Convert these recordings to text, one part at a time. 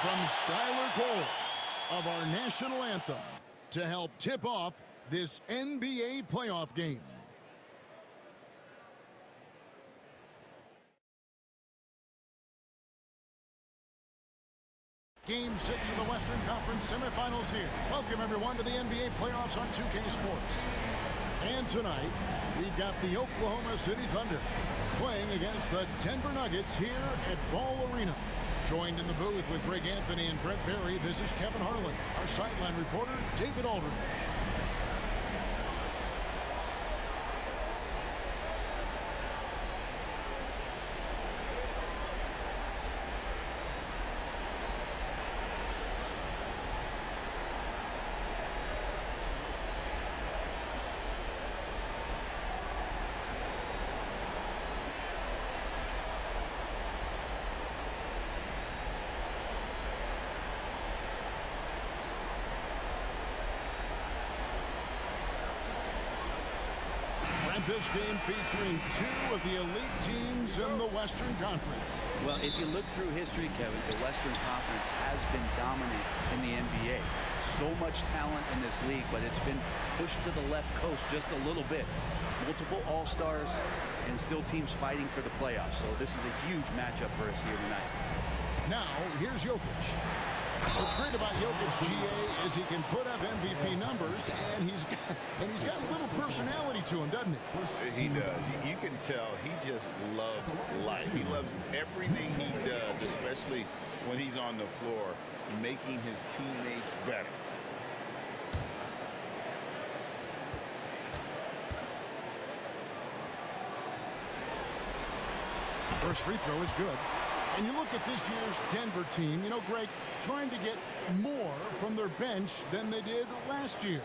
from Skylar Cole of our national anthem to help tip off this NBA playoff game. Game 6 of the Western Conference semifinals here. Welcome, everyone, to the NBA playoffs on 2K Sports. And tonight, we've got the Oklahoma City Thunder playing against the Denver Nuggets here at Ball Arena. Joined in the booth with Greg Anthony and Brett Barry, this is Kevin Harlan. Our sideline reporter, David Aldridge. This game featuring two of the elite teams in the Western Conference. Well, if you look through history, Kevin, the Western Conference has been dominant in the NBA. So much talent in this league, but it's been pushed to the left coast just a little bit. Multiple All-Stars and still teams fighting for the playoffs. So this is a huge matchup for us here tonight. Now, here's Jokic. What's great about Jokic, GA, is he can put up MVP numbers, and he's got a little personality to him, doesn't he? He does. You can tell he just loves life. He loves everything he does, especially when he's on the floor, making his teammates better. First free throw is good. And you look at this year's Denver team, you know, Greg, trying to get more from their bench than they did last year.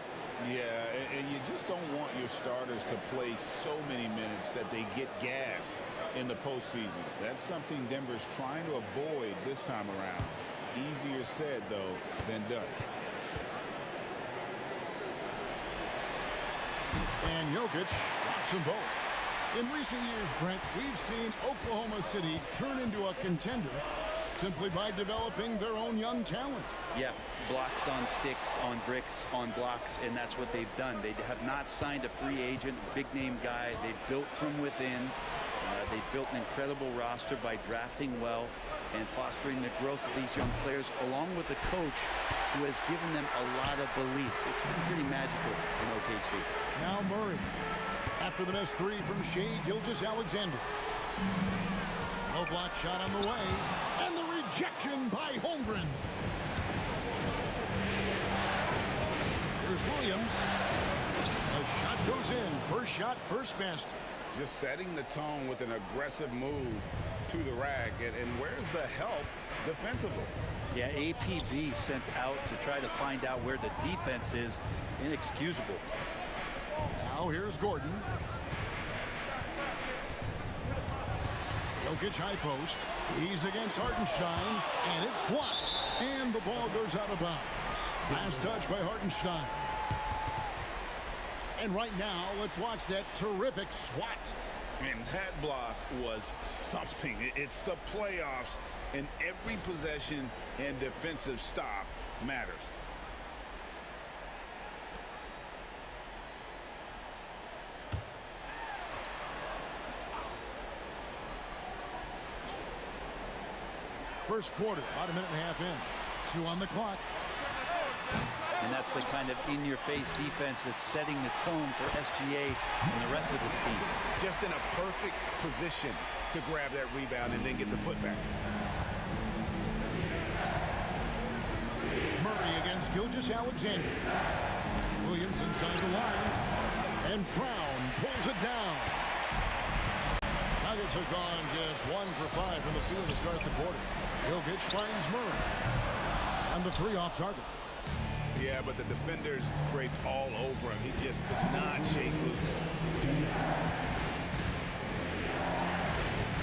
Yeah, and you just don't want your starters to play so many minutes that they get gassed in the postseason. That's something Denver's trying to avoid this time around. Easier said, though, than done. And Jokic drops them both. In recent years, Brent, we've seen Oklahoma City turn into a contender simply by developing their own young talent. Yeah, blocks on sticks, on bricks, on blocks, and that's what they've done. They have not signed a free agent, big-name guy. They've built from within. They've built an incredible roster by drafting well and fostering the growth of these young players, along with a coach who has given them a lot of belief. It's been pretty magical in OKC. Now Murray. After the missed three from Shai Gilgeous-Alexander. No block shot on the way. And the rejection by Holmgren. Here's Williams. The shot goes in. First shot, first basket. Just setting the tone with an aggressive move to the rack. And where's the help defensively? Yeah, APB sent out to try to find out where the defense is. Inexcusable. Now here's Gordon. Jokic high post. He's against Hartenstein, and it's blocked. And the ball goes out of bounds. Last touch by Hartenstein. And right now, let's watch that terrific swat. And that block was something. It's the playoffs, and every possession and defensive stop matters. First quarter, about a minute and a half in. 2 on the clock. And that's the kind of in-your-face defense that's setting the tone for SGA and the rest of this team. Just in a perfect position to grab that rebound and then get the putback. Murray against Gilgeous-Alexander. Williams inside the line. And Brown pulls it down. Nuggets have gone just 1 for 5 from the field to start the quarter. Jokic finds Murray. And the three off target. Yeah, but the defenders draped all over him. He just could not shake loose.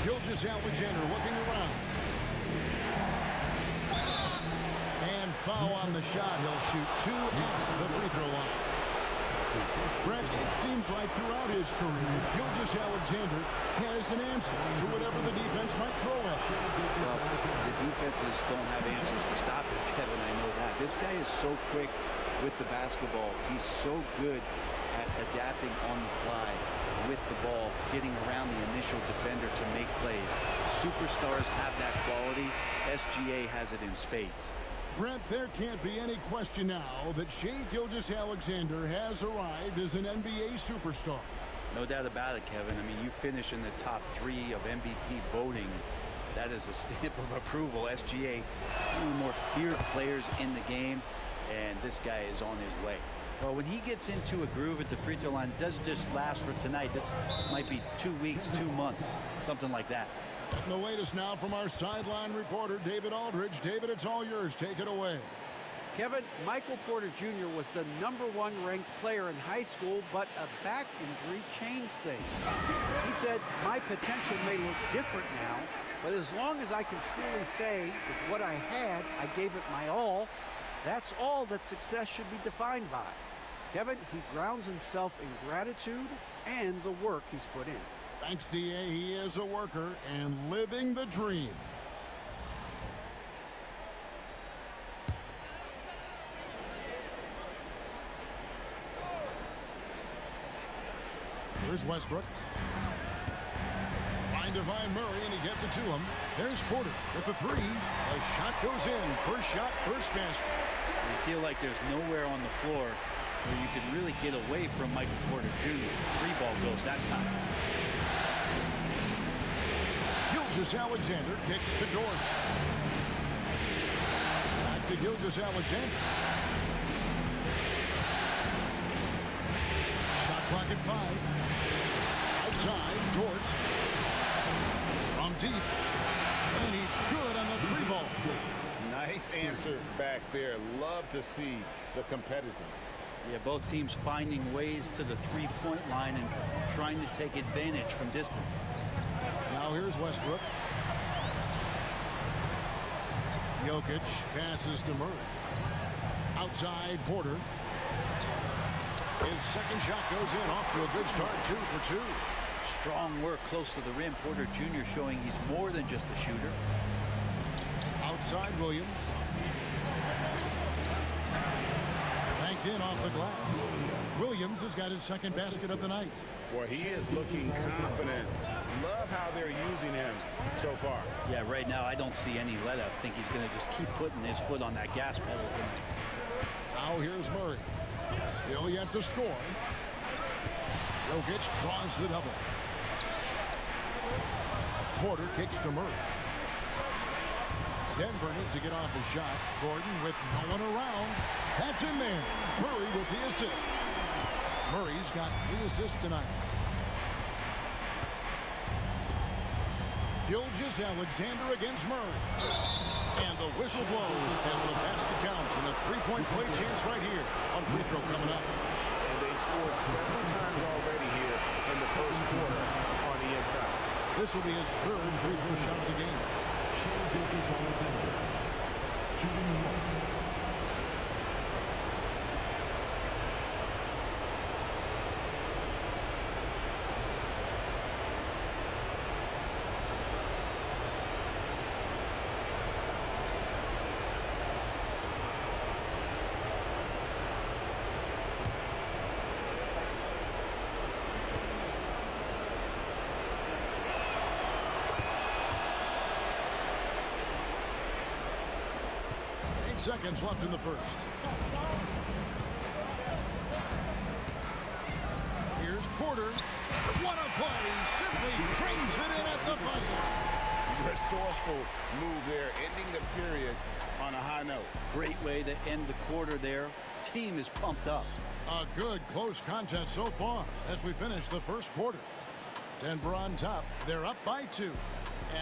Gilgeous-Alexander looking around. And foul on the shot. He'll shoot 2 at the free throw line. Brent, it seems like throughout his career, Gilgeous-Alexander has an answer to whatever the defense might throw at him. Well, the defenses don't have answers to stop it, Kevin. I know that. This guy is so quick with the basketball. He's so good at adapting on the fly with the ball, getting around the initial defender to make plays. Superstars have that quality. SGA has it in spades. Brent, there can't be any question now that Shai Gilgeous-Alexander has arrived as an NBA superstar. No doubt about it, Kevin. I mean, you finish in the top 3 of MVP voting. That is a stamp of approval. SGA, one of the more feared players in the game, and this guy is on his way. Well, when he gets into a groove at the free throw line, it doesn't just last for tonight. This might be 2 weeks, 2 months, something like that. And the latest now from our sideline reporter, David Aldridge. David, it's all yours. Take it away. Kevin, Michael Porter Jr. was the #1 ranked player in high school, but a back injury changed things. He said, my potential may look different now, but as long as I can truly say with what I had, I gave it my all, that's all that success should be defined by. Kevin, he grounds himself in gratitude and the work he's put in. Thanks, D.A. He is a worker and living the dream. Here's Westbrook. Trying to find Murray, and he gets it to him. There's Porter with the 3. The shot goes in. First shot, first basket. I feel like there's nowhere on the floor where you can really get away from Michael Porter Jr. 3 ball goes that time. Gilgeous-Alexander kicks to Dort. Back to Gilgeous-Alexander. Shot clock at 5. Outside, Dort. From deep. And he's good on the 3 ball. Nice answer back there. Love to see the competitiveness. Yeah, both teams finding ways to the 3-point line and trying to take advantage from distance. Now here's Westbrook. Jokic passes to Murray. Outside, Porter. His second shot goes in, off to a good start, 2 for 2. Strong work close to the rim. Porter Jr. showing he's more than just a shooter. Outside, Williams. Banked in off the glass. Williams has got his second basket of the night. Boy, he is looking confident. Love how they're using him so far. Yeah, right now I don't see any let up. I think he's going to just keep putting his foot on that gas pedal tonight. Now here's Murray. Still yet to score. Jokic draws the double. Porter kicks to Murray. Denver needs to get off the shot. Gordon with no one around. That's in there. Murray with the assist. Murray's got 3 assists tonight. Gilgeous-Alexander against Murray. And the whistle blows as the basket counts, and a 3-point play chance right here on free throw coming up. And they've scored several times already here in the first quarter on the inside. This will be his 3rd free throw shot of the game. Seconds left in the first. Here's Porter. What a play! Simply trains it in at the buzzer. Resourceful move there, ending the period on a high note. Great way to end the quarter there. Team is pumped up. A good close contest so far as we finish the first quarter. Denver on top. They're up by 2.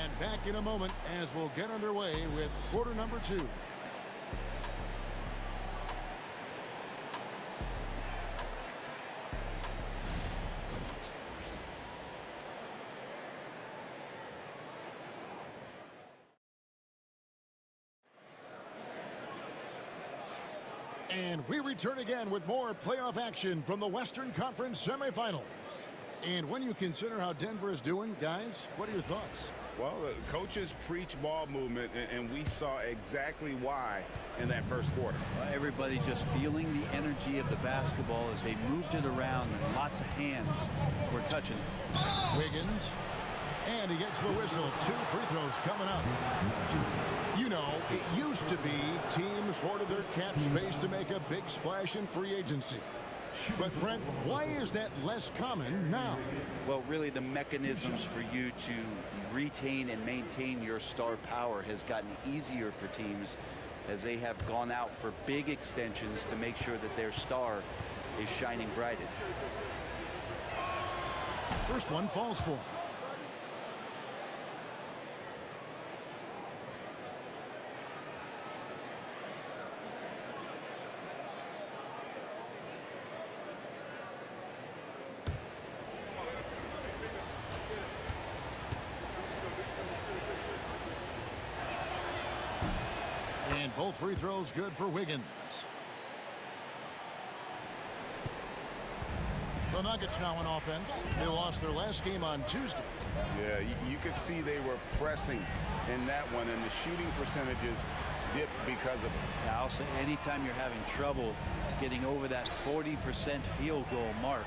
And back in a moment as we'll get underway with quarter number 2. And we return again with more playoff action from the Western Conference semifinals. And when you consider how Denver is doing, guys, what are your thoughts? Well, the coaches preach ball movement, and we saw exactly why in that first quarter. Everybody just feeling the energy of the basketball as they moved it around, and lots of hands were touching it. Wiggins, and he gets the whistle. 2 free throws coming up. You know, it used to be teams hoarded their cap space to make a big splash in free agency. But, Brent, why is that less common now? Well, really, the mechanisms for you to retain and maintain your star power has gotten easier for teams as they have gone out for big extensions to make sure that their star is shining brightest. First one falls for him. And both free throws good for Wiggins. The Nuggets now on offense. They lost their last game on Tuesday. Yeah, you could see they were pressing in that one, and the shooting percentages dipped because of it. Now, I'll say anytime you're having trouble getting over that 40% field goal mark,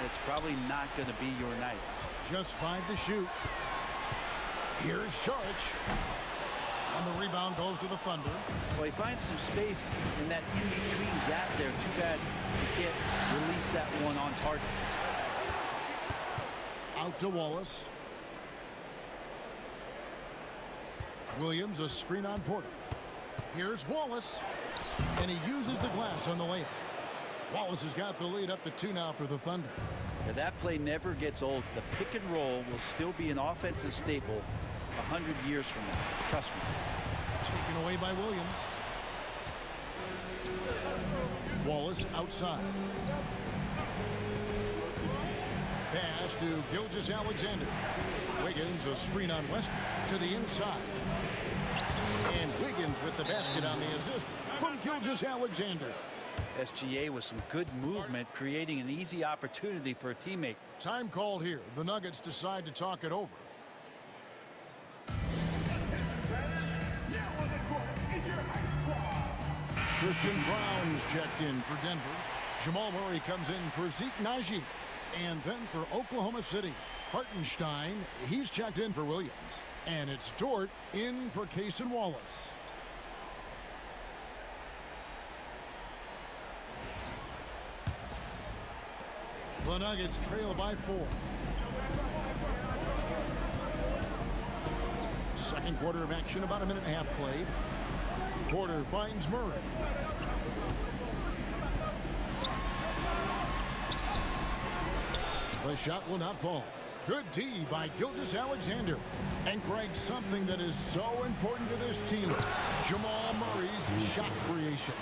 it's probably not going to be your night. Just 5 to shoot. Here's Jokic. And the rebound goes to the Thunder. Well, he finds some space in that in-between gap there. Too bad he can't release that one on target. Out to Wallace. Williams, a screen on Porter. Here's Wallace. And he uses the glass on the layup. Wallace has got the lead up to 2 now for the Thunder. Now, that play never gets old. The pick and roll will still be an offensive staple 100 years from now. Trust me. Taken away by Williams. Wallace outside. Pass to Gilgeous-Alexander. Wiggins, a screen on West to the inside. And Wiggins with the basket on the assist from Gilgeous-Alexander. SGA with some good movement, creating an easy opportunity for a teammate. Time called here. The Nuggets decide to talk it over. Christian Brown's checked in for Denver. Jamal Murray comes in for Zeke Naji. And then for Oklahoma City, Hartenstein, he's checked in for Williams. And it's Dort in for Cason Wallace. The Nuggets trail by 4. Second quarter of action, about a minute and a half played. Porter finds Murray. The shot will not fall. Good D by Gilgeous-Alexander. And Greg, something that is so important to this team, Jamal Murray's shot creation.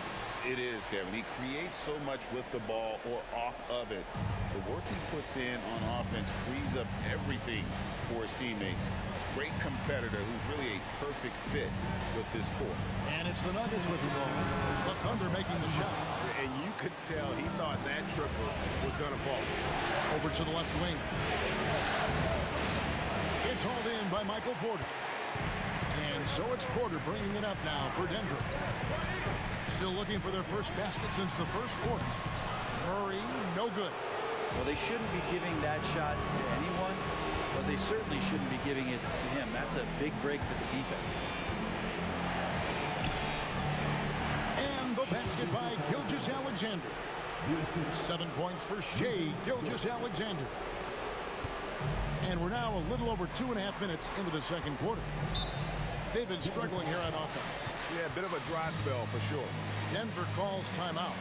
It is, Kevin. He creates so much with the ball or off of it. The work he puts in on offense frees up everything for his teammates. Great competitor who's really a perfect fit with this core. And it's the Nuggets with the ball. The Thunder making the shot. And you could tell he thought that triple was going to fall. Over to the left wing. It's hauled in by Michael Porter. And so it's Porter bringing it up now for Denver. Still looking for their first basket since the first quarter. Murray, no good. Well, they shouldn't be giving that shot to anyone, but they certainly shouldn't be giving it to him. That's a big break for the defense. And the basket by Gilgeous-Alexander. 7 points for Shai Gilgeous-Alexander. And we're now a little over 2.5 minutes into the second quarter. They've been struggling here on offense. Yeah, a bit of a dry spell for sure. Denver calls timeout.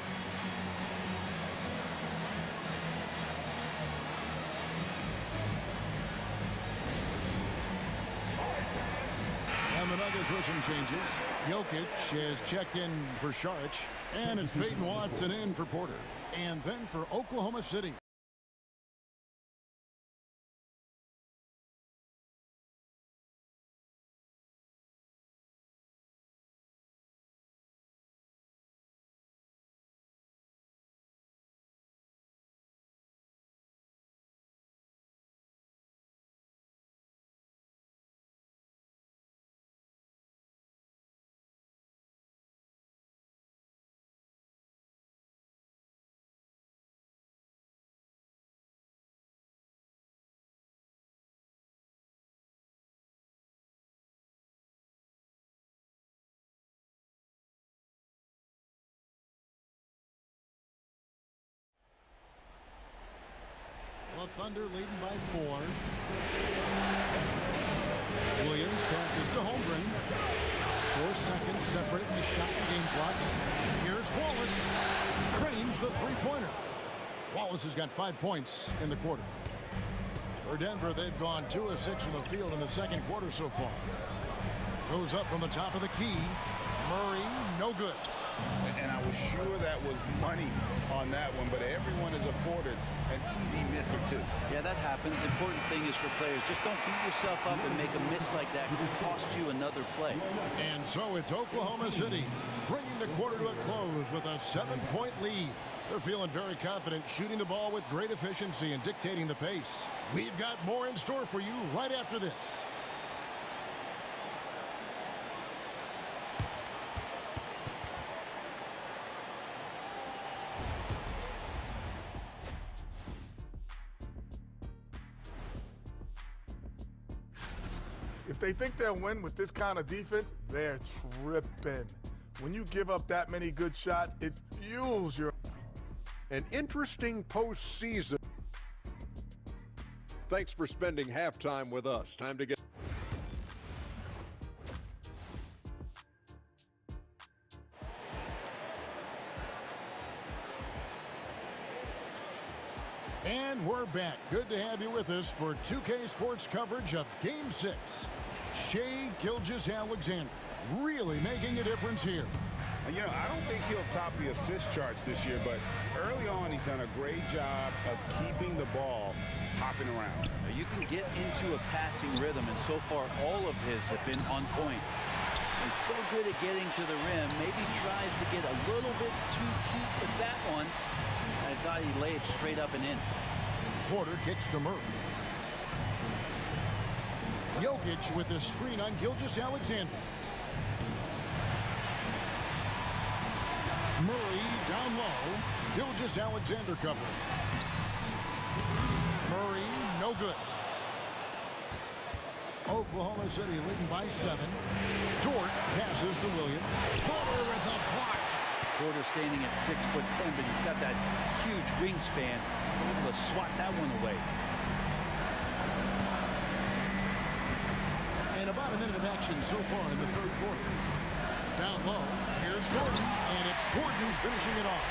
And the Nuggets with some changes. Jokic has checked in for Saric. And it's Peyton Watson in for Porter. And then for Oklahoma City. Thunder leading by 4. Williams passes to Holmgren. 4 seconds separating the shot and game clocks. Here's Wallace. Cranes the three-pointer. Wallace has got 5 points in the quarter. For Denver, they've gone 2 of 6 from the field in the second quarter so far. Goes up from the top of the key. Murray, no good. And I was sure that was money on that one, but everyone is afforded an easy miss or two. Yeah, that happens. Important thing is for players, just don't beat yourself up and make a miss like that. It could cost you another play. And so it's Oklahoma City bringing the quarter to a close with a 7-point lead. They're feeling very confident, shooting the ball with great efficiency and dictating the pace. We've got more in store for you right after this. If they think they'll win with this kind of defense, they're tripping. When you give up that many good shots, it fuels your... An interesting postseason. Thanks for spending halftime with us. Time to get... And we're back. Good to have you with us for 2K Sports coverage of Game 6. Shai Gilgeous-Alexander really making a difference here. You know, I don't think he'll top the assist charts this year, but early on he's done a great job of keeping the ball hopping around. You can get into a passing rhythm, and so far all of his have been on point. He's so good at getting to the rim. Maybe tries to get a little bit too cute with that one. I thought he'd lay it straight up and in. Porter kicks to Murray. Jokic with the screen on Gilgeous-Alexander. Murray down low. Gilgeous-Alexander covering. Murray, no good. Oklahoma City leading by 7. Dort passes to Williams. Porter with a block. Porter standing at 6'10", but he's got that huge wingspan. Able to swat that one away. And about a minute of action so far in the third quarter. Down low, here's Gordon, and it's Gordon finishing it off.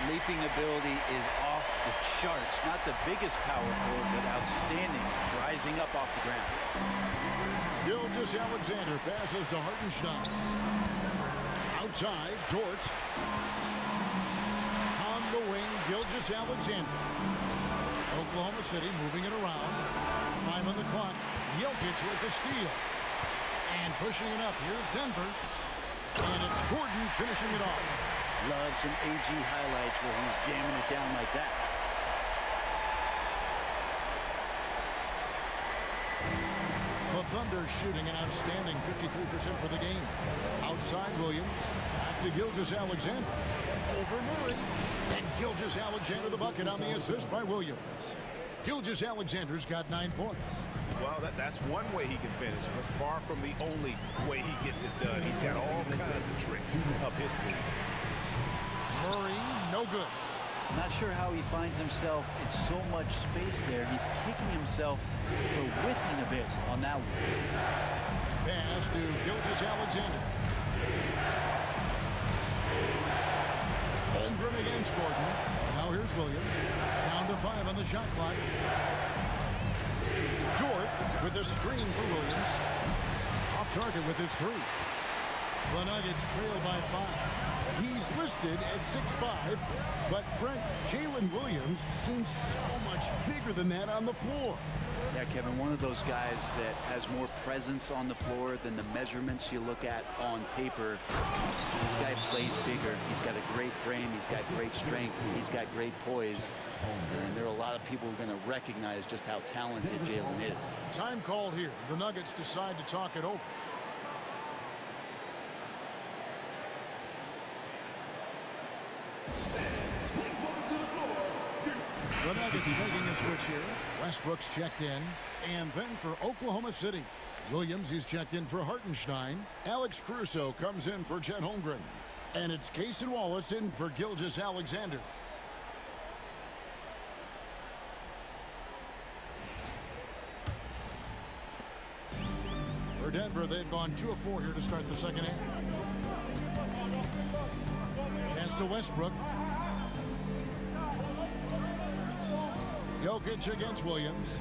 Leaping ability is off the charts. Not the biggest power forward, but outstanding. Rising up off the ground. Gilgeous-Alexander passes to Hartenstein. Outside, Dort. On the wing, Gilgeous-Alexander. Oklahoma City moving it around. Time on the clock. Jokic with the steal. And pushing it up. Here's Denver. And it's Gordon finishing it off. Love some AG highlights where he's jamming it down like that. The Thunder shooting an outstanding 53% for the game. Outside Williams. Back to Gilgeous-Alexander. Over Murray. And Gilgeous-Alexander the bucket on the assist by Williams. Gilgeous-Alexander's got 9 points. Well, that's one way he can finish, but far from the only way he gets it done. He's got all kinds of tricks up his sleeve. Murray, no good. Not sure how he finds himself in so much space there. He's kicking himself for whiffing a bit on that one. Pass to Gilgeous-Alexander. Holmgren against Gordon. Now here's Williams. Down to 5 on the shot clock. Dort with a screen for Williams. Off target with his 3. The Nuggets trail by 5. He's listed at 6'5", but Brent, Jalen Williams seems so much bigger than that on the floor. Yeah, Kevin, one of those guys that has more presence on the floor than the measurements you look at on paper. This guy plays bigger. He's got a great frame. He's got great strength. He's got great poise. And there are a lot of people who are going to recognize just how talented Jalen is. Time called here. The Nuggets decide to talk it over. The Nuggets making a switch here. Westbrook's checked in. And then for Oklahoma City, Williams is checked in for Hartenstein. Alex Caruso comes in for Chet Holmgren. And it's Cason Wallace in for Gilgeous-Alexander. Denver, they've gone 2 of 4 here to start the second half. Pass to Westbrook. Jokic against Williams.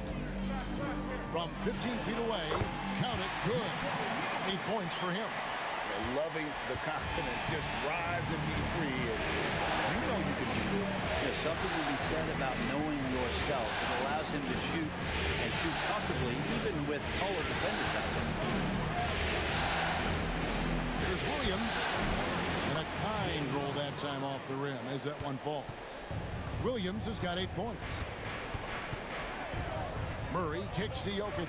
From 15 feet away. Count it. Good. 8 points for him. Loving the confidence. Just rise and be free. And you know you can do it. There's something to be said about knowing yourself. It allows him to shoot and shoot comfortably, even with taller defenders out there. Here's Williams. And a kind roll that time off the rim as that one falls. Williams has got 8 points. Murray kicks to Jokic.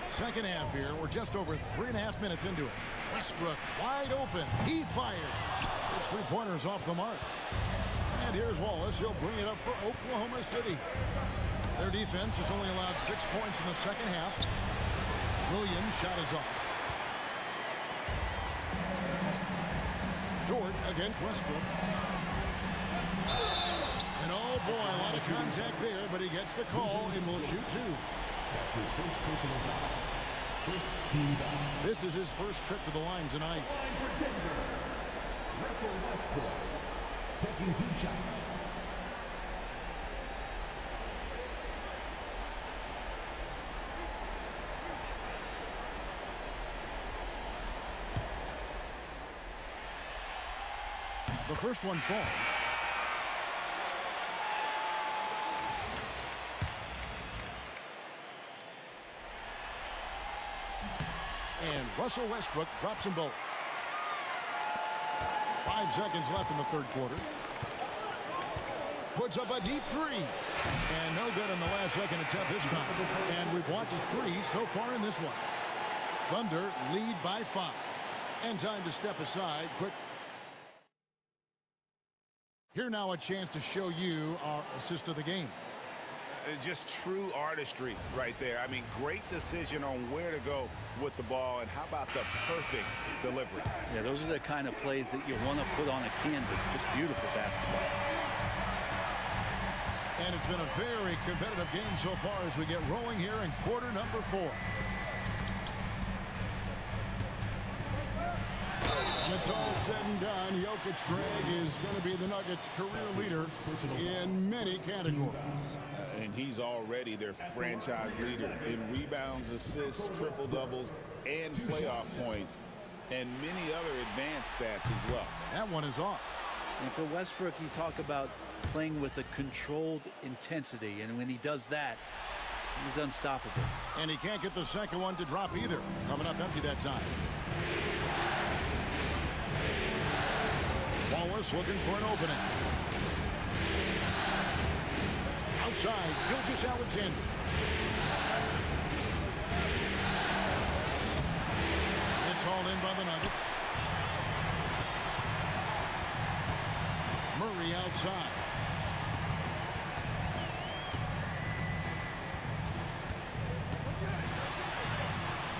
Second half here. We're just over 3.5 minutes into it. Westbrook wide open. He fires. His 3-pointers off the mark. And here's Wallace. He'll bring it up for Oklahoma City. Their defense has only allowed 6 points in the second half. Williams' shot is off. Dort against Westbrook. And oh boy, a lot of contact there, but he gets the call and will shoot 2. That's his first personal foul. First team foul. This is his first trip to the line tonight. Line for Denver. Russell Westbrook taking 2 shots. The first one falls. And Russell Westbrook drops them both. 5 seconds left in the third quarter. Puts up a deep 3. And no good in the last second attempt this time. And we've watched 3 so far in this one. Thunder lead by 5. And time to step aside quick. Here now a chance to show you our assist of the game. Just true artistry right there. I mean, great decision on where to go with the ball, and how about the perfect delivery? Yeah, those are the kind of plays that you want to put on a canvas. Just beautiful basketball. And it's been a very competitive game so far as we get rolling here in quarter number 4. When it's all said and done, Jokic, Greg, is going to be the Nuggets' career leader in many categories. And he's already their franchise leader in rebounds, assists, triple-doubles, and playoff points, and many other advanced stats as well. That one is off. And for Westbrook, you talk about playing with a controlled intensity, and when he does that, he's unstoppable. And he can't get the second one to drop either. Coming up empty that time. Wallace looking for an opening. Outside, Gilgeous-Alexander. It's hauled in by the Nuggets. Murray outside.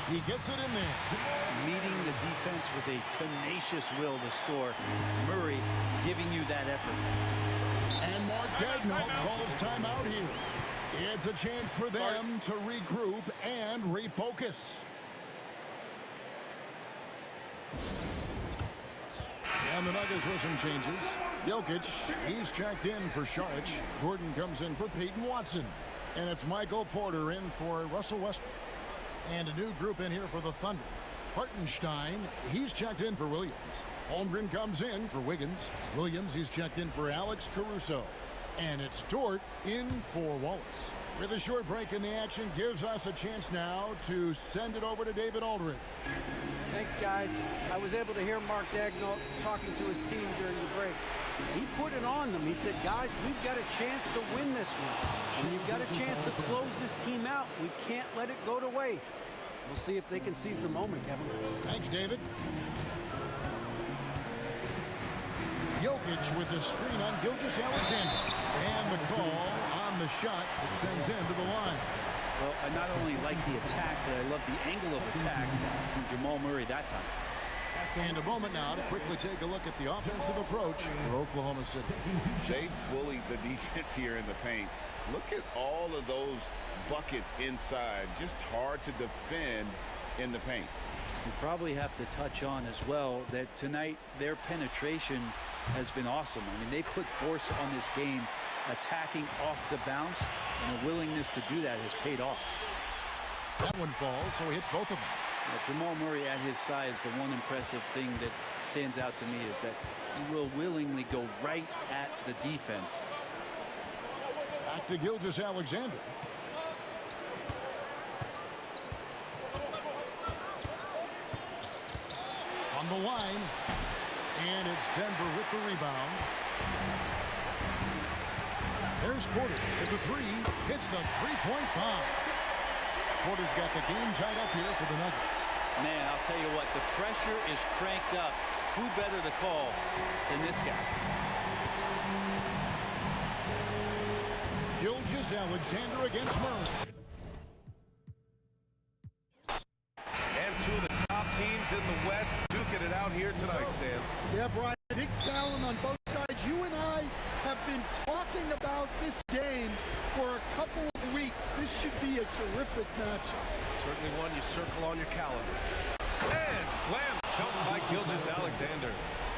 He gets it in there. Meeting the defense with a tenacious will to score. Murray giving you that effort. And Mark Daigneault calls timeout here. It's a chance for them to regroup and refocus. And the Nuggets with some changes. Jokic, he's checked in for Saric. Gordon comes in for Peyton Watson. And it's Michael Porter in for Russell Westbrook. And a new group in here for the Thunder. Hartenstein, he's checked in for Williams. Holmgren comes in for Wiggins. Williams, he's checked in for Alex Caruso. And it's Dort in for Wallace. With a short break in the action, gives us a chance now to send it over to David Aldridge. Thanks, guys. I was able to hear Mark Daigneault talking to his team during the break. He put it on them. He said, guys, we've got a chance to win this one. And you've got a chance to close this team out. We can't let it go to waste. We'll see if they can seize the moment, Kevin. Thanks, David. Jokic with the screen on Gilgeous-Alexander. And the call on the shot that sends him to the line. Well, I not only like the attack, but I love the angle of attack from Jamal Murray that time. And a moment now to quickly take a look at the offensive approach for Oklahoma City. They bullied the defense here in the paint. Look at all of those buckets inside. Just hard to defend in the paint. We probably have to touch on as well that tonight their penetration has been awesome. I mean, they put force on this game, attacking off the bounce, and the willingness to do that has paid off. That one falls, so he hits both of them. Jamal Murray at his size, the one impressive thing that stands out to me is that he will willingly go right at the defense. Back to Gilgeous-Alexander. On the line, and it's Denver with the rebound. There's Porter with the three, hits the three-point bomb. Porter's got the game tied up here for the Nuggets. Man, I'll tell you what, the pressure is cranked up. Who better to call than this guy? Gilgeous-Alexander against Murray. And two of the top teams in the West duking it out here tonight, Stan. Yeah, Brian, big talent on both sides. You and I have been talking about this game for a couple of weeks. This should be a terrific matchup. Certainly one you circle on your calendar. And slam dunk by Gilgeous-Alexander.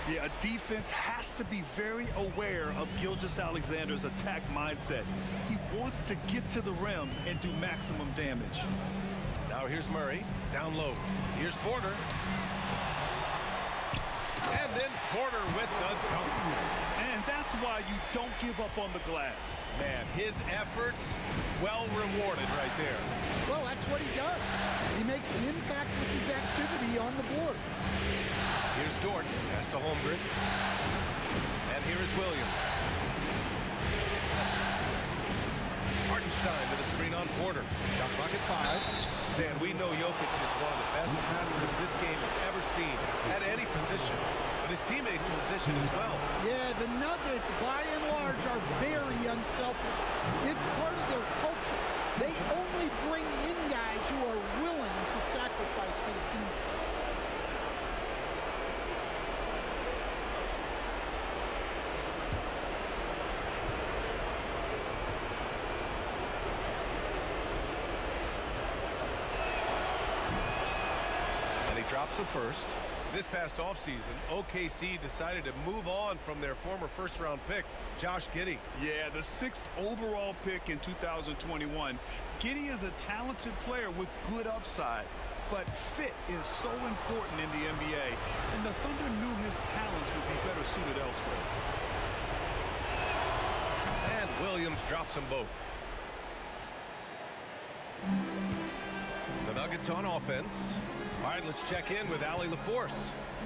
Yeah, a defense has to be very aware of Gilgeous-Alexander's attack mindset. He wants to get to the rim and do maximum damage. Now here's Murray, down low. Here's Porter. And then Porter with the dunk. And that's why you don't give up on the glass. Man, his efforts well rewarded right there. Well, that's what he does. He makes an impact with his activity on the board. Here's Dort, pass to Holmgren. And here is Williams. Hartenstein to the screen on Porter. Shot clock at 5. Stan, we know Jokic is one of the best passers this game has ever seen at any position. But his teammates in position as well. Yeah, the Nuggets, by and large, are very unselfish. It's part of their culture. They only bring in guys who are willing to sacrifice for the team's sake. Drops the first. This past offseason, OKC decided to move on from their former first-round pick, Josh Giddey. Yeah, the 6th overall pick in 2021. Giddey is a talented player with good upside, but fit is so important in the NBA, and the Thunder knew his talents would be better suited elsewhere. And Williams drops them both. The Nuggets on offense. All right, let's check in with Allie LaForce.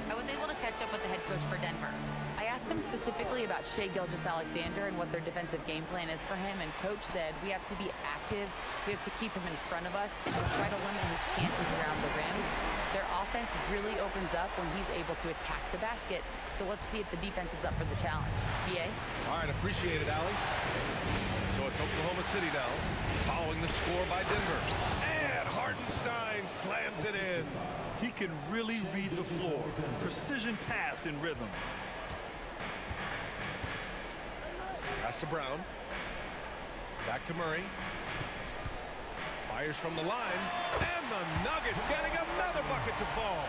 I was able to catch up with the head coach for Denver. I asked him specifically about Shai Gilgeous-Alexander and what their defensive game plan is for him, and coach said we have to be active, we have to keep him in front of us, and try to limit his chances around the rim. Their offense really opens up when he's able to attack the basket, so let's see if the defense is up for the challenge. BA? All right, appreciate it, Allie. So it's Oklahoma City now, following the score by Denver. And Hartenstein slams it in. He can really read the floor. Precision pass in rhythm. Pass to Brown. Back to Murray. Fires from the line. And the Nuggets getting another bucket to fall.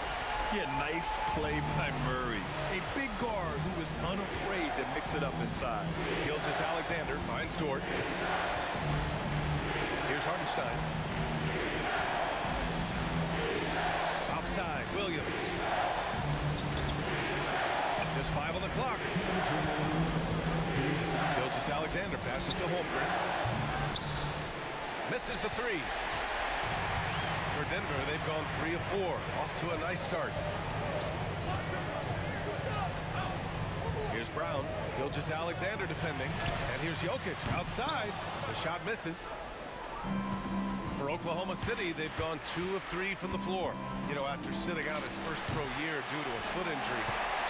Yeah, nice play by Murray. A big guard who is unafraid to mix it up inside. Gilgeous-Alexander finds Dort. Here's Hartenstein. Outside, Williams. Just 5 on the clock. Gilgeous-Alexander passes to Holmgren. Misses the 3. For Denver, they've gone 3 of 4. Off to a nice start. Here's Brown. Gilgeous-Alexander defending. And here's Jokic outside. The shot misses. For Oklahoma City, they've gone 2 of 3 from the floor. You know, after sitting out his first pro year due to a foot injury,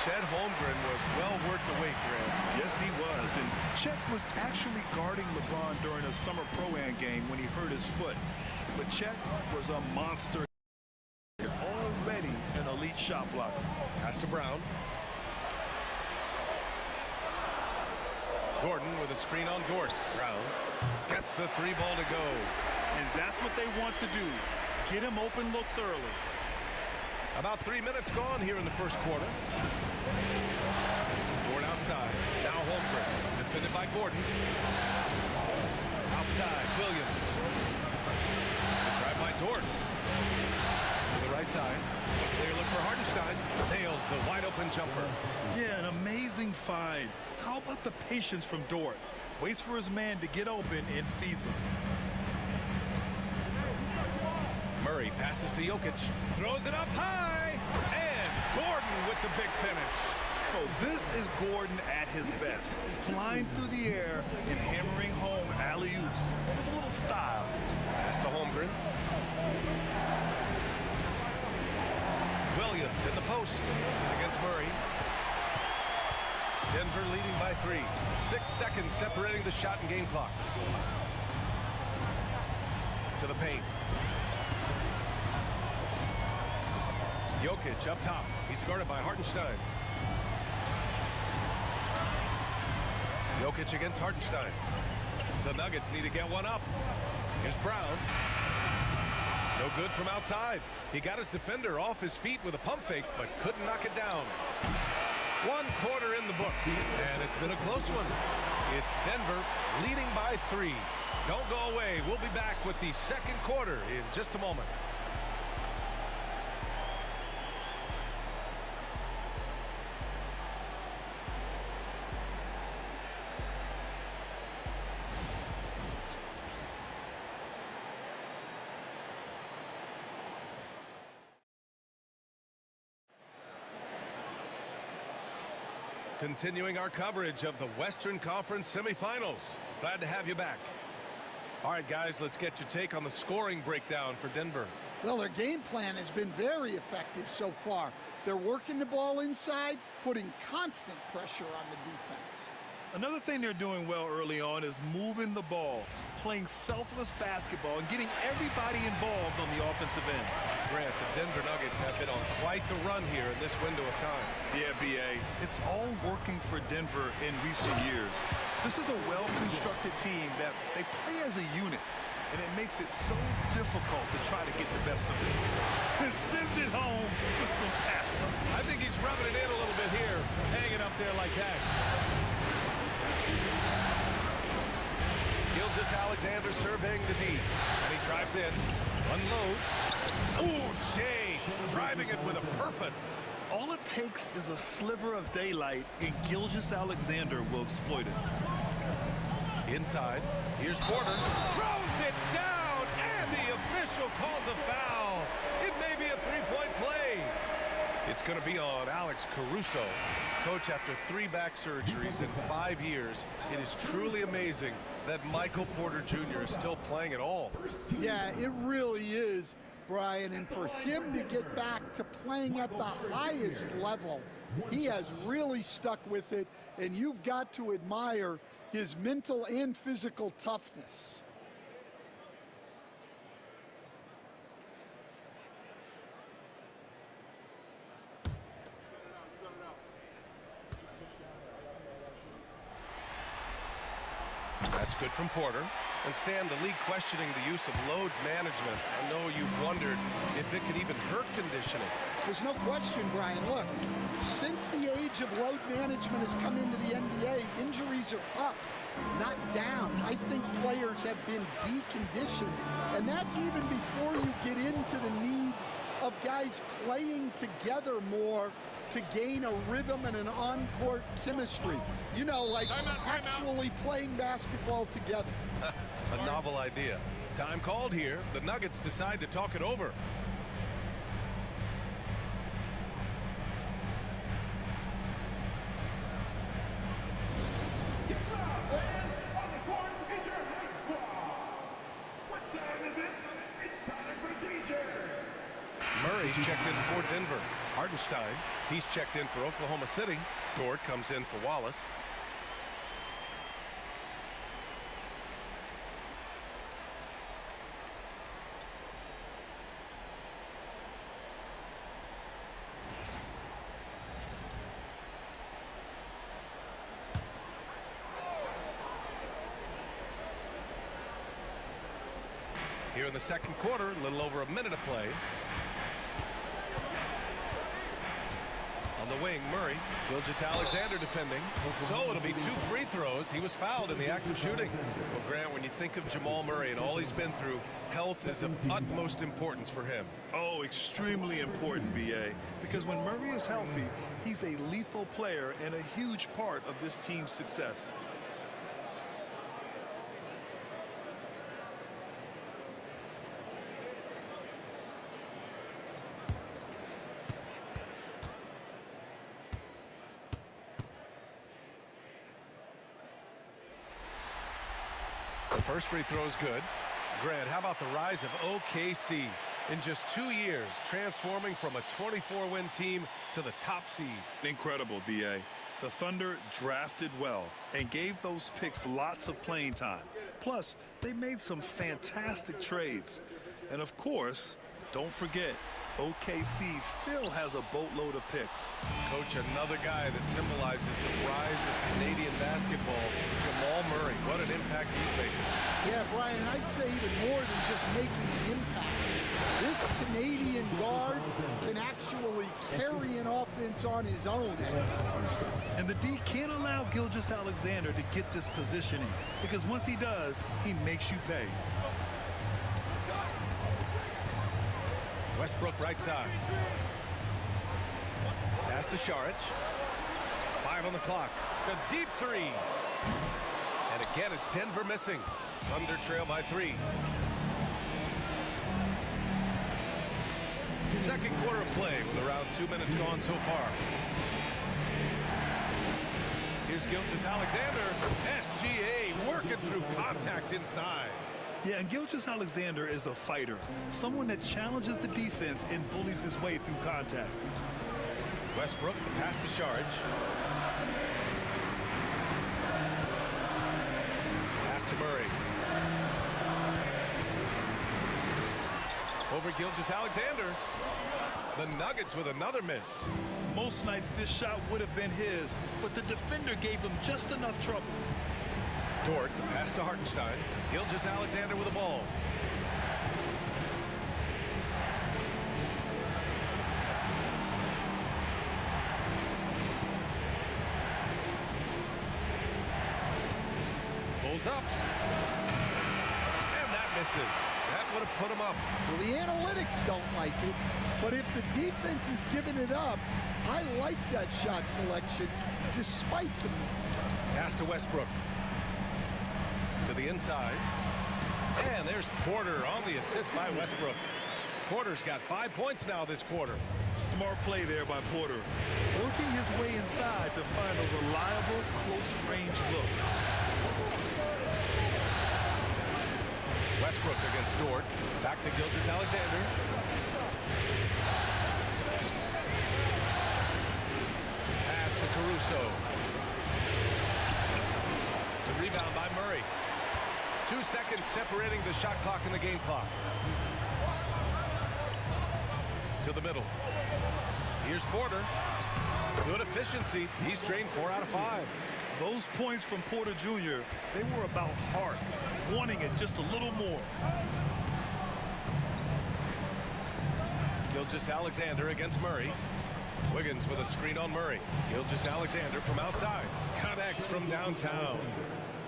Chet Holmgren was well worth the wait, Grant. Yes, he was. And Chet was actually guarding LeBron during a summer pro-am game when he hurt his foot. But Chet was a monster. Already an elite shot blocker. Pass to Brown. Gordon with a screen on Gordon. Brown gets the three ball to go. And that's what they want to do. Get him open looks early. About 3 minutes gone here in the first quarter. Gordon outside. Now Holmgren. Defended by Gordon. Outside, Williams. Drive by Dort. To the right side. Clear look for Hartenstein. Nails the wide open jumper. Yeah, an amazing find. How about the patience from Dort? Waits for his man to get open and feeds him. Murray passes to Jokic. Throws it up high. And Gordon with the big finish. Oh, this is Gordon at his best. Flying through the air and hammering home alley-oops with a little style. Pass to Holmgren. Williams in the post. He's against Murray. Denver leading by 3. 6 seconds separating the shot and game clocks. To the paint. Jokic up top. He's guarded by Hartenstein. Jokic against Hartenstein. The Nuggets need to get one up. Here's Brown. No good from outside. He got his defender off his feet with a pump fake, but couldn't knock it down. 1 quarter in the books, and it's been a close one. It's Denver leading by 3. Don't go away. We'll be back with the second quarter in just a moment. Continuing our coverage of the Western Conference semifinals. Glad to have you back. All right, guys, let's get your take on the scoring breakdown for Denver. Well, their game plan has been very effective so far. They're working the ball inside, putting constant pressure on the defense. Another thing they're doing well early on is moving the ball, playing selfless basketball, and getting everybody involved on the offensive end. Grant, the Denver Nuggets have been on quite the run here in this window of time. Yeah, B.A. It's all working for Denver in recent years. This is a well-constructed team that they play as a unit, and it makes it so difficult to try to get the best of it. And sends it home with some pass. I think he's rubbing it in a little bit here, hanging up there like that. Gilgeous-Alexander surveying the D, and he drives in, unloads. Ooh, Shai driving it with a purpose. All it takes is a sliver of daylight, and Gilgeous-Alexander will exploit it. Inside, here's Porter, throws it down, and the official calls a foul. It may be a three-point play. It's going to be on Alex Caruso. Coach, after 3 back surgeries in 5 years, it is truly amazing that Michael Porter Jr. is still playing at all. Yeah, it really is, Brian. And for him to get back to playing at the highest level, he has really stuck with it. And you've got to admire his mental and physical toughness. That's good from Porter. And Stan, the league questioning the use of load management. I know you've wondered if it could even hurt conditioning. There's no question, Brian. Look, since the age of load management has come into the NBA, injuries are up, not down. I think players have been deconditioned, and that's even before you get into the need of guys playing together more to gain a rhythm and an on-court chemistry. You know, like actually playing basketball together. A novel idea. Time called here. The Nuggets decide to talk it over. Murray's checked in for Denver. Hartenstein, he's checked in for Oklahoma City. Dort comes in for Wallace. here in the second quarter, a little over a minute of play. On the wing, Murray. Gilgeous-Alexander defending. So it'll be 2 free throws. He was fouled in the act of shooting. Well, Grant, when you think of Jamal Murray and all he's been through, health is of utmost importance for him. Oh, extremely important, B.A. Because when Murray is healthy, he's a lethal player and a huge part of this team's success. The first free throw is good. Grant, how about the rise of OKC in just 2 years, transforming from a 24-win team to the top seed? Incredible, B.A. The Thunder drafted well and gave those picks lots of playing time. Plus, they made some fantastic trades. And of course, don't forget, OKC still has a boatload of picks. Coach, another guy that symbolizes the rise of Canadian basketball, Jamal Murray. What an impact he's making. Yeah, Brian, and I'd say even more than just making an impact. This Canadian guard can actually carry an offense on his own at times. And the D can't allow Gilgeous-Alexander to get this positioning, because once he does, he makes you pay. Westbrook right side. Pass to Šarić. 5 on the clock. A deep 3. And again, it's Denver missing. Thunder trail by 3. Second quarter of play with around 2 minutes gone so far. Here's Gilgeous-Alexander. SGA working through contact inside. Yeah, and Gilgeous-Alexander is a fighter, someone that challenges the defense and bullies his way through contact. Westbrook, the pass to Šarić. Pass to Murray. Over Gilgeous-Alexander. The Nuggets with another miss. Most nights this shot would have been his, but the defender gave him just enough trouble. Dort, the pass to Hartenstein. Gilgeous-Alexander with the ball. Pulls up. And that misses. That would have put him up. Well, the analytics don't like it, but if the defense is giving it up, I like that shot selection despite the miss. Pass to Westbrook. To the inside. And there's Porter on the assist by Westbrook. Porter's got 5 points now this quarter. Smart play there by Porter. Working his way inside to find a reliable, close-range look. Westbrook against Dort. Back to Gilgeous-Alexander. Pass to Caruso. The rebound by Murray. 2 seconds separating the shot clock and the game clock. To the middle. Here's Porter. Good efficiency. He's drained 4 out of 5. Those points from Porter Jr., they were about heart, wanting it just a little more. Gilgeous-Alexander against Murray. Wiggins with a screen on Murray. Gilgeous-Alexander from outside. Connects from downtown.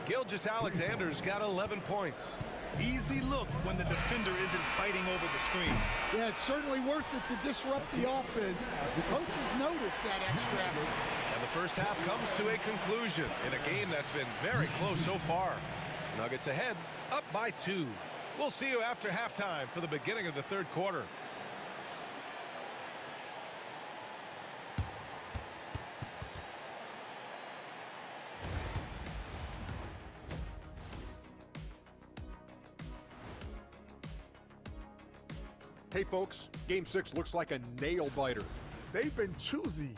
Gilgeous-Alexander's got 11 points. Easy look when the defender isn't fighting over the screen. Yeah, it's certainly worth it to disrupt the offense. The coaches notice that extra effort. And the first half comes to a conclusion in a game that's been very close so far. Nuggets ahead, up by 2. We'll see you after halftime for the beginning of the third quarter. Hey folks, Game 6 looks like a nail-biter. They've been choosy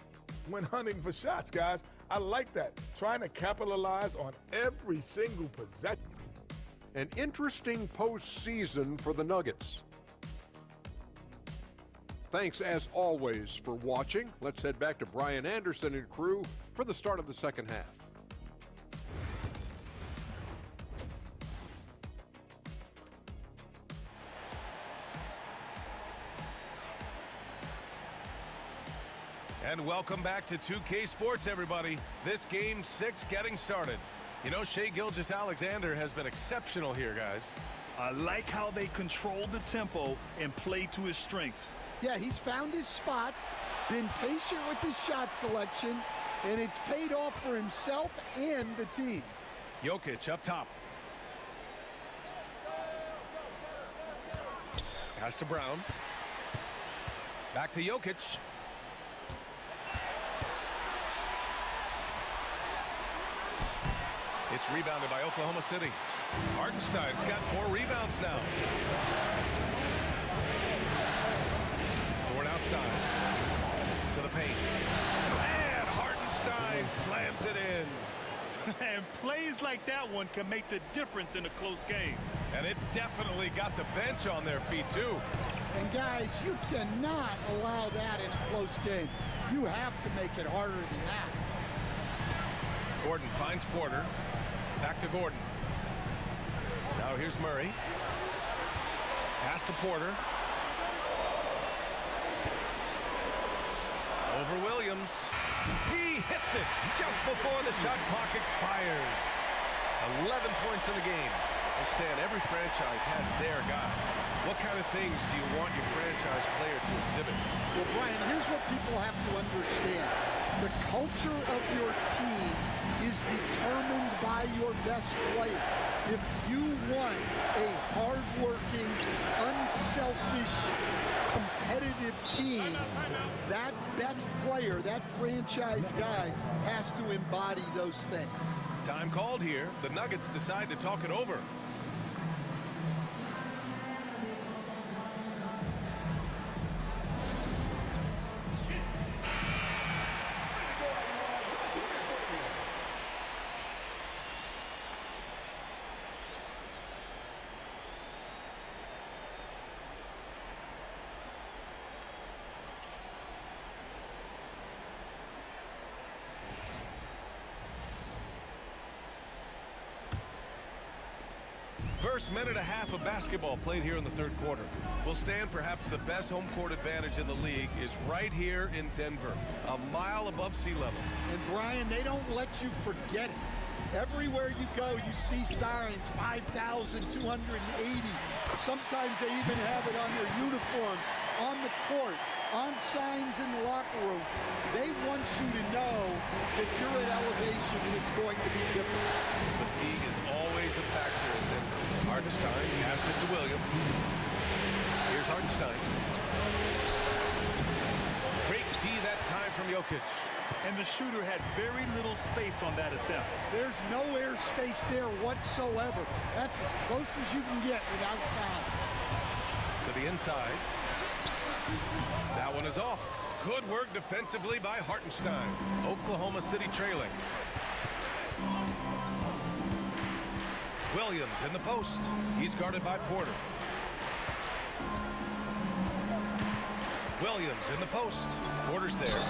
when hunting for shots, guys. I like that. Trying to capitalize on every single possession. An interesting postseason for the Nuggets. Thanks, as always, for watching. Let's head back to Brian Anderson and crew for the start of the second half. And welcome back to 2K Sports, everybody. This Game 6 getting started. You know, Shai Gilgeous-Alexander has been exceptional here, guys. I like how they control the tempo and play to his strengths. Yeah, he's found his spots, been patient with his shot selection, and it's paid off for himself and the team. Jokic up top. Pass to Brown. Back to Jokic. It's rebounded by Oklahoma City. Hartenstein's got 4 rebounds now. Dort outside. To the paint. And Hartenstein slams it in. And plays like that one can make the difference in a close game. And it definitely got the bench on their feet, too. And, guys, you cannot allow that in a close game. You have to make it harder than that. Gordon finds Porter. Back to Gordon. Now here's Murray. Pass to Porter. Over Williams. He hits it just before the shot clock expires. 11 points in the game. Well, Stan, every franchise has their guy. What kind of things do you want your franchise player to exhibit? Well, Brian, here's what people have to understand. The culture of your team is determined by your best player. If you want a hard-working, unselfish, competitive team, that best player, that franchise guy, has to embody those things. Time called here. The Nuggets decide to talk it over. First minute and a half of basketball played here in the third quarter. Will stand perhaps the best home court advantage in the league is right here in Denver, a mile above sea level. And Brian, they don't let you forget it. Everywhere you go, you see signs, 5,280. Sometimes they even have it on their uniform, on the court, on signs in the locker room. They want you to know that you're at elevation and it's going to be different. Fatigue is always a factor in Denver. Hartenstein passes to Williams. Here's Hartenstein. Great D that time from Jokic. And the shooter had very little space on that attempt. There's no air space there whatsoever. That's as close as you can get without foul. To the inside. That one is off. Good work defensively by Hartenstein. Oklahoma City trailing. Williams in the post. He's guarded by Porter. Williams in the post. Porter's there.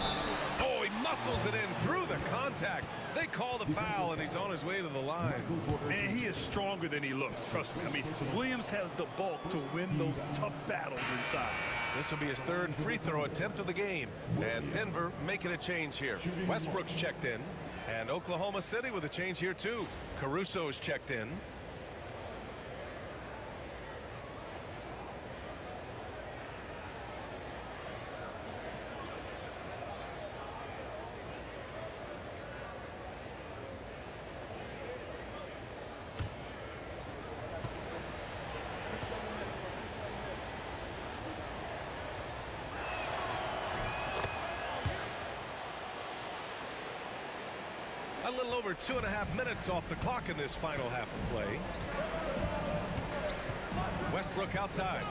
Oh, he muscles it in through the contact. They call the foul, and he's on his way to the line. Man, he is stronger than he looks. Trust me. I mean, Williams has the bulk to win those tough battles inside. This will be his third free throw attempt of the game. And Denver making a change here. Westbrook's checked in. And Oklahoma City with a change here, too. Caruso's checked in. A little over 2.5 minutes off the clock in this final half of play. Westbrook outside.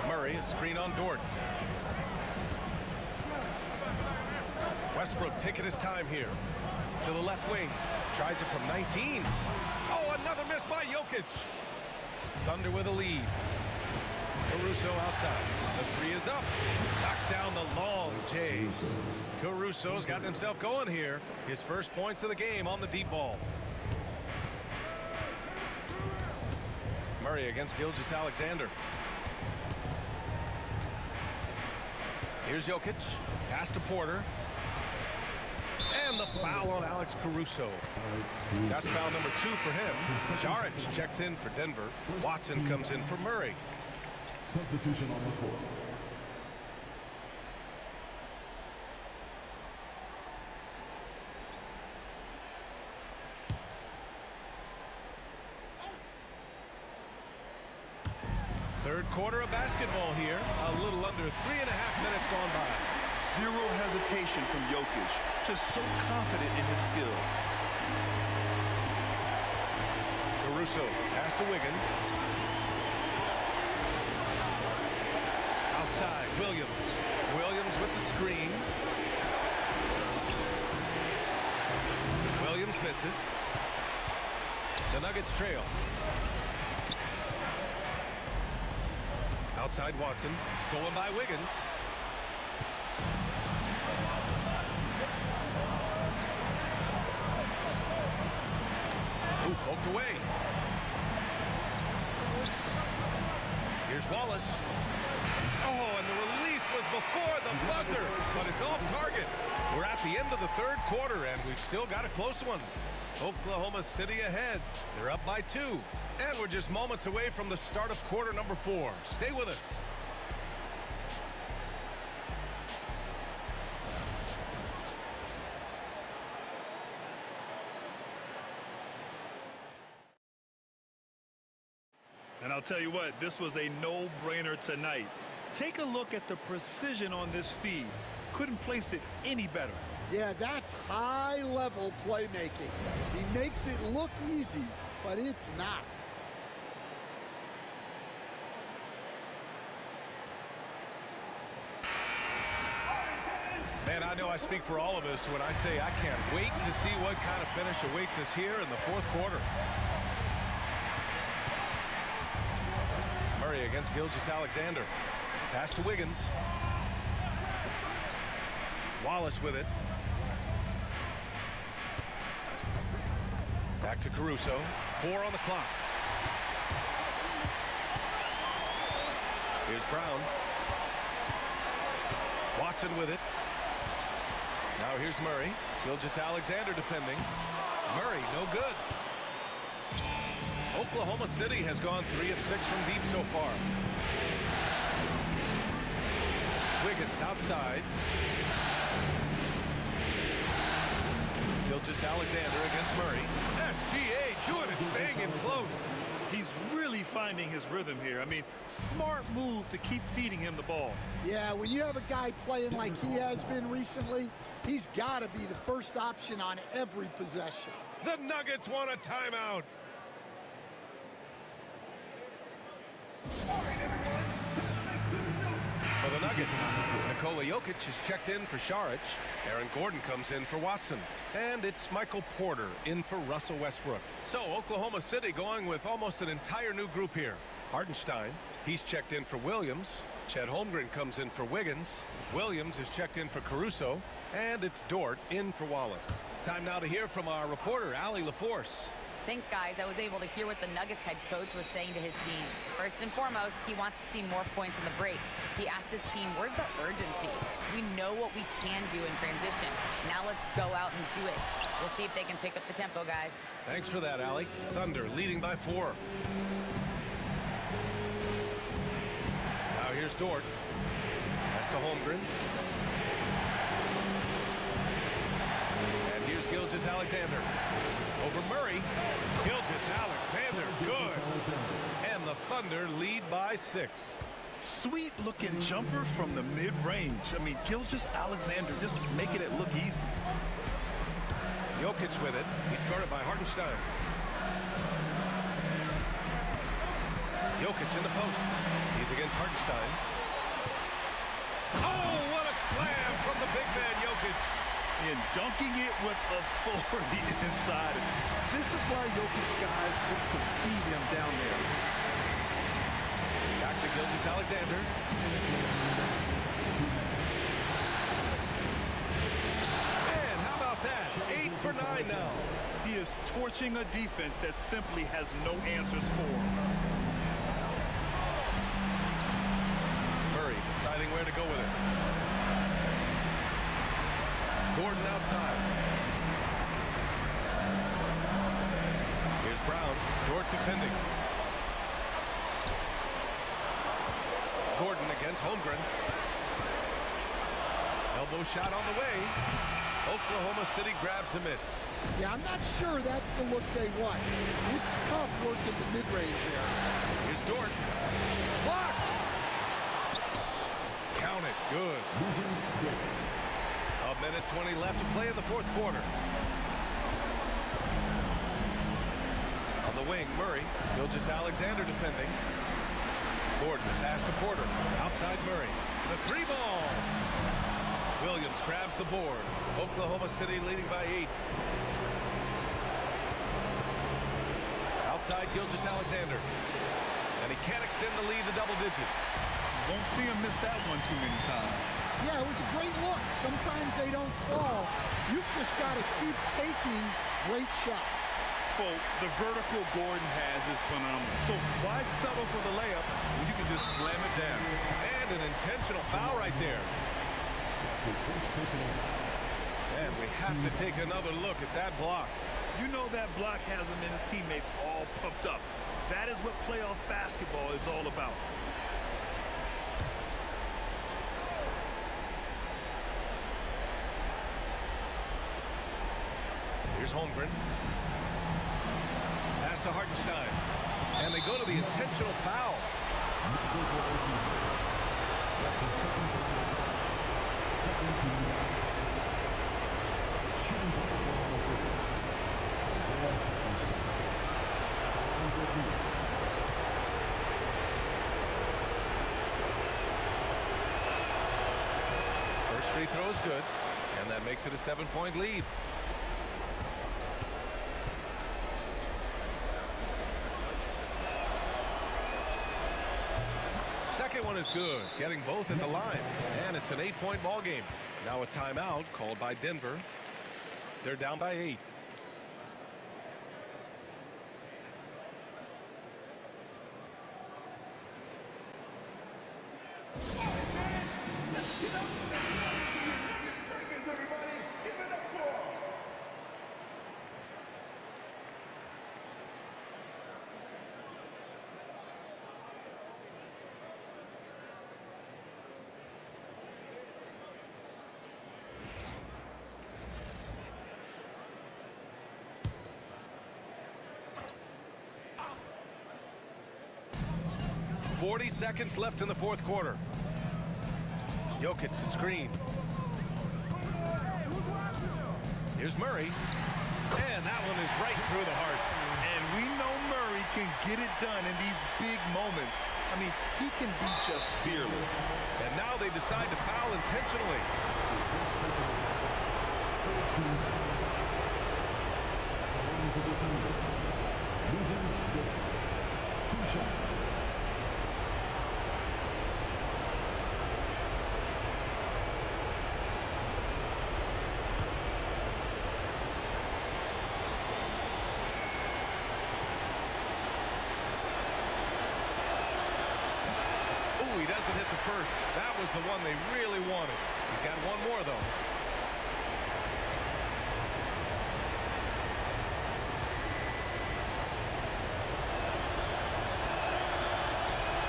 Murray, a screen on Dort. Westbrook taking his time here. To the left wing. Tries it from 19. Oh, another miss by Jokic. Thunder with a lead. Caruso outside. The three is up. Knocks down the long J. Caruso's gotten himself going here. His first points of the game on the deep ball. Murray against Gilgeous-Alexander. Here's Jokic. Pass to Porter. And the foul on Alex Caruso. That's foul number 2 for him. Saric checks in for Denver. Watson comes in for Murray. Substitution on the court. Third quarter of basketball here. A little under 3.5 minutes gone by. Zero hesitation from Jokic. Just so confident in his skills. Caruso, pass to Wiggins. Outside, Williams. Williams with the screen. Williams misses. The Nuggets trail. Outside Watson, stolen by Wiggins. Ooh, poked away. Here's Wallace. Oh, and the release was before the buzzer, but it's off target. We're at the end of the third quarter, and we've still got a close one. Oklahoma City ahead. They're up by 2. And we're just moments away from the start of quarter number 4. Stay with us. And I'll tell you what, this was a no-brainer tonight. Take a look at the precision on this feed. Couldn't place it any better. Yeah, that's high-level playmaking. He makes it look easy, but it's not. Man, I know I speak for all of us when I say I can't wait to see what kind of finish awaits us here in the fourth quarter. Murray against Gilgeous-Alexander. Pass to Wiggins. Wallace with it. Back to Caruso. 4 on the clock. Here's Brown. Watson with it. Now here's Murray. Gilgeous-Alexander defending. Murray, no good. Oklahoma City has gone 3 of 6 from deep so far. Wiggins outside. Gilgeous-Alexander against Murray. SGA doing his thing in close. He's really finding his rhythm here. I mean, smart move to keep feeding him the ball. Yeah, when you have a guy playing like he has been recently, he's got to be the first option on every possession. The Nuggets want a timeout. For the Nuggets, Nikola Jokic is checked in for Saric. Aaron Gordon comes in for Watson. And it's Michael Porter in for Russell Westbrook. So Oklahoma City going with almost an entire new group here. Hartenstein, he's checked in for Williams. Chet Holmgren comes in for Wiggins. Williams is checked in for Caruso. And it's Dort in for Wallace. Time now to hear from our reporter, Allie LaForce. Thanks, guys. I was able to hear what the Nuggets head coach was saying to his team. First and foremost, he wants to see more points in the break. He asked his team, where's the urgency? We know what we can do in transition. Now let's go out and do it. We'll see if they can pick up the tempo, guys. Thanks for that, Allie. Thunder leading by 4. Now here's Dort. Pass to Holmgren. And here's Gilgeous-Alexander. Over Murray. Gilgeous-Alexander, good. And the Thunder lead by 6. Sweet looking jumper from the mid-range. I mean, Gilgeous-Alexander just making it look easy. Jokic with it. He's guarded by Hartenstein. Jokic in the post. He's against Hartenstein. Oh, what a slam from the big man Jokic. And dunking it with authority inside. This is why Jokic guys look to feed him down there. Back to Gilgeous-Alexander. And how about that? 8 for 9 now. He is torching a defense that simply has no answers for him. Murray deciding where to go with it. defending. Gordon against Holmgren. Elbow shot on the way. Oklahoma City grabs a miss. Yeah, I'm not sure that's the look they want. It's tough work at the mid-range area. Here's Dort. Blocked. Count it. Good. A minute 20 left to play in the fourth quarter. On the wing, Murray. Gilgeous-Alexander defending. Gordon, pass to Porter. Outside Murray. The three ball. Williams grabs the board. Oklahoma City leading by 8. Outside Gilgeous-Alexander. And he can't extend the lead to double digits. Won't see him miss that one too many times. Yeah, it was a great look. Sometimes they don't fall. You've just got to keep taking great shots. Well, the vertical Gordon has is phenomenal. So why settle for the layup when you can just slam it down? And an intentional foul right there. And we have to take another look at that block. You know that block has him and his teammates all pumped up. That is what playoff basketball is all about. Here's Holmgren. Pass to Hartenstein. And they go to the intentional foul. First free throw is good, and that makes it a 7-point lead. Second one is good, getting both at the line, and it's an 8-point ball game. Now a timeout called by Denver. They're down by 8. .40 seconds left in the fourth quarter. Jokic, the screen. Here's Murray. And that one is right through the heart. And we know Murray can get it done in these big moments. I mean, he can be just fearless. And now they decide to foul intentionally. He doesn't hit the first. That was the one they really wanted. He's got one more, though.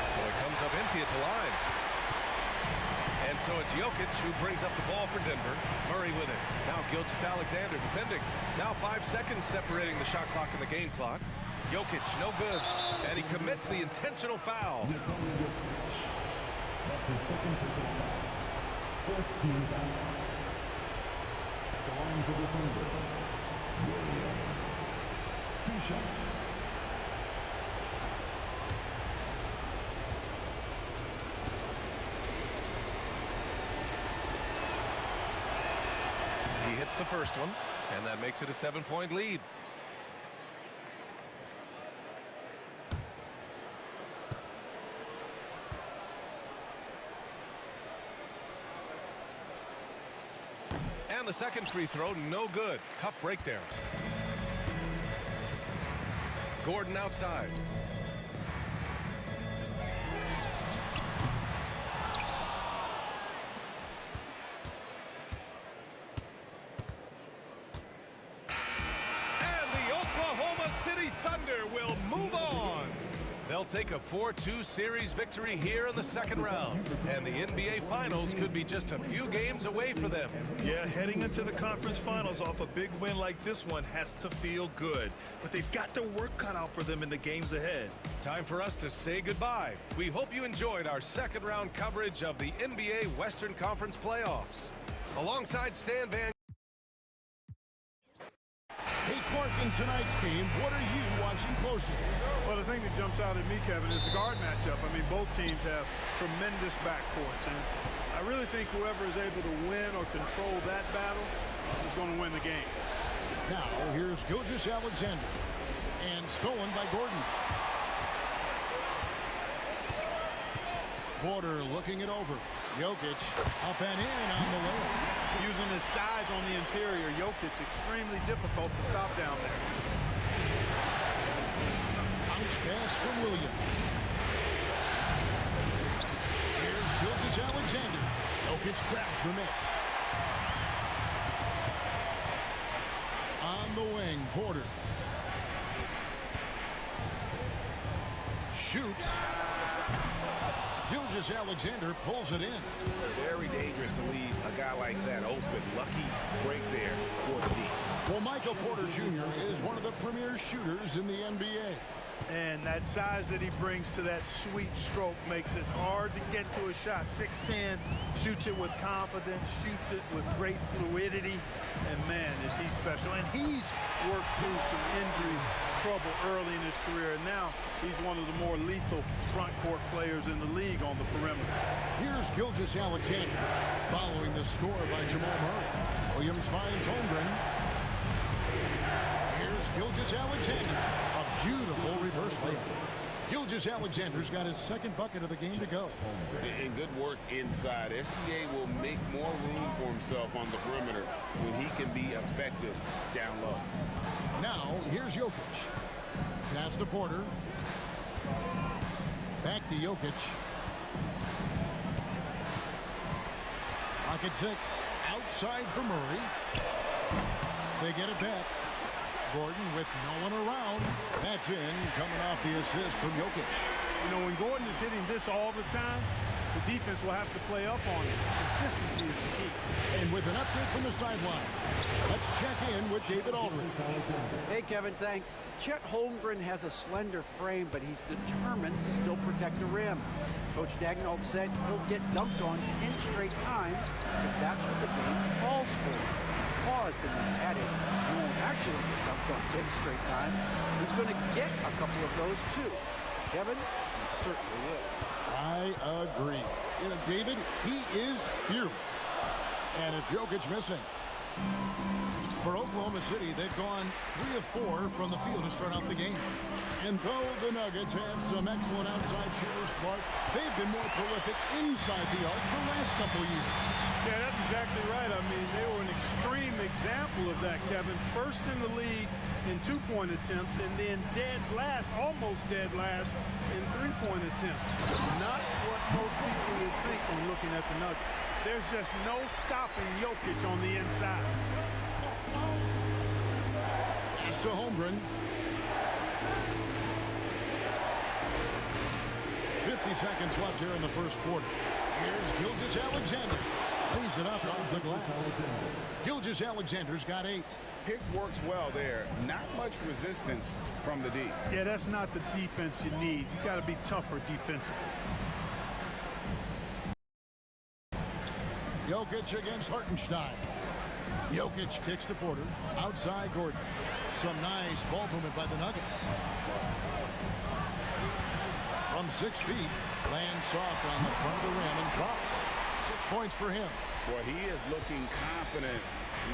So it comes up empty at the line. And so it's Jokic who brings up the ball for Denver. Murray with it. Now Gilgeous-Alexander defending. Now 5 seconds separating the shot clock and the game clock. Jokic, no good. And he commits the intentional foul. That's his second personal foul. 14 foul. The line for defender. Williams. 2 shots. He hits the first one, and that makes it a 7-point lead. And the second free throw, no good. Tough break there. Gordon outside. And the Oklahoma City Thunder will move on. They'll take a 4-2 series victory here in the second round, and the NBA Finals could be just a few games away for them. Yeah, heading into the conference finals off a big win like this one has to feel good. But they've got their work cut out for them in the games ahead. Time for us to say goodbye. We hope you enjoyed our second round coverage of the NBA Western Conference playoffs. Alongside Stan Van. Hey, Clark, in tonight's game, what are you watching closely? Well, the thing that jumps out at me, Kevin, is the guard matchup. I mean, both teams have tremendous backcourts, and I really think whoever is able to win or control that battle is going to win the game. Now, here's Gilgeous-Alexander, and stolen by Gordon. Porter looking it over. Jokic up and in on the layup. Using his size on the interior, Jokic extremely difficult to stop down there. Bounce pass from Williams. Here's Gilgeous-Alexander. Jokic grabs the miss. On the wing, Porter. Shoots. Gilgeous-Alexander pulls it in. Very dangerous to leave a guy like that open. Lucky break there for the D. Well, Michael Porter Jr. is one of the premier shooters in the NBA. And that size that he brings to that sweet stroke makes it hard to get to a shot. 6'10", shoots it with confidence, shoots it with great fluidity, and man, is he special. And he's worked through some injury trouble early in his career, and now he's one of the more lethal front court players in the league on the perimeter. Here's Gilgeous-Alexander following the score by Jamal Murray. Williams finds Holmgren. Here's Gilgeous-Alexander. A beautiful reverse layup. Gilgeous-Alexander's got his second bucket of the game to go. And good work inside. SGA will make more room for himself on the perimeter when he can be effective down low. Now, here's Jokic. Pass to Porter. Back to Jokic. Pocket 6. Outside for Murray. They get it back. Gordon with no one around. That's in, coming off the assist from Jokic. You know, when Gordon is hitting this all the time, the defense will have to play up on it. Consistency is the key. And with an update from the sideline, let's check in with David Aldridge. Hey, Kevin, thanks. Chet Holmgren has a slender frame, but he's determined to still protect the rim. Coach Dagnall said he'll get dunked on 10 straight times if that's what the game calls for. Paused and then added, he won't actually get dunked on 10 straight times. He's going to get a couple of those, too. Kevin, you certainly will. I agree. David, he is fearless. And it's Jokic missing. For Oklahoma City, they've gone 3 of 4 from the field to start out the game. And though the Nuggets have some excellent outside shooters, Clark, they've been more prolific inside the arc the last couple years. Yeah, that's exactly right. I mean, they were an extreme example of that, Kevin. First in the league in 2-point attempts, and then dead last, almost dead last, in 3-point attempts. Not what most people would think when looking at the Nuggets. There's just no stopping Jokic on the inside. Pass to Holmgren. 50 seconds left here in the first quarter. Here's Gilgeous-Alexander. Lays it up off the glass. Gilgeous-Alexander's got 8. Pick works well there. Not much resistance from the D. Yeah, that's not the defense you need. You got to be tougher defensively. Jokic against Hartenstein. Jokic kicks to Porter. Outside Gordon. Some nice ball movement by the Nuggets. From 6 feet, lands soft on the front of the rim and drops. 6 points for him. Well, he is looking confident.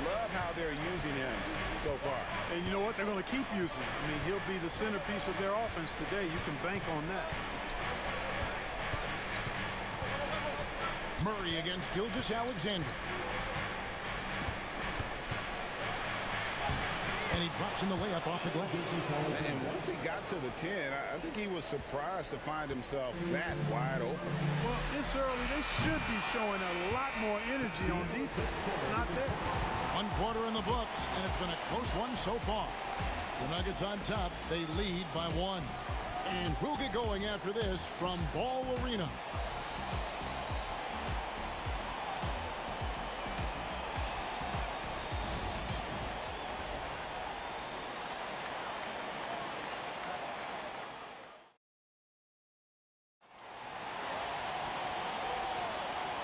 Love how they're using him so far. And you know what? They're going to keep using him. I mean, he'll be the centerpiece of their offense today. You can bank on that. Murray against Gilgeous-Alexander. And he drops in the layup off the glass. And once he got to the 10, I think he was surprised to find himself that wide open. Well, this early, they should be showing a lot more energy on defense. It's not there. 1 quarter in the books, and it's been a close one so far. The Nuggets on top. They lead by 1. And we'll get going after this from Ball Arena.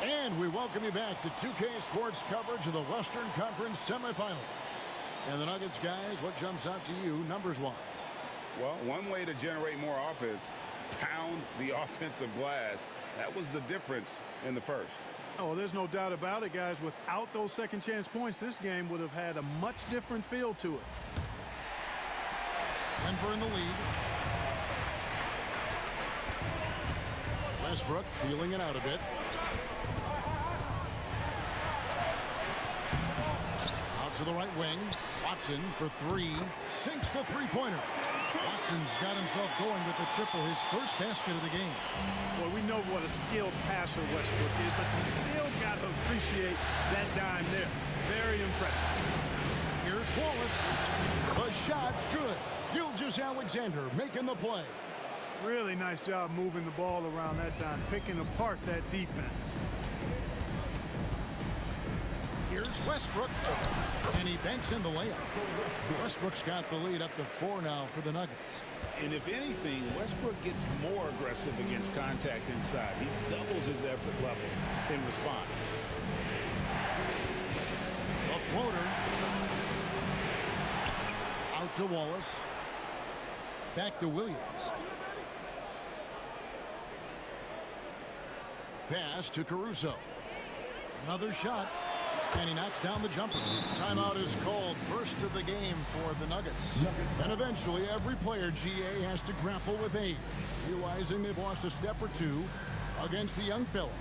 And we welcome you back to 2K Sports coverage of the Western Conference semifinals. And the Nuggets, guys, what jumps out to you numbers-wise? Well, one way to generate more offense, pound the offensive glass. That was the difference in the first. Oh, there's no doubt about it, guys. Without those second chance points, this game would have had a much different feel to it. Denver in the lead. Westbrook feeling it out a bit. Out to the right wing. Watson for 3. Sinks the three-pointer. Watson's got himself going with the triple, his first basket of the game. Well, we know what a skilled passer Westbrook is, but you still got to appreciate that dime there. Very impressive. Here's Wallace. The shot's good. Gilgeous-Alexander making the play. Really nice job moving the ball around that time, picking apart that defense. Here's Westbrook, and he banks in the layup. Westbrook's got the lead up to 4 now for the Nuggets. And if anything, Westbrook gets more aggressive against contact inside. He doubles his effort level in response. A floater. Out to Wallace. Back to Williams. Pass to Caruso. Another shot. And he knocks down the jumper. Timeout is called, first of the game for the Nuggets. And eventually, every player, GA, has to grapple with age, realizing they've lost a step or two against the young fella.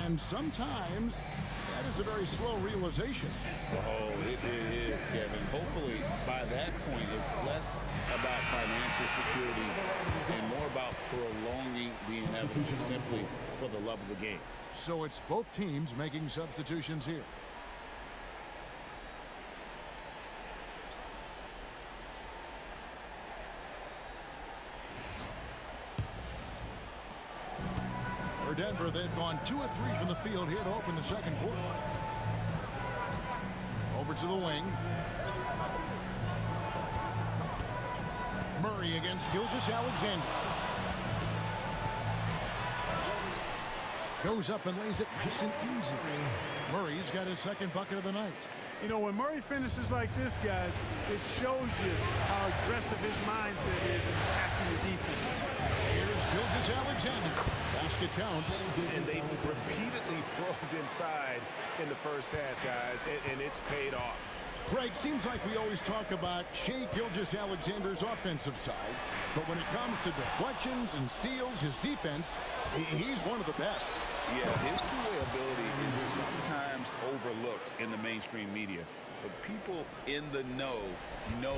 And sometimes, that is a very slow realization. Oh, it is, Kevin. Hopefully, by that point, it's less about financial security and more about prolonging the inevitable, simply for the love of the game. So it's both teams making substitutions here. For Denver, they've gone 2 of 3 from the field here to open the second quarter. Over to the wing. Murray against Gilgeous-Alexander. Goes up and lays it nice and easy. Murray's got his second bucket of the night. You know, when Murray finishes like this, guys, it shows you how aggressive his mindset is in attacking the defense. Here's Gilgeous-Alexander. Basket counts. And they've repeatedly probed inside in the first half, guys, and it's paid off. Greg, seems like we always talk about Shai Gilgeous-Alexander's offensive side, but when it comes to deflections and steals, his defense, he's one of the best. Yeah, his two-way ability is sometimes overlooked in the mainstream media, but people in the know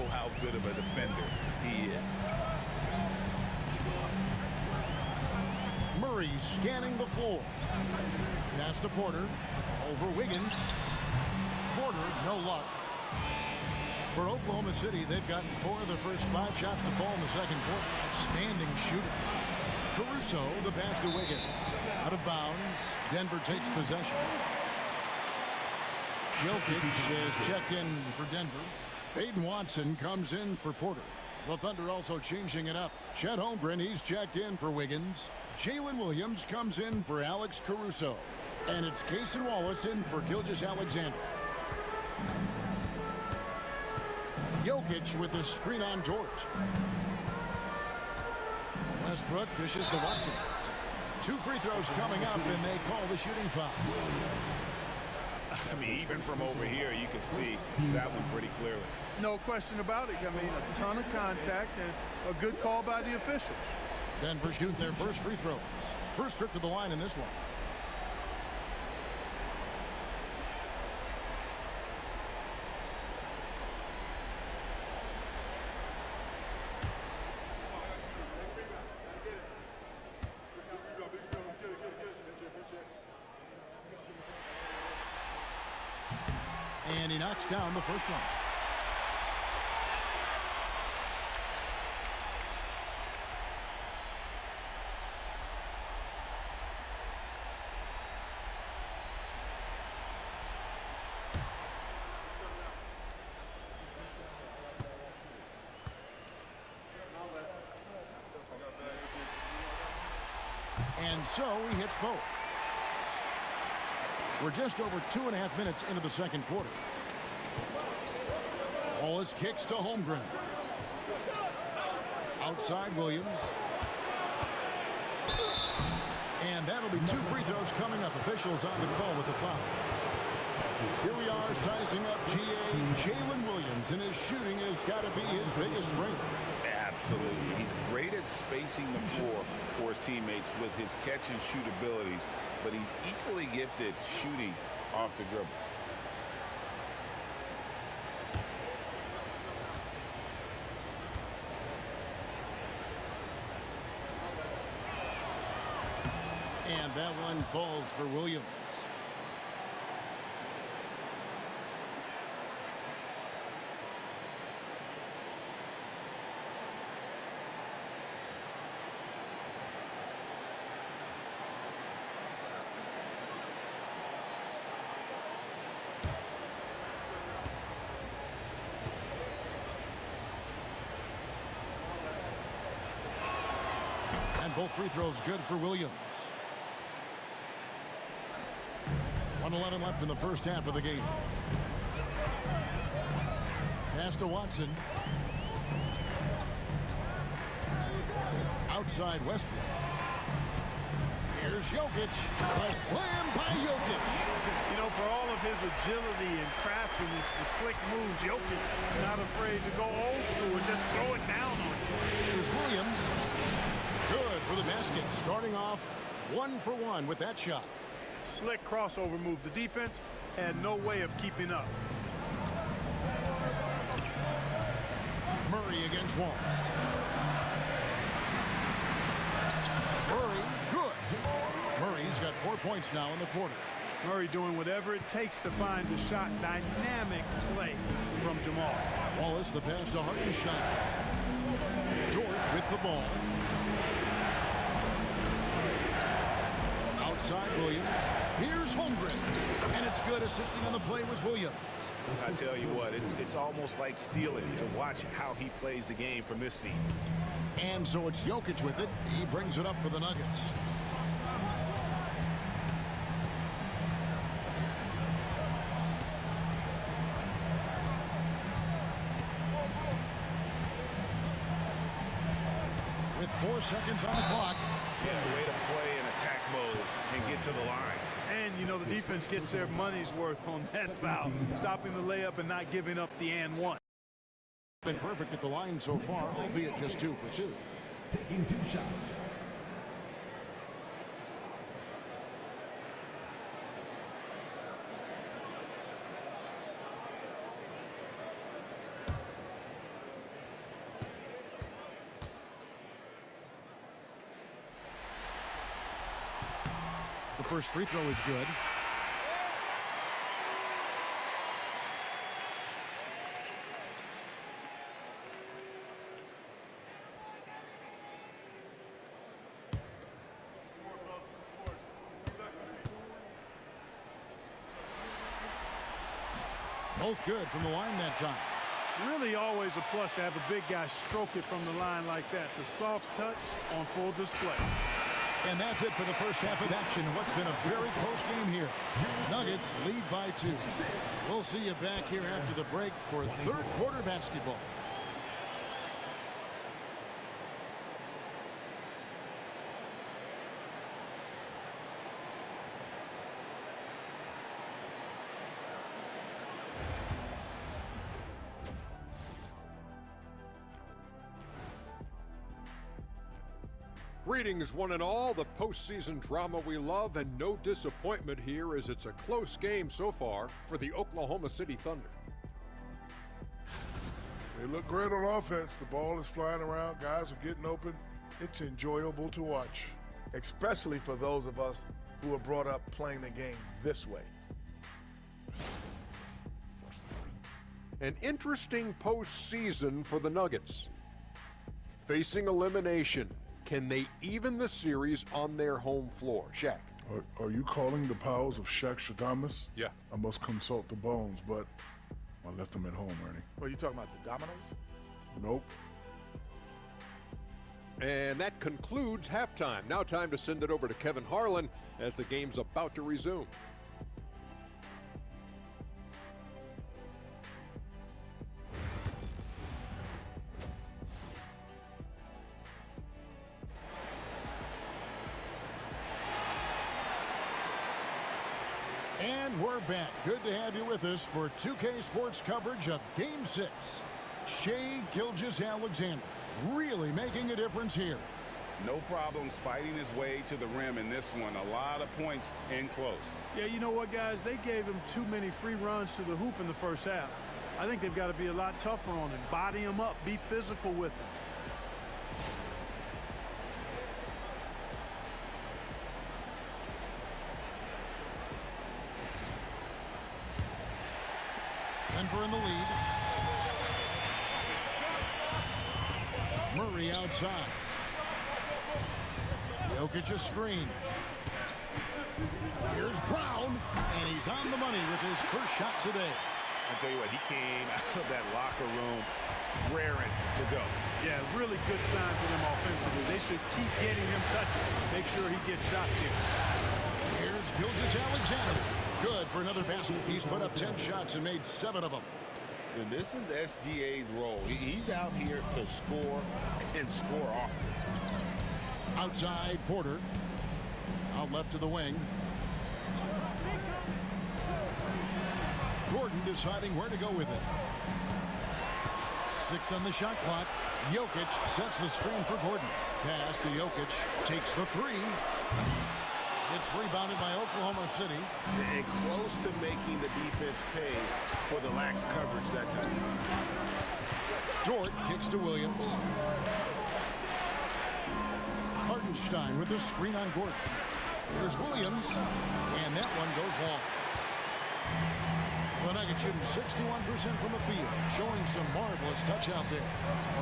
how good of a defender he is. Murray scanning the floor. Pass to Porter. Over Wiggins. Porter, no luck. For Oklahoma City, they've gotten 4 of their first 5 shots to fall in the second quarter. Outstanding shooting. Caruso, the pass to Wiggins. Out of bounds. Denver takes possession. Jokic is checked in for Denver. Peyton Watson comes in for Porter. The Thunder also changing it up. Chet Holmgren, he's checked in for Wiggins. Jalen Williams comes in for Alex Caruso. And it's Cason Wallace in for Gilgeous-Alexander. Jokic with the screen on George. Westbrook dishes to Watson. 2 free throws coming up, and they call the shooting foul. I mean, even from over here, you can see that one pretty clearly. No question about it. I mean, a ton of contact and a good call by the officials. Denver shoot their first free throws. First trip to the line in this one. And he knocks down the first one. And so he hits both. We're just over 2.5 minutes into the second quarter. Wallace kicks to Holmgren. Outside Williams. And that'll be 2 free throws coming up. Officials on the call with the foul. Here we are sizing up Jalen Williams, and his shooting has got to be his biggest strength. Absolutely. He's great at spacing the floor for his teammates with his catch and shoot abilities, but he's equally gifted shooting off the dribble. And that one falls for Williams. And both free throws good for Williams. 1:11 left in the first half of the game. Pass to Watson. Outside Westbrook. Here's Jokic. A slam by Jokic. You know, for all of his agility and craftiness, the slick moves, Jokic not afraid to go old school and just throw it down on you. Here's Williams. Good for the basket. Starting off 1 for 1 with that shot. Slick crossover move. The defense had no way of keeping up. Murray against Wallace. Murray, good. Murray's got 4 points now in the quarter. Murray doing whatever it takes to find the shot. Dynamic play from Jamal. Wallace, the pass to Hartenstein. Dort with the ball. Outside Williams. Here's Holmgren. And it's good. Assisting on the play was Williams. I tell you what, it's almost like stealing to watch how he plays the game from this scene. And so it's Jokic with it. He brings it up for the Nuggets. With 4 seconds on the clock. Yeah, way to play in attack mode and get to the line. And, you know, the defense gets their money's worth on that foul. Stopping the layup and not giving up the and one. Been perfect at the line so far, albeit just 2 for 2. Taking 2 shots. The first free throw is good. Both good from the line that time. Really always a plus to have a big guy stroke it from the line like that. The soft touch on full display. And that's it for the first half of action. What's been a very close game here. Nuggets lead by 2. We'll see you back here after the break for third quarter basketball. Greetings, one and all. The postseason drama we love, and no disappointment here as it's a close game so far for the Oklahoma City Thunder. They look great on offense. The ball is flying around. Guys are getting open. It's enjoyable to watch. Especially for those of us who were brought up playing the game this way. An interesting postseason for the Nuggets. Facing elimination. Can they even the series on their home floor? Shaq. Are you calling the powers of Shaq Shadamas? Yeah. I must consult the bones, but I left them at home, Ernie. What are you talking about, the dominoes? Nope. And that concludes halftime. Now time to send it over to Kevin Harlan as the game's about to resume. And we're back. Good to have you with us for 2K Sports coverage of Game 6. Shai Gilgeous-Alexander really making a difference here. No problems fighting his way to the rim in this one. A lot of points in close. Yeah, you know what, guys? They gave him too many free runs to the hoop in the first half. I think they've got to be a lot tougher on him. Body him up. Be physical with him. Denver in the lead. Murray outside. Jokic a screen. Here's Brown, and he's on the money with his first shot today. I tell you what, he came out of that locker room raring to go. Yeah, really good sign for them offensively. They should keep getting him touches. Make sure he gets shots here. Here's Gilgeous-Alexander. Good for another basket. He's put up 10 shots and made 7 of them. And this is SGA's role. He's out here to score and score often. Outside, Porter. Out left to the wing. Gordon deciding where to go with it. 6 on the shot clock. Jokic sets the screen for Gordon. Pass to Jokic. Takes the 3. It's rebounded by Oklahoma City. And close to making the defense pay for the lax coverage that time. Dort kicks to Williams. Hartenstein with the screen on Gordon. There's Williams, and that one goes long. The Nuggets shooting 61% from the field, showing some marvelous touch out there.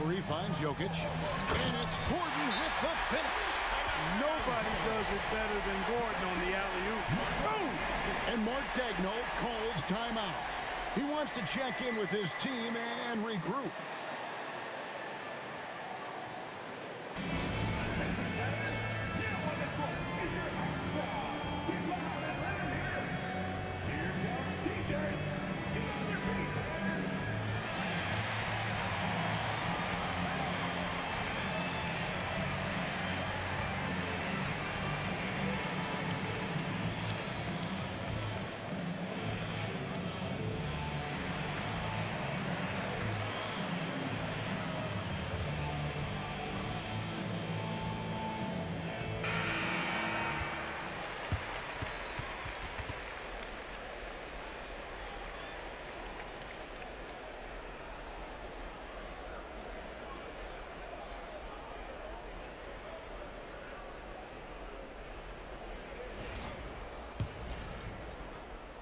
Murray finds Jokic, and it's Gordon with the finish. Nobody does it better than Gordon on the alley-oop. Boom! And Mark Daigneault calls timeout. He wants to check in with his team and regroup.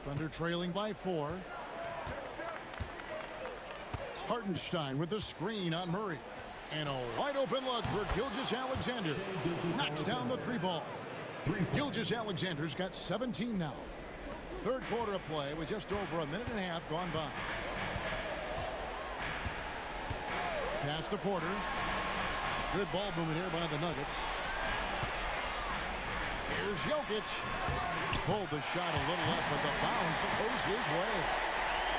Thunder trailing by 4. Hartenstein with the screen on Murray. And a wide open look for Gilgeous-Alexander. Knocks down the 3 ball. Gilgeous-Alexander's got 17 now. Third quarter of play with just over a minute and a half gone by. Pass to Porter. Good ball movement here by the Nuggets. Here's Jokic. Pulled the shot a little up, but the bounce goes his way.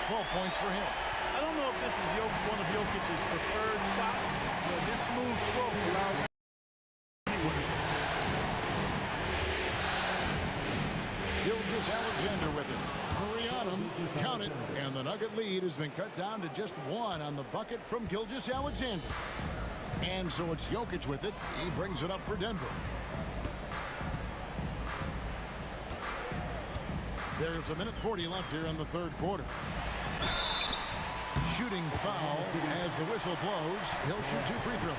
12 points for him. I don't know if this is one of Jokic's preferred spots, but this smooth stroke allows him anywhere. Gilgeous-Alexander with it. Murray on him. Count it. And the Nugget lead has been cut down to just 1 on the bucket from Gilgeous-Alexander. And so it's Jokic with it. He brings it up for Denver. There's a minute 40 left here in the third quarter. Shooting foul as the whistle blows. He'll shoot 2 free throws.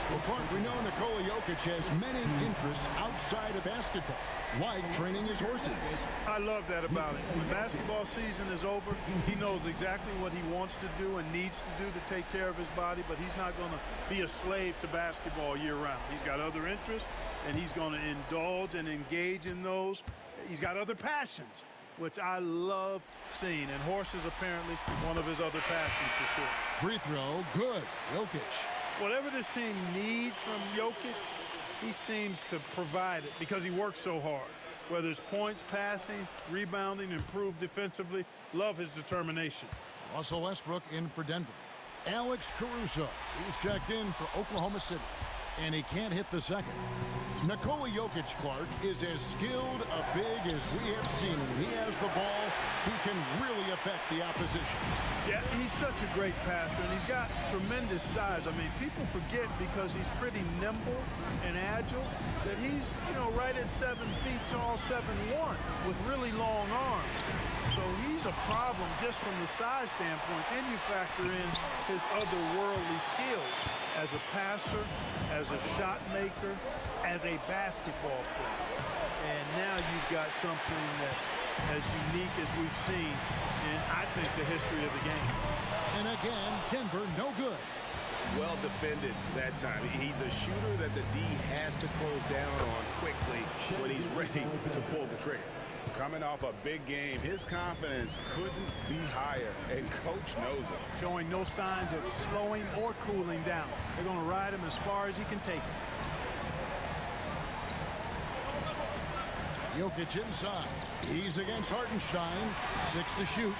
Well, Clark, we know Nikola Jokic has many interests outside of basketball, like training his horses. I love that about him. When basketball season is over, he knows exactly what he wants to do and needs to do to take care of his body, but he's not going to be a slave to basketball year-round. He's got other interests, and he's going to indulge and engage in those. He's got other passions, which I love seeing, and horses apparently one of his other passions for sure. Free throw, good. Jokic Whatever this team needs from Jokic, he seems to provide it because he works so hard. Whether it's points, passing, rebounding, improved defensively, love his determination. Russell Westbrook in for Denver. Alex Caruso, he's checked in for Oklahoma City, and he can't hit the second. Nikola Jokic, Clark, is as skilled a big as we have seen him. He has the ball. He can really affect the opposition. Yeah, he's such a great passer, and he's got tremendous size. I mean, people forget because he's pretty nimble and agile that he's, right at 7 feet tall, 7'1", with really long arms. So he's a problem just from the size standpoint. Then you factor in his otherworldly skills as a passer, as a shot maker, as a basketball player. And now you've got something that's as unique as we've seen in, I think, the history of the game. And again, Denver no good. Well defended that time. He's a shooter that the D has to close down on quickly when he's ready to pull the trigger. Coming off a big game, his confidence couldn't be higher, and coach knows it. Showing no signs of slowing or cooling down. They're going to ride him as far as he can take him. Jokic inside. He's against Hartenstein. 6 to shoot.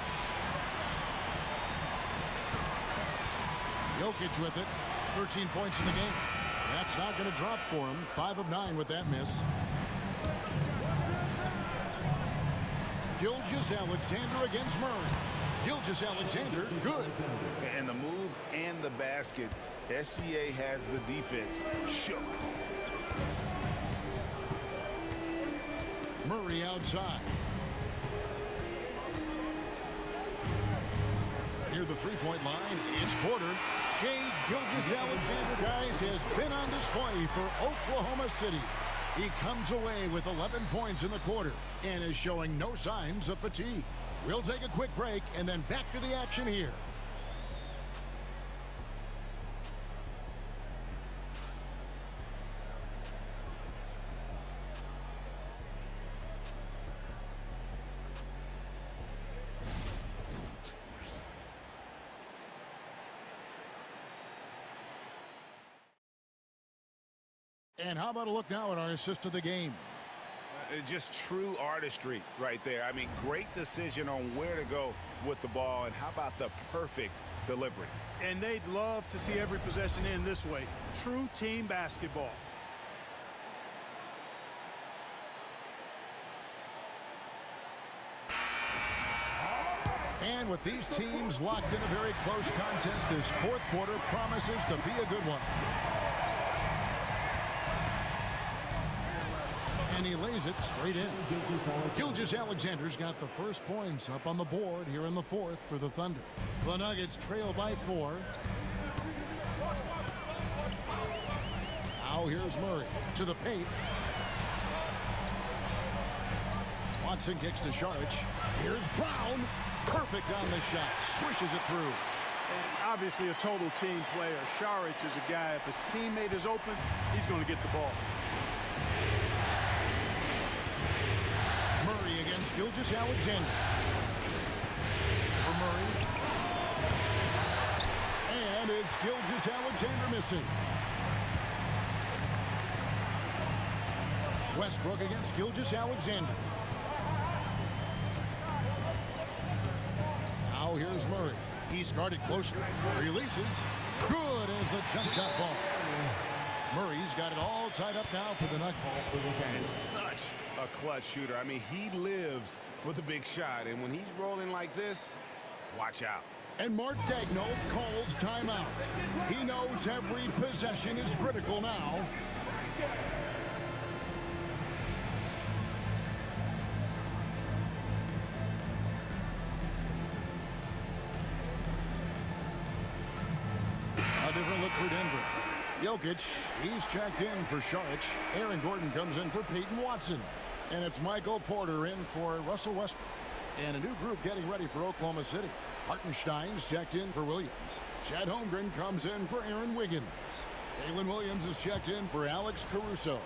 Jokic with it. 13 points in the game. That's not going to drop for him. 5 of 9 with that miss. Gilgeous-Alexander against Murray. Gilgeous-Alexander, good. And the move and the basket. SGA has the defense shook. Murray outside. Near the three-point line, it's Porter. Shai Gilgeous-Alexander, guys, has been on display for Oklahoma City. He comes away with 11 points in the quarter and is showing no signs of fatigue. We'll take a quick break and then back to the action here. And how about a look now at our assist of the game? Just true artistry right there. I mean, great decision on where to go with the ball, and how about the perfect delivery? And they'd love to see every possession end this way. True team basketball. And with these teams locked in a very close contest, this fourth quarter promises to be a good one. And he lays it straight in. Gilgeous-Alexander's got the first points up on the board here in the fourth for the Thunder. The Nuggets trail by 4. Now here's Murray to the paint. Watson kicks to Saric. Here's Brown. Perfect on the shot. Swishes it through. And obviously a total team player. Saric is a guy, if his teammate is open, he's going to get the ball. Murray against Gilgeous-Alexander. For Murray. And it's Gilgeous-Alexander missing. Westbrook against Gilgeous-Alexander. Now here's Murray. He's guarded closer. Releases. Good as the jump shot falls. Murray's got it all tied up now for the Nuggets. And such a clutch shooter. I mean, he lives for the big shot. And when he's rolling like this, watch out. And Mark Daigneault calls timeout. He knows every possession is critical now. A different look for Denver. Jokic, he's checked in for Saric. Aaron Gordon comes in for Peyton Watson. And it's Michael Porter in for Russell Westbrook. And a new group getting ready for Oklahoma City. Hartenstein's checked in for Williams. Chad Holmgren comes in for Aaron Wiggins. Jalen Williams is checked in for Alex Caruso.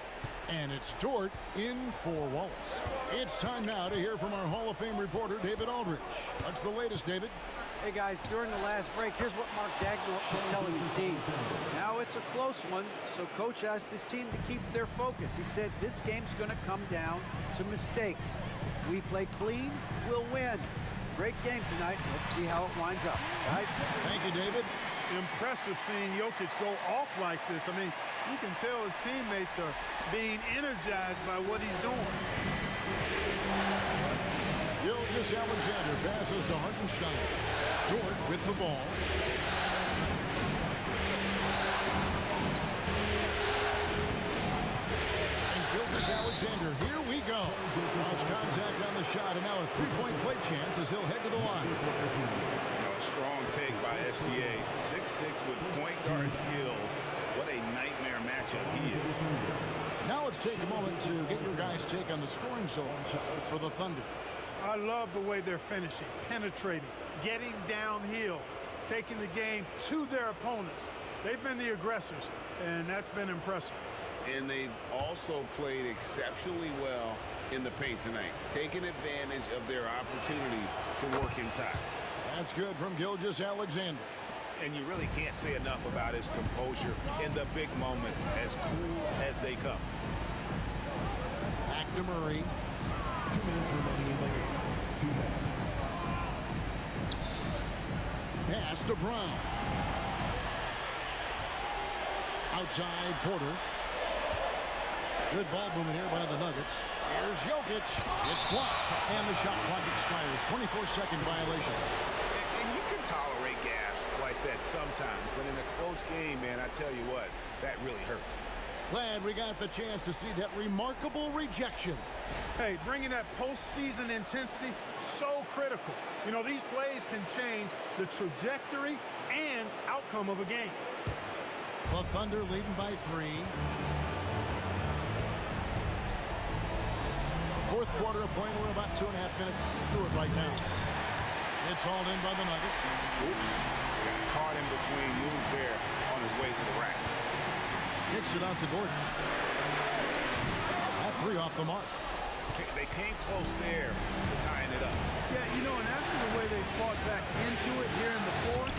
And it's Dort in for Wallace. It's time now to hear from our Hall of Fame reporter, David Aldridge. What's the latest, David? Hey guys, during the last break, here's what Mark Dagnall was telling his team. Now it's a close one, so coach asked his team to keep their focus. He said this game's going to come down to mistakes. If we play clean, we'll win. Great game tonight. Let's see how it winds up. Guys? Thank you, David. Impressive seeing Jokic go off like this. I mean, you can tell his teammates are being energized by what he's doing. Gilgeous-Alexander passes to Hartenstein. Dort with the ball. And Gilgeous-Alexander, here we go. Lost contact on the shot, and now a three-point play chance as he'll head to the line. A strong take by SGA. 6'6" with point guard skills. What a nightmare matchup he is. Now let's take a moment to get your guys' take on the scoring so far for the Thunder. I love the way they're finishing, penetrating, getting downhill, taking the game to their opponents. They've been the aggressors, and that's been impressive. And they've also played exceptionally well in the paint tonight, taking advantage of their opportunity to work inside. That's good from Gilgeous-Alexander. And you really can't say enough about his composure in the big moments, as cool as they come. Back to Murray. 2 minutes remaining in the game. 2 minutes. Pass to Brown. Outside Porter. Good ball movement here by the Nuggets. Here's Jokic. It's blocked, and the shot clock expires. 24-second violation. And you can tolerate gas like that sometimes, but in a close game, man, I tell you what, that really hurts. Glad we got the chance to see that remarkable rejection. Hey, bringing that postseason intensity, so critical. You know, these plays can change the trajectory and outcome of a game. The Thunder leading by 3. Fourth quarter of play. We're about 2.5 minutes through it right now. It's hauled in by the Nuggets. Oops. Got caught in between moves there on his way to the rack. Kicks it out to Gordon. That 3 off the mark. They came close there to tying it up. Yeah, you know, and after the way they fought back into it here in the fourth,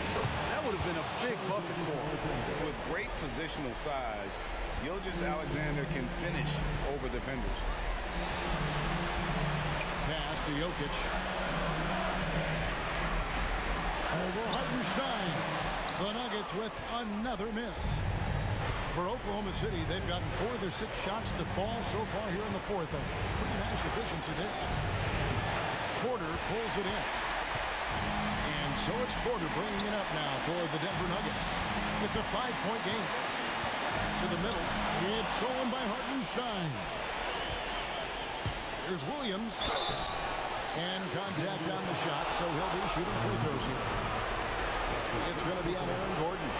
that would have been a big bucket for them. With great positional size, Gilgeous-Alexander can finish over defenders. Pass to Jokic. Over Hartenstein. The Nuggets with another miss. For Oklahoma City, they've gotten 4 of their 6 shots to fall so far here in the fourth. A pretty nice efficiency there. Porter pulls it in. And so it's Porter bringing it up now for the Denver Nuggets. It's a 5-point game. To the middle. It's stolen by Hartenstein. Here's Williams. And contact on the shot, so he'll be shooting free throws here. It's going to be on Aaron Gordon.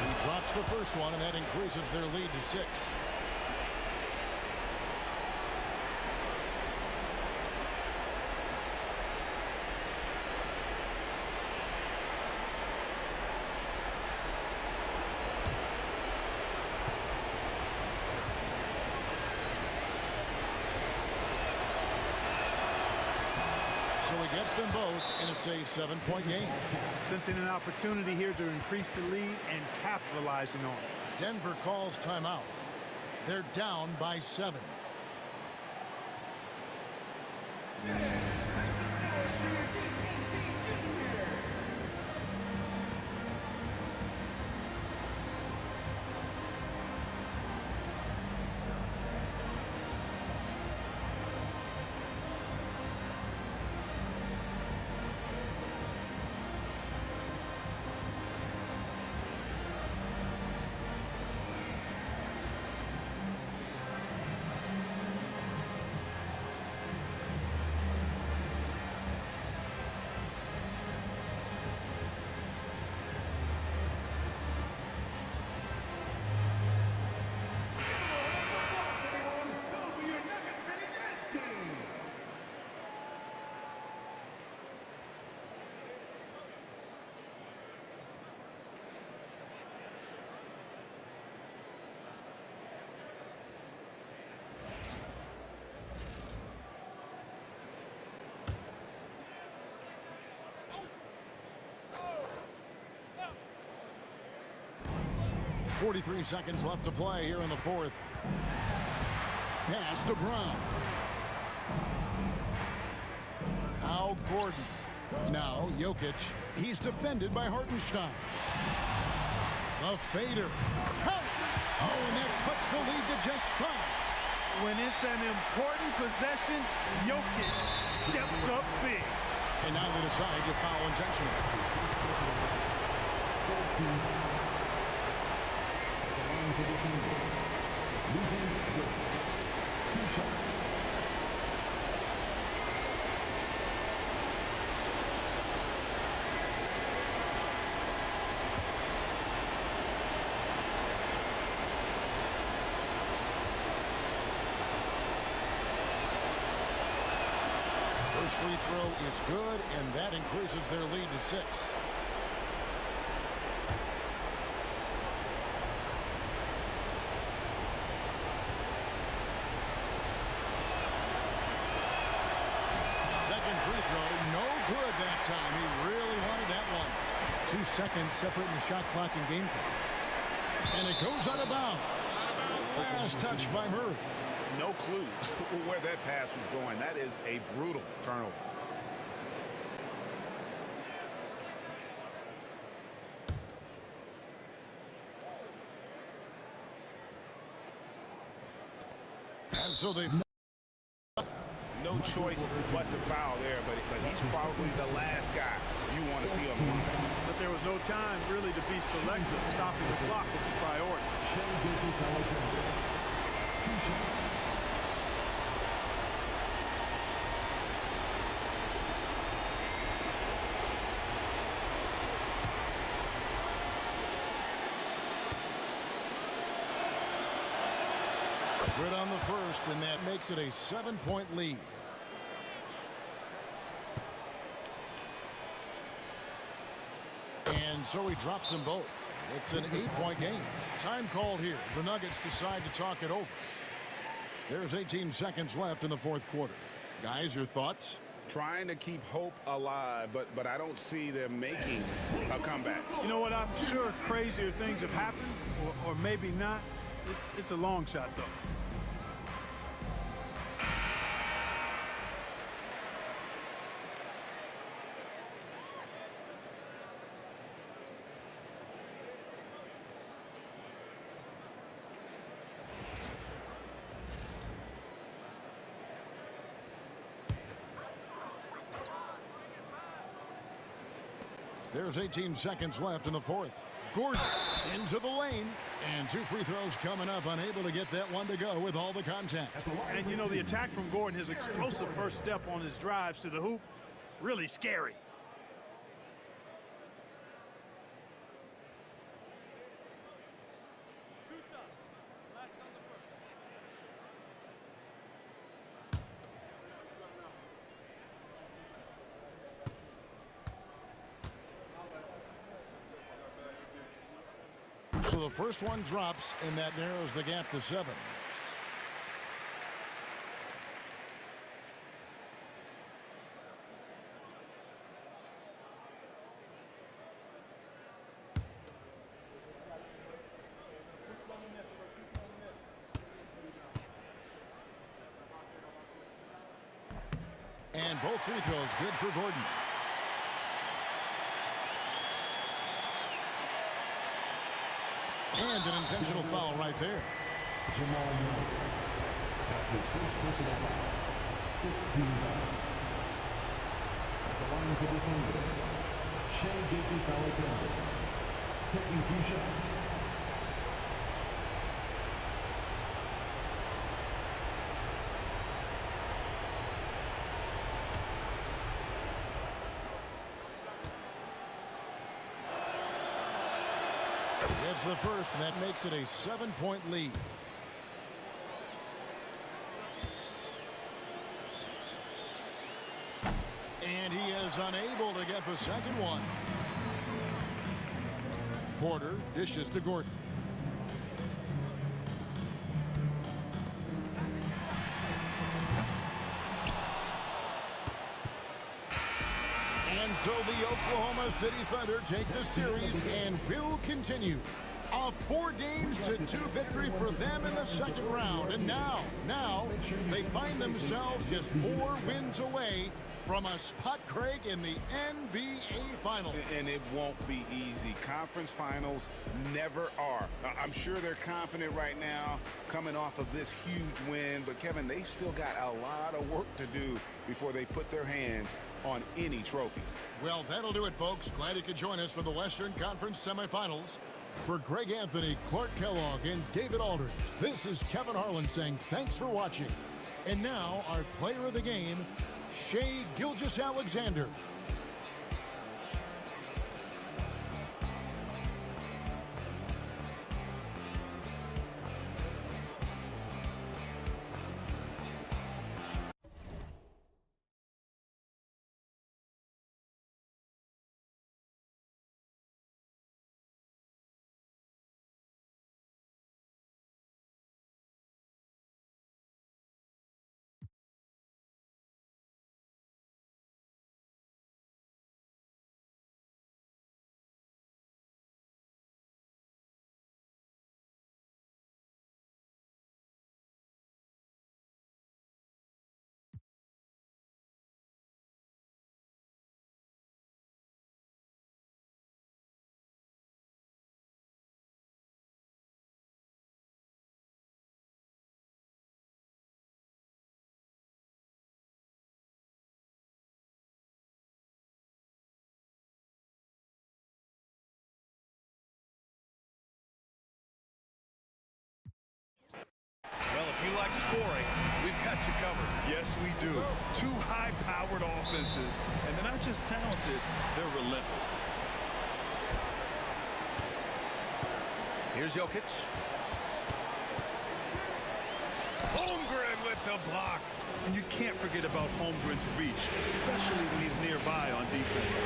He drops the first one, and that increases their lead to 6. So he gets them both, and it's a 7-point game. Sensing an opportunity here to increase the lead and capitalizing on it. Denver calls timeout. They're down by 7. 43 seconds left to play here in the fourth. Pass to Brown. Now Gordon. Now Jokic. He's defended by Hartenstein. A fader. Count. Oh, and that cuts the lead to just 5. When it's an important possession, Jokic steps up big. And now they decide to foul intentionally. First free throw is good, and that increases their lead to 6. Second free throw, no good that time. He really wanted that one. 2 seconds separating the shot clock and game clock. And it goes out of bounds. Last touch by Murray. No clue where that pass was going. That is a brutal turnover. And so they... No choice but to foul there, but he's probably the last guy you want to see on the line. But there was no time really to be selective. Stopping the clock was the priority. Shai Gilgeous-Alexander. 2 shots. Good on the first, and that makes it a 7-point lead. And so he drops them both. It's an 8-point game. Time called here. The Nuggets decide to talk it over. There's 18 seconds left in the fourth quarter. Guys, your thoughts? Trying to keep hope alive, but I don't see them making a comeback. You know what? I'm sure crazier things have happened, or maybe not. It's a long shot, though. There's 18 seconds left in the fourth. Gordon into the lane. And 2 free throws coming up. Unable to get that one to go with all the contact. And, you know, the attack from Gordon, his explosive first step on his drives to the hoop, really scary. So the first one drops, and that narrows the gap to 7. And both free throws good for Gordon. And an intentional foul right there. Jamal Murray. That's his first personal foul. 15 fouls. At the line for defender, Shai Gilgeous-Alexander. Taking 2 shots. It's the first, and that makes it a 7-point lead. And he is unable to get the second one. Porter dishes to Gordon. And so the Oklahoma City Thunder take the series and will continue on A 4-2 victory for them in the second round. And now they find themselves just 4 wins away from a spot, Craig, in the NBA Finals. And it won't be easy. Conference finals never are. I'm sure they're confident right now coming off of this huge win. But, Kevin, they've still got a lot of work to do before they put their hands on any trophies. Well, that'll do it, folks. Glad you could join us for the Western Conference semifinals. For Greg Anthony, Clark Kellogg, and David Aldridge, this is Kevin Harlan saying thanks for watching. And now, our player of the game, Shai Gilgeous-Alexander. Well, if you like scoring, we've got you covered. Yes, we do. 2 high-powered offenses, and they're not just talented, they're relentless. Here's Jokic. Holmgren with the block. And you can't forget about Holmgren's reach, especially when he's nearby on defense.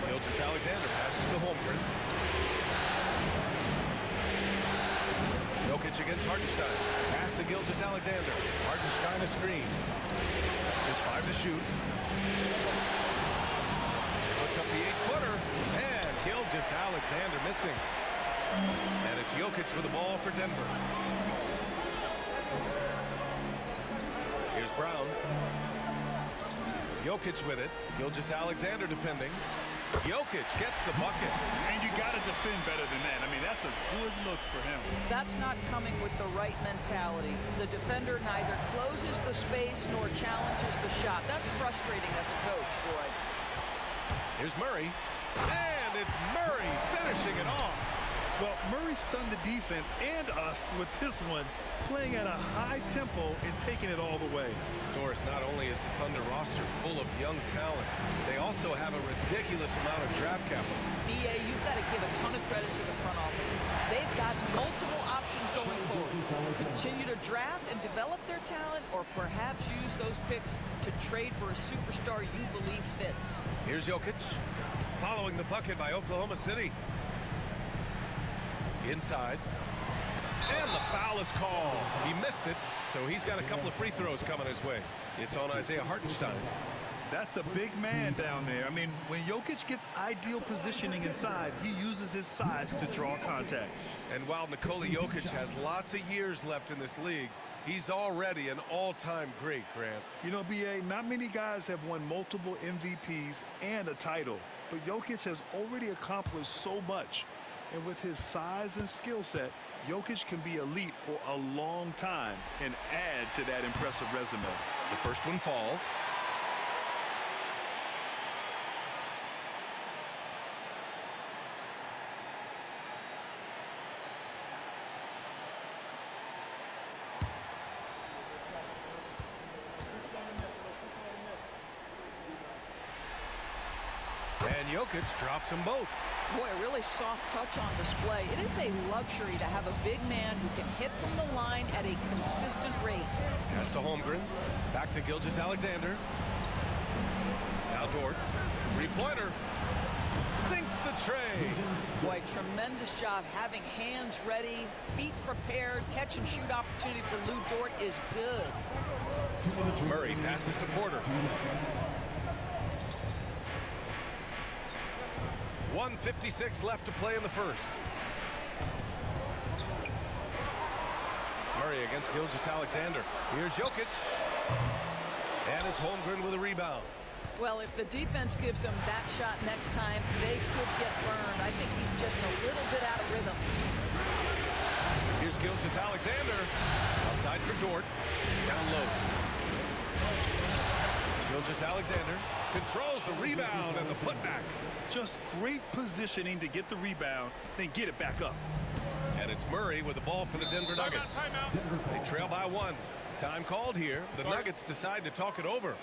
Gilgeous-Alexander passes to Holmgren. Jokic against Hartenstein. Pass to Gilgeous-Alexander. Hartenstein a screen. Just 5 to shoot. Puts up the 8-footer. And Gilgeous-Alexander missing. And it's Jokic with the ball for Denver. Here's Brown. Jokic with it. Gilgeous-Alexander defending. Jokic gets the bucket. And you got to defend better than that. I mean, that's a good look for him. That's not coming with the right mentality. The defender neither closes the space nor challenges the shot. That's frustrating as a coach, boy. Here's Murray. And it's Murray finishing it off. Well, Murray stunned the defense and us with this one, playing at a high tempo and taking it all the way. Of course, not only is the Thunder roster full of young talent, they also have a ridiculous amount of draft capital. BA, you've got to give a ton of credit to the front office. They've got multiple options going forward. Continue to draft and develop their talent, or perhaps use those picks to trade for a superstar you believe fits. Here's Jokic, following the bucket by Oklahoma City. Inside. And the foul is called. He missed it, so he's got a couple of free throws coming his way. It's on Isaiah Hartenstein. That's a big man down there. I mean, when Jokic gets ideal positioning inside, he uses his size to draw contact. And while Nikola Jokic has lots of years left in this league, he's already an all-time great, Grant. You know, BA, not many guys have won multiple MVPs and a title, but Jokic has already accomplished so much. And with his size and skill set, Jokic can be elite for a long time and add to that impressive resume. The first one falls. And Jokic drops them both. Boy, a really soft touch on display. It is a luxury to have a big man who can hit from the line at a consistent rate. Pass to Holmgren. Back to Gilgeous-Alexander. Now Dort. Three-pointer. Sinks the tray. Boy, tremendous job having hands ready, feet prepared. Catch and shoot opportunity for Lou Dort is good. Murray passes to Porter. 1:56 left to play in the first. Murray against Gilgeous-Alexander. Here's Jokic. And it's Holmgren with a rebound. Well, if the defense gives him that shot next time, they could get burned. I think he's just a little bit out of rhythm. Here's Gilgeous-Alexander. Outside for Dort. Down low. Gilgeous-Alexander controls the rebound and the putback. Just great positioning to get the rebound, then get it back up. And it's Murray with the ball for the Denver Nuggets. They trail by 1. Time called here. The Nuggets decide to talk it over.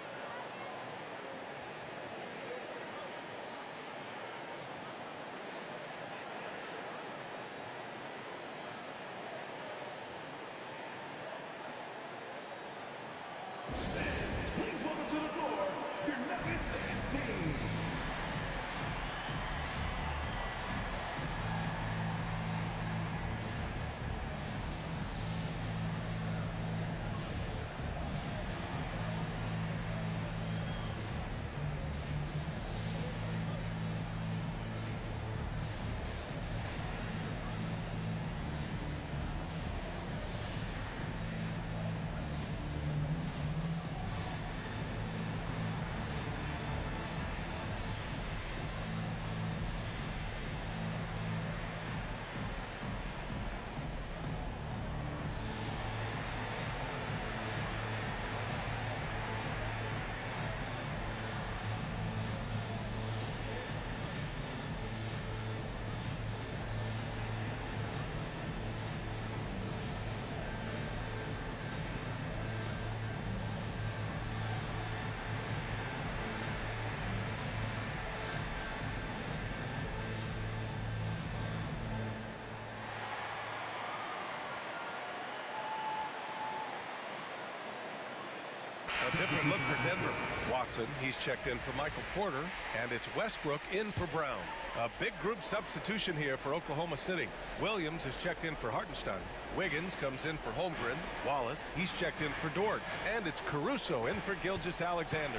A different look for Denver. Watson, he's checked in for Michael Porter, and it's Westbrook in for Brown. A big group substitution here for Oklahoma City. Williams has checked in for Hartenstein. Wiggins comes in for Holmgren. Wallace, he's checked in for Dort. And it's Caruso in for Gilgeous-Alexander.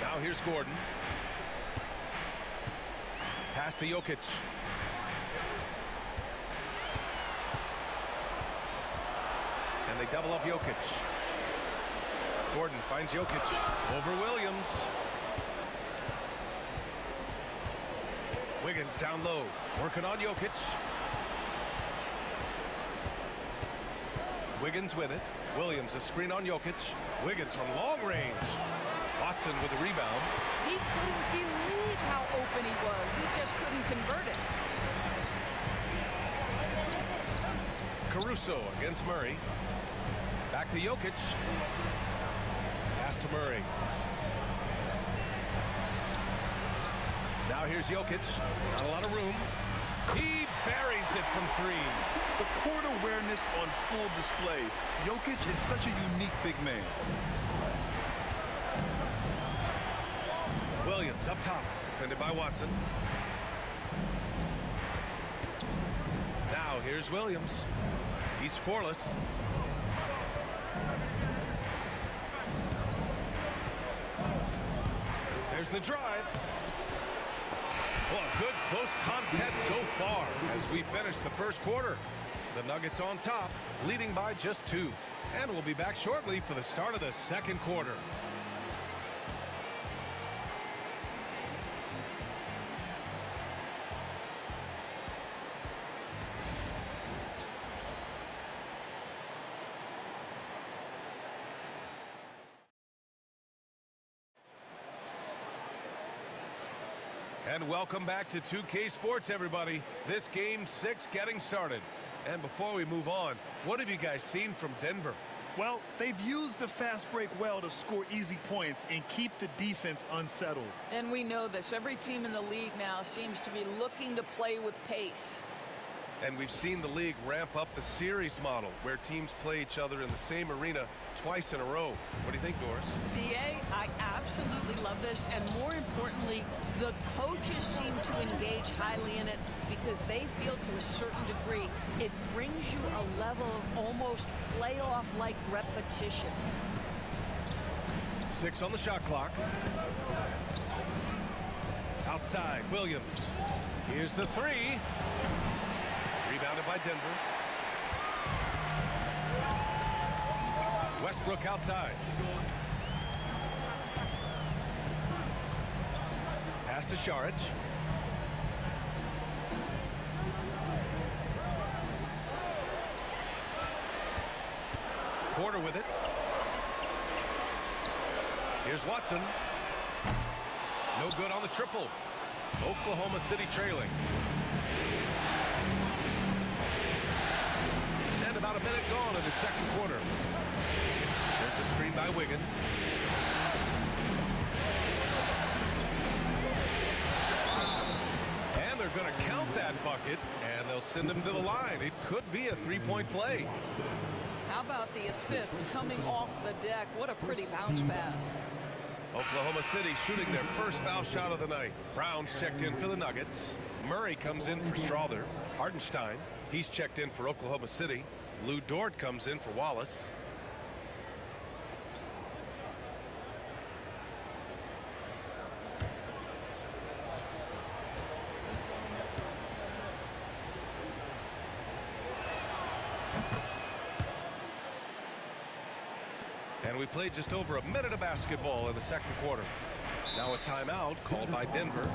Now here's Gordon. Pass to Jokic. And they double up Jokic. Gordon finds Jokic over Williams. Wiggins down low, working on Jokic. Wiggins with it. Williams a screen on Jokic. Wiggins from long range. Watson with a rebound. He couldn't believe how open he was. He just couldn't convert it. Caruso against Murray. Back to Jokic. Pass to Murray. Now here's Jokic. Not a lot of room. He buries it from 3. The court awareness on full display. Jokic is such a unique big man. Williams up top. Defended by Watson. Now here's Williams. He's scoreless. There's the drive. Well, a good close contest so far as we finish the first quarter. The Nuggets on top, leading by just 2. And we'll be back shortly for the start of the second quarter. And welcome back to 2K Sports, everybody. This game 6 getting started. And before we move on, what have you guys seen from Denver? Well, they've used the fast break well to score easy points and keep the defense unsettled. And we know this. Every team in the league now seems to be looking to play with pace. And we've seen the league ramp up the series model where teams play each other in the same arena twice in a row. What do you think, Doris? DA, I absolutely love this. And more importantly, the coaches seem to engage highly in it because they feel to a certain degree it brings you a level of almost playoff-like repetition. 6 on the shot clock. Outside, Williams. Here's the 3. Rebounded by Denver. Westbrook outside. Pass to Šarić. Porter with it. Here's Watson. No good on the triple. Oklahoma City trailing. And about a minute gone in the second quarter. There's a screen by Wiggins. And they're going to count that bucket, and they'll send him to the line. It could be a three-point play. How about the assist coming off the deck? What a pretty bounce pass. Oklahoma City shooting their first foul shot of the night. Brown's checked in for the Nuggets. Murray comes in for Strother. Hartenstein, he's checked in for Oklahoma City. Lou Dort comes in for Wallace. And we played just over a minute of basketball in the second quarter. Now a timeout called by Denver.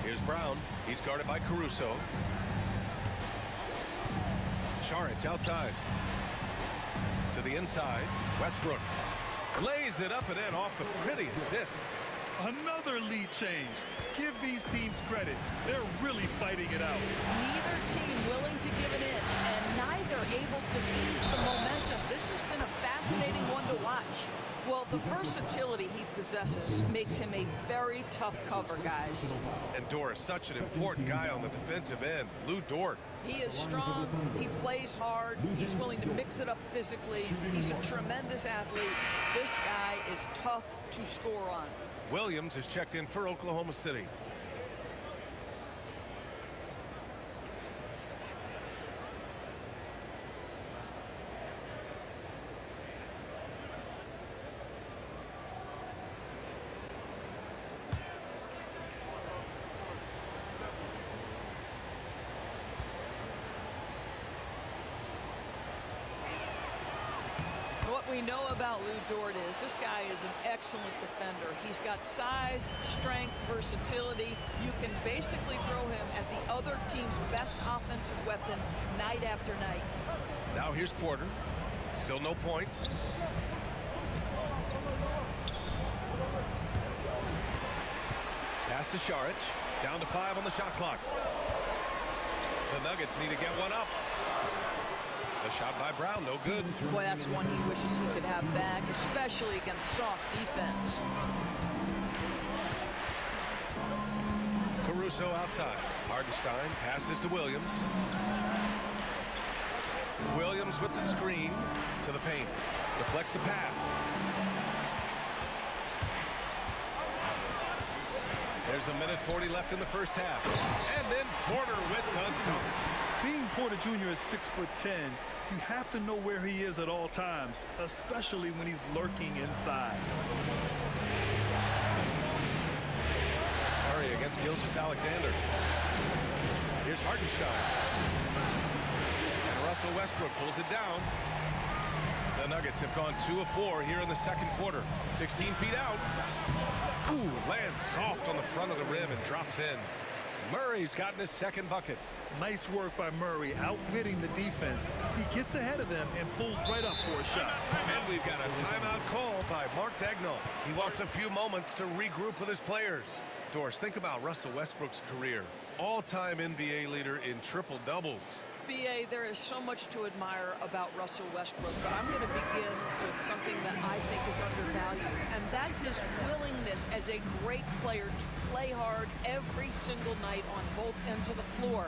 Here's Brown. He's guarded by Caruso. Šarić outside. To the inside. Westbrook lays it up and in off the pretty assist. Another lead change. Give these teams credit. They're really fighting it out. Neither team willing to give an inch, and neither able to seize the momentum. This has been a fascinating one to watch. Well, the versatility he possesses makes him a very tough cover, guys. And Doris, such an important guy on the defensive end. Lou Dort. He is strong. He plays hard. He's willing to mix it up physically. He's a tremendous athlete. This guy is tough to score on. Williams is checked in for Oklahoma City. What we know about Lou Dort is this guy is an excellent defender. He's got size, strength, versatility. You can basically throw him at the other team's best offensive weapon night after night. Now here's Porter. Still no points. Pass to Šarić. Down to 5 on the shot clock. The Nuggets need to get one up. The shot by Brown, no good. Boy, that's one he wishes he could have back, especially against soft defense. Caruso outside. Hartenstein passes to Williams. Williams with the screen to the paint. Deflects the pass. There's a minute 40 left in the first half. And then Porter with the dunk. Being Porter Jr. is 6'10", you have to know where he is at all times, especially when he's lurking inside. Murray against Gilgeous-Alexander. Here's Hartenstein. And Russell Westbrook pulls it down. The Nuggets have gone 2 of 4 here in the second quarter. 16 feet out. Ooh, lands soft on the front of the rim and drops in. Murray's gotten his second bucket. Nice work by Murray, outwitting the defense. He gets ahead of them and pulls right up for a shot. And we've got a timeout call by Mark Dagnall. He wants a few moments to regroup with his players. Doris, think about Russell Westbrook's career. All-time NBA leader in triple-doubles. BA, there is so much to admire about Russell Westbrook, but I'm going to begin with something that I think is undervalued, and that's his willingness as a great player to play hard every single night on both ends of the floor.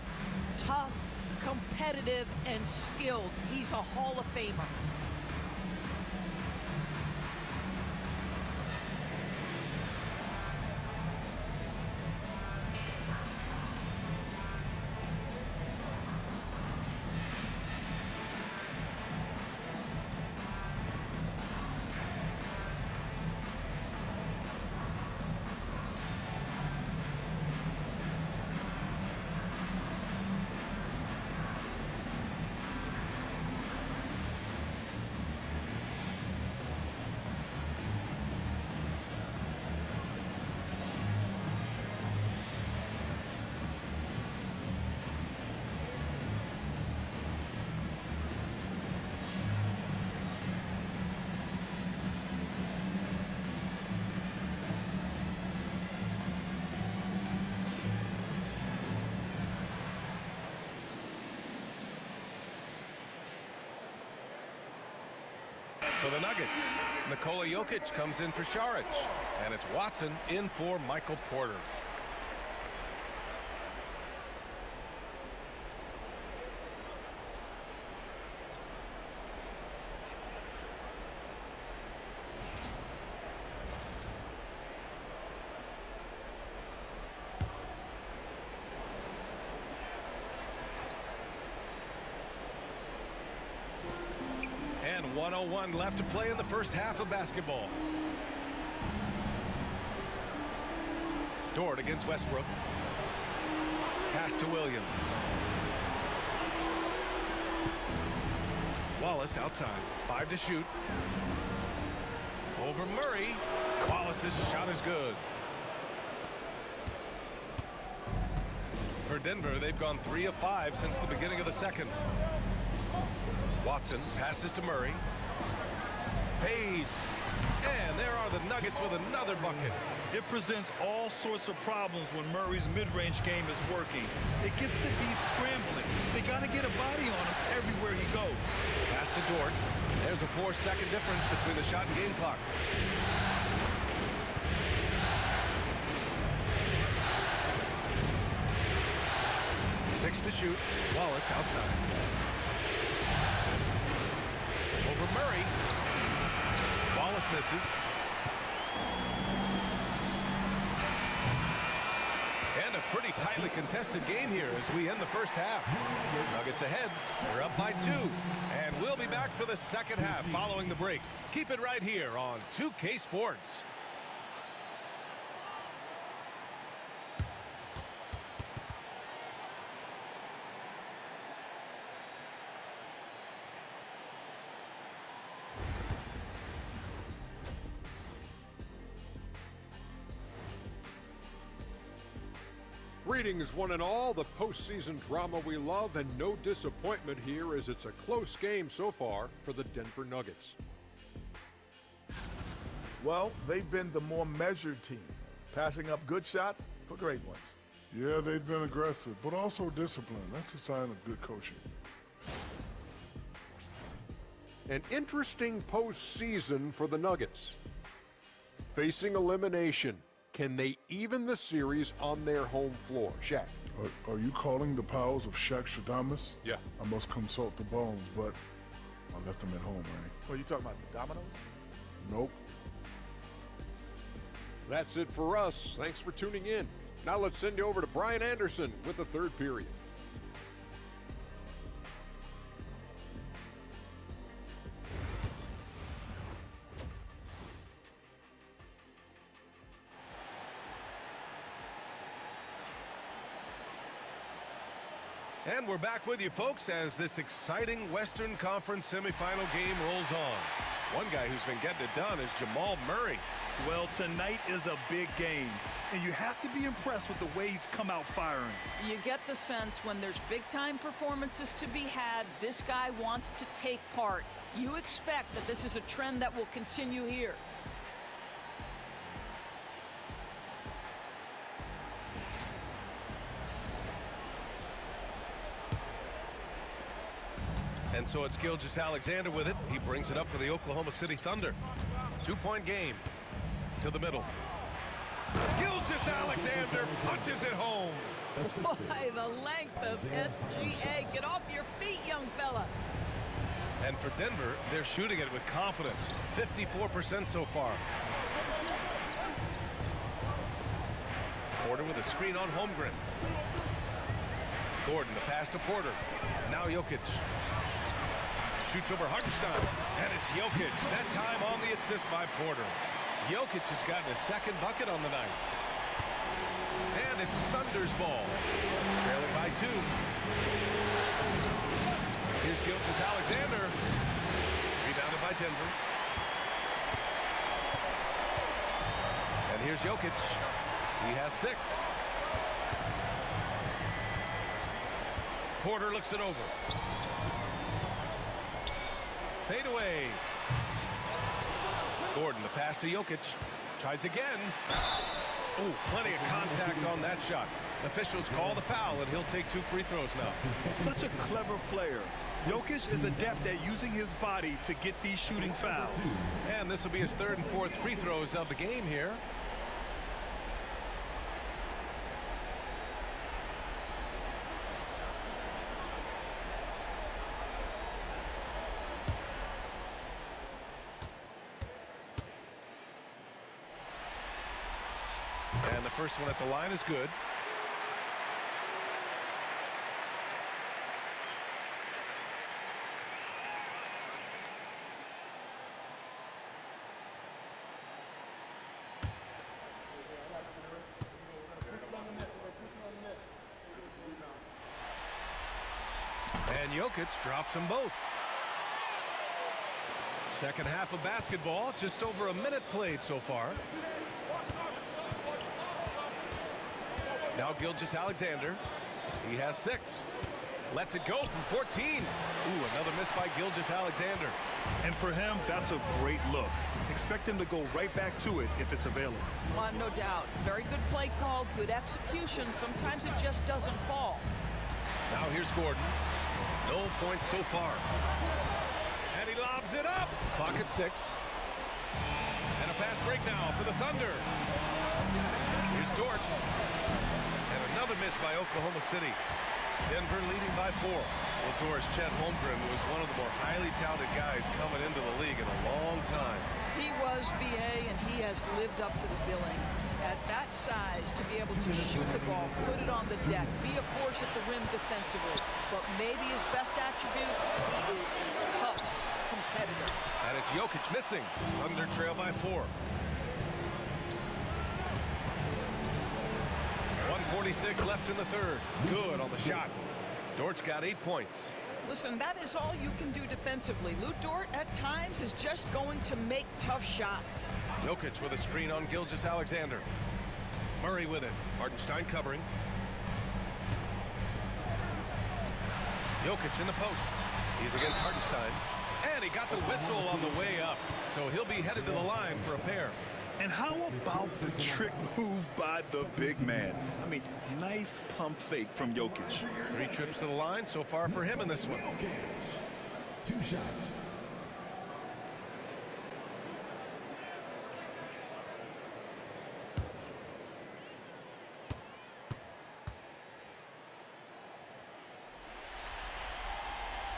Tough, competitive, and skilled. He's a Hall of Famer. For the Nuggets, Nikola Jokic comes in for Šarić, and it's Watson in for Michael Porter. And 1:01 left to play in the first half of basketball. Dort against Westbrook. Pass to Williams. Wallace outside. 5 to shoot. Over Murray. Wallace's shot is good. For Denver, they've gone 3 of 5 since the beginning of the second. Watson passes to Murray. Fades. And there are the Nuggets with another bucket. It presents all sorts of problems when Murray's mid-range game is working. It gets the D scrambling. They got to get a body on him everywhere he goes. Pass to Dort. There's a 4-second difference between the shot and game clock. Six to shoot. Wallace outside. Over Murray. Wallace misses. And a pretty tightly contested game here as we end the first half. Nuggets ahead. They're up by 2. And we'll be back for the second half following the break. Keep it right here on 2K Sports. Greetings, one and all. The postseason drama we love, and no disappointment here as it's a close game so far for the Denver Nuggets. Well, they've been the more measured team, passing up good shots for great ones. Yeah, they've been aggressive, but also disciplined. That's a sign of good coaching. An interesting postseason for the Nuggets. Facing elimination. Can they even the series on their home floor? Shaq. Are you calling the powers of Shaq Shadamas? Yeah. I must consult the bones, but I left them at home, Ernie. Well, you talking about the dominoes? Nope. That's it for us. Thanks for tuning in. Now let's send you over to Brian Anderson with the third period. And we're back with you, folks, as this exciting Western Conference semifinal game rolls on. One guy who's been getting it done is Jamal Murray. Well, tonight is a big game, and you have to be impressed with the way he's come out firing. You get the sense when there's big-time performances to be had, this guy wants to take part. You expect that this is a trend that will continue here. And so it's Gilgeous-Alexander with it. He brings it up for the Oklahoma City Thunder. 2-point game to the middle. Gilgeous-Alexander punches it home. Boy, the length of SGA. Get off your feet, young fella. And for Denver, they're shooting it with confidence. 54% so far. Porter with a screen on Holmgren. Gordon, the pass to Porter. Now Jokic. Shoots over Hartenstein, and it's Jokic. That time on the assist by Porter. Jokic has gotten a second bucket on the night. And it's Thunder's ball. Trailing by 2. Here's Gilgeous-Alexander. Rebounded by Denver. And here's Jokic. He has 6. Porter looks it over. Fade away. Gordon, the pass to Jokic. Tries again. Oh, plenty of contact on that shot. Officials call the foul, and he'll take 2 free throws now. Such a clever player. Jokic is adept at using his body to get these shooting fouls. And this will be his 3rd and 4th free throws of the game here. And the first one at the line is good. And Jokic drops them both. Second half of basketball, just over a minute played so far. Now Gilgeous-Alexander. He has 6. Lets it go from 14. Ooh, another miss by Gilgeous-Alexander. And for him, that's a great look. Expect him to go right back to it if it's available. No doubt. Very good play call, good execution. Sometimes it just doesn't fall. Now here's Gordon. No points so far. And he lobs it up. Clock at 6. And a fast break now for the Thunder. Here's Dort. And another miss by Oklahoma City. Denver leading by 4. Well, Doris, Chet Holmgren was one of the more highly touted guys coming into the league in a long time. He was, BA, and he has lived up to the billing. At that size, to be able to shoot the ball, put it on the deck, be a force at the rim defensively. But maybe his best attribute, he is a tough competitor. And it's Jokic missing. Thunder trail by 4. 1:46 left in the third. Good on the shot. Dort's got 8 points. Listen, that is all you can do defensively. Lou Dort, at times, is just going to make tough shots. Jokic with a screen on Gilgeous-Alexander. Murray with it. Hartenstein covering. Jokic in the post. He's against Hartenstein. And he got the whistle on the way up. So he'll be headed to the line for a pair. And how about the trick move by the big man? I mean, nice pump fake from Jokic. 3 trips to the line so far for him in this one. 2 shots.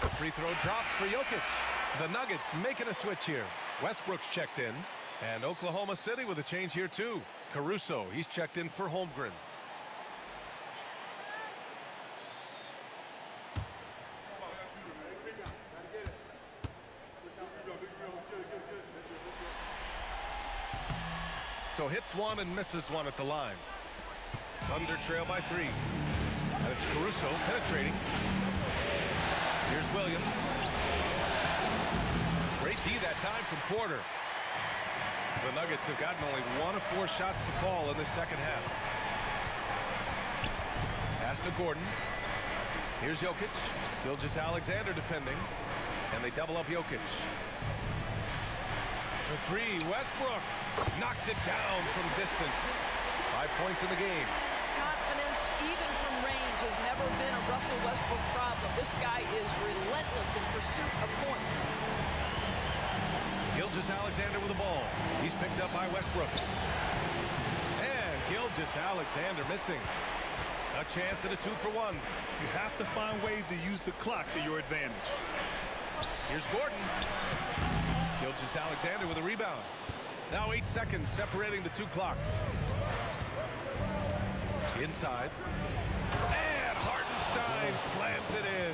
The free throw dropped for Jokic. The Nuggets making a switch here. Westbrook's checked in. And Oklahoma City with a change here too. Caruso, he's checked in for Holmgren. Caruso hits one and misses one at the line. Thunder trail by 3. And it's Caruso penetrating. Here's Williams. Great D that time from Porter. The Nuggets have gotten only 1 of 4 shots to fall in the second half. Pass to Gordon. Here's Jokic. Gilgeous-Alexander defending. And they double up Jokic. For 3, Westbrook knocks it down from distance. 5 points in the game. Confidence, even from range, has never been a Russell Westbrook problem. This guy is relentless in pursuit of points. Gilgeous-Alexander with the ball. He's picked up by Westbrook. And Gilgeous-Alexander missing. A chance at a 2-for-1. You have to find ways to use the clock to your advantage. Here's Gordon. Gilgeous-Alexander with a rebound. Now 8 seconds separating the 2 clocks. Inside. And Hartenstein slams it in.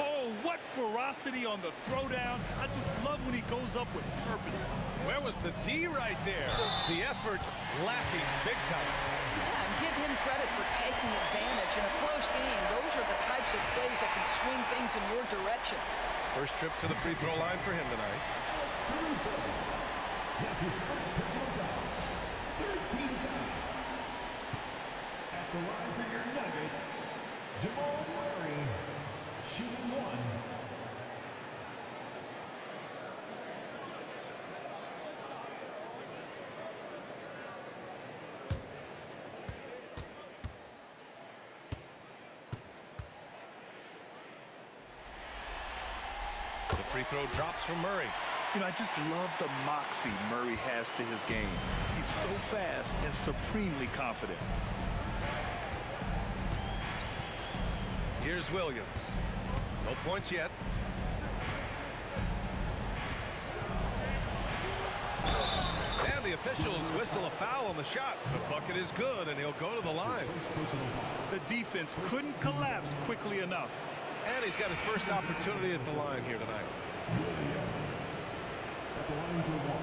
Oh, what ferocity on the throwdown. I just love when he goes up with purpose. Where was the D right there? The effort lacking big time. Yeah, and give him credit for taking advantage in a close game. Those are the types of plays that can swing things in your direction. First trip to the free throw line for him tonight. That's his first personal foul. 13 foul. At the line for your Nuggets, Jamal Murray, shooting 1. The free throw drops from Murray. You know, I just love the moxie Murray has to his game. He's so fast and supremely confident. Here's Williams. No points yet. And the officials whistle a foul on the shot. The bucket is good, and he'll go to the line. The defense couldn't collapse quickly enough. And he's got his first opportunity at the line here tonight. At the line for 1.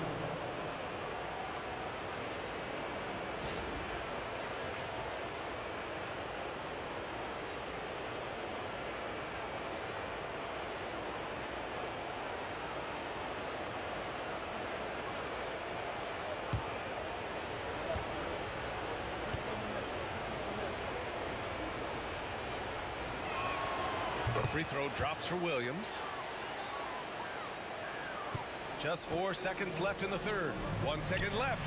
The free throw drops for Williams. Just 4 seconds left in the third. 1 second left.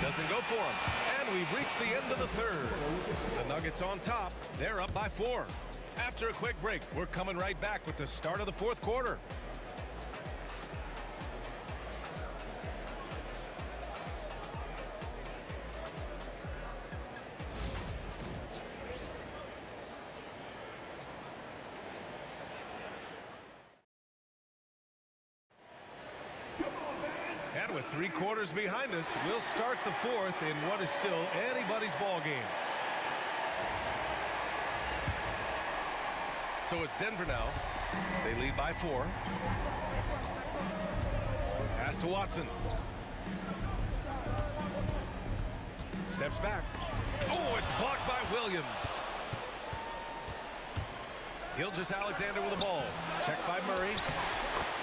Doesn't go for him. And we've reached the end of the third. The Nuggets on top. They're up by 4. After a quick break, we're coming right back with the start of the fourth quarter. And with 3 quarters behind us, we'll start the fourth in what is still anybody's ball game. So it's Denver now. They lead by 4. Pass to Watson. Steps back. Oh, it's blocked by Williams. Gilgeous-Alexander with the ball. Checked by Murray.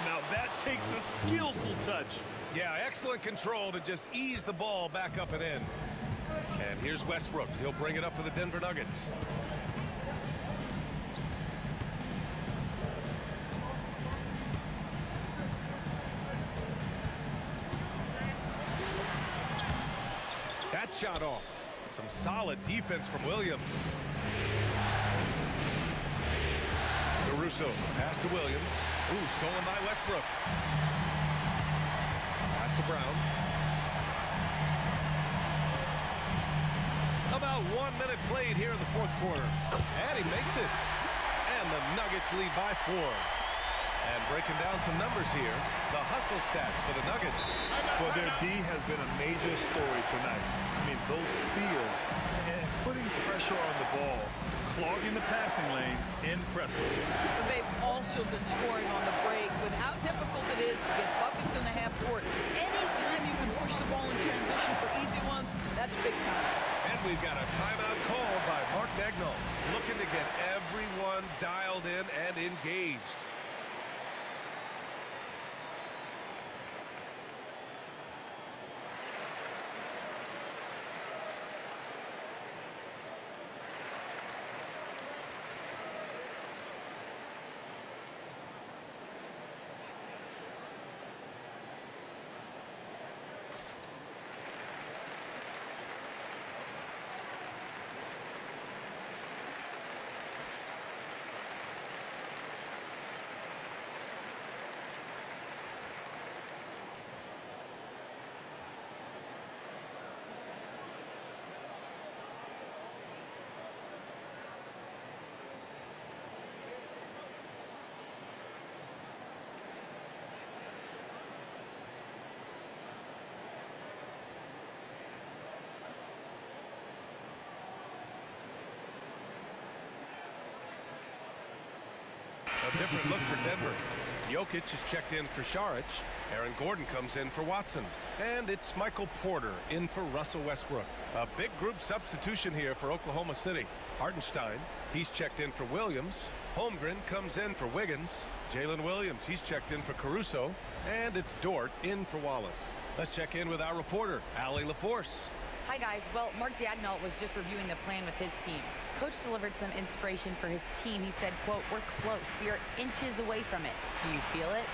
Now that takes a skillful touch. Yeah, excellent control to just ease the ball back up and in. And here's Westbrook. He'll bring it up for the Denver Nuggets. That shot off. Some solid defense from Williams. Caruso, pass to Williams. Ooh, stolen by Westbrook. Pass to Brown. About 1 minute played here in the fourth quarter. And he makes it. And the Nuggets lead by 4. And breaking down some numbers here, the hustle stats for the Nuggets. Well, their D has been a major story tonight. I mean, those steals and putting pressure on the ball, clogging the passing lanes, impressive. They've also been scoring on the break with how difficult it is to get buckets in the half court. Anytime you can push the ball in transition for And we've got a timeout called by Mark Dagnall, looking to get everyone dialed in and engaged. A different look for Denver. Jokic is checked in for Šarić. Aaron Gordon comes in for Watson. And it's Michael Porter in for Russell Westbrook. A big group substitution here for Oklahoma City. Hartenstein, he's checked in for Williams. Holmgren comes in for Wiggins. Jalen Williams, he's checked in for Caruso. And it's Dort in for Wallace. Let's check in with our reporter, Allie LaForce. Hi, guys. Well, Mark Dagnall was just reviewing the plan with his team. Coach delivered some inspiration for his team. He said, quote, "We're close. We are inches away from it. Do you feel it?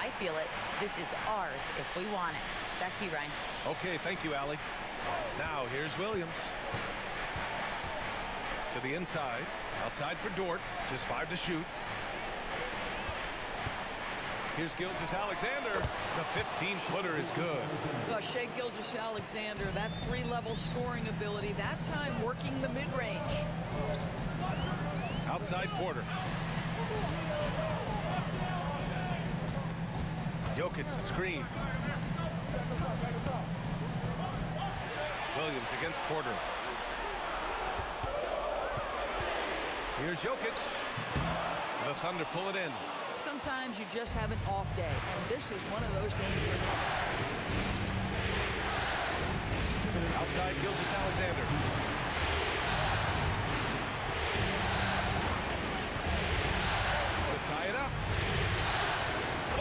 I feel it. This is ours if we want it." Back to you, Ryan. Okay, thank you, Allie. Now, here's Williams. To the inside. Outside for Dort. Just 5 to shoot. Here's Gilgeous-Alexander. The 15-footer is good. Well, Shai Gilgeous-Alexander, that 3-level scoring ability, that time working the mid-range. Outside Porter. Jokic the screen. Williams against Porter. Here's Jokic. The Thunder pull it in. Sometimes you just have an off day, and this is one of those games for them. Outside Gilgeous-Alexander. To tie it up.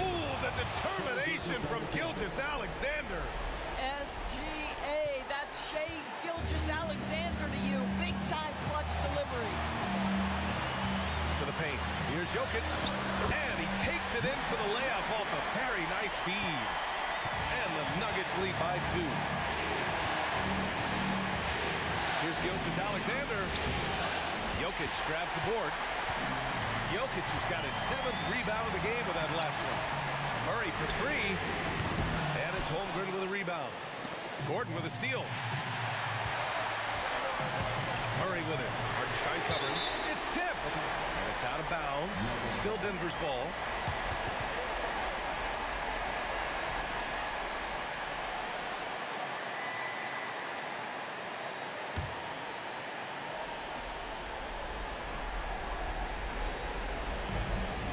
Oh, the determination from Gilgeous-Alexander. SGA, that's Shai Gilgeous-Alexander to you. Big-time clutch delivery. To the paint. Here's Jokic. And he takes it in for the layup off a very nice feed. And the Nuggets lead by 2. Here's Gilgeous-Alexander. Jokic grabs the board. Jokic has got his 7th rebound of the game with that last one. Murray for 3. And it's Holmgren with a rebound. Gordon with a steal. Murray with it. Hartenstein covering. It's tipped. And it's out of bounds. Still Denver's ball.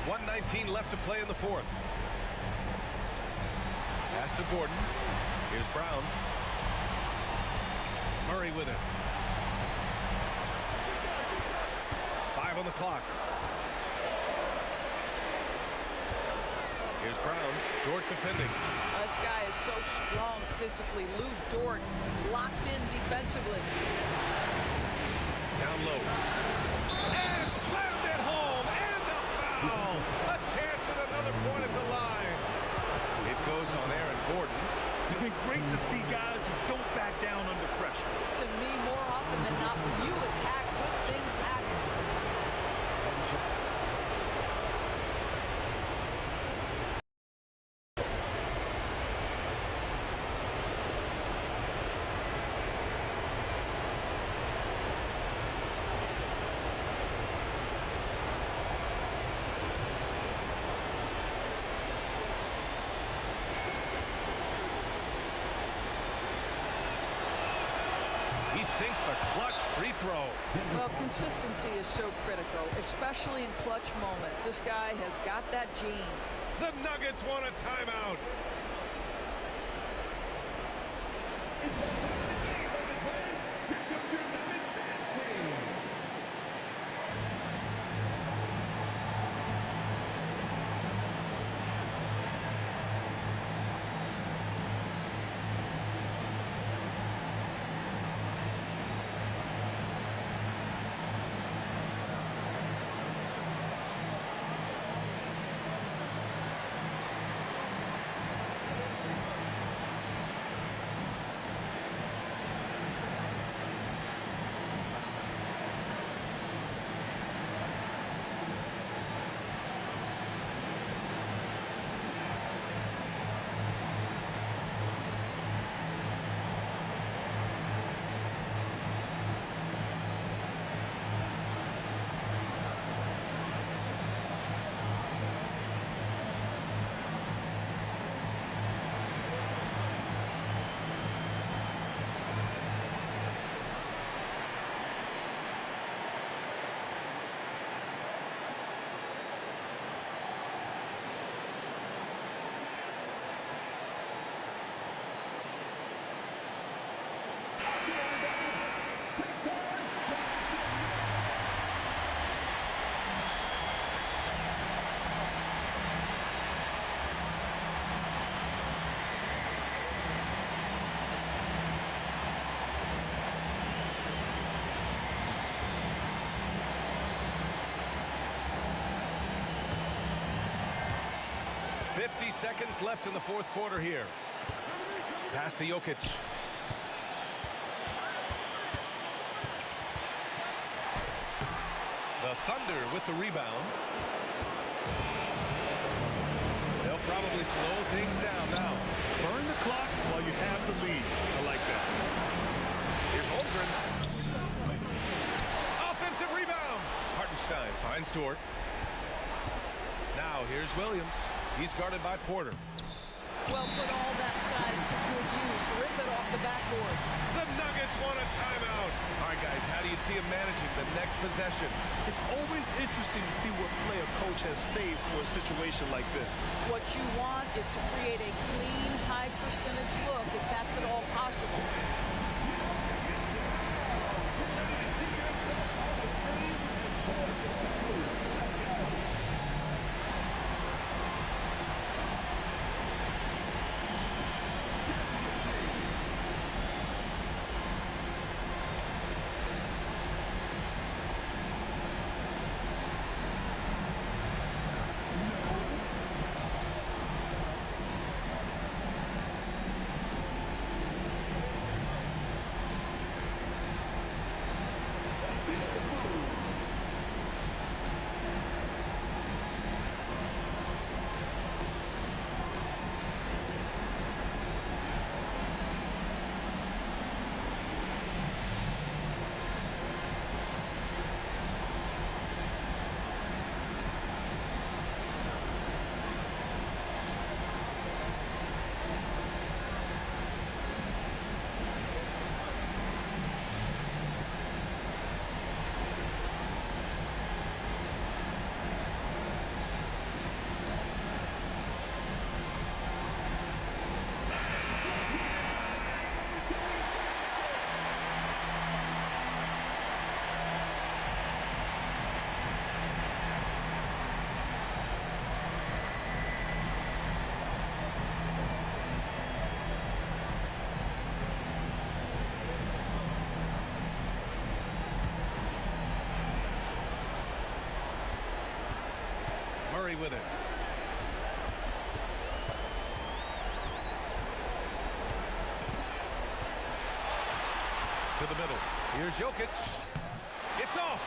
.119 left to play in the 4th. Pass to Gordon. Here's Brown. Murray with it. 5 on the clock. Here's Brown. Dort defending. This guy is so strong physically. Lou Dort locked in defensively. Down low. And slammed it home. And a foul. A chance at another point at the line. It goes on Aaron Gordon. It's been great to see guys who don't back down under pressure. To me, more often than not, when you attack, good things happen. Sinks the clutch free throw. Well, consistency is so critical, especially in clutch moments. This guy has got that gene. The Nuggets want a timeout. 50 seconds left in the fourth quarter here. Pass to Jokic. The Thunder with the rebound. They'll probably slow things down now. Burn the clock while you have the lead. I like that. Here's Holmgren. Offensive rebound. Hartenstein finds Dort. Now here's Williams. He's guarded by Porter. Well, put all that size to good use. Rip it off the backboard. The Nuggets want a timeout. All right, guys, how do you see him managing the next possession? It's always interesting to see what play a coach has saved for a situation like this. What you want is to create a clean, high percentage look if that's at all possible. Murray with it. To the middle. Here's Jokic. It's off.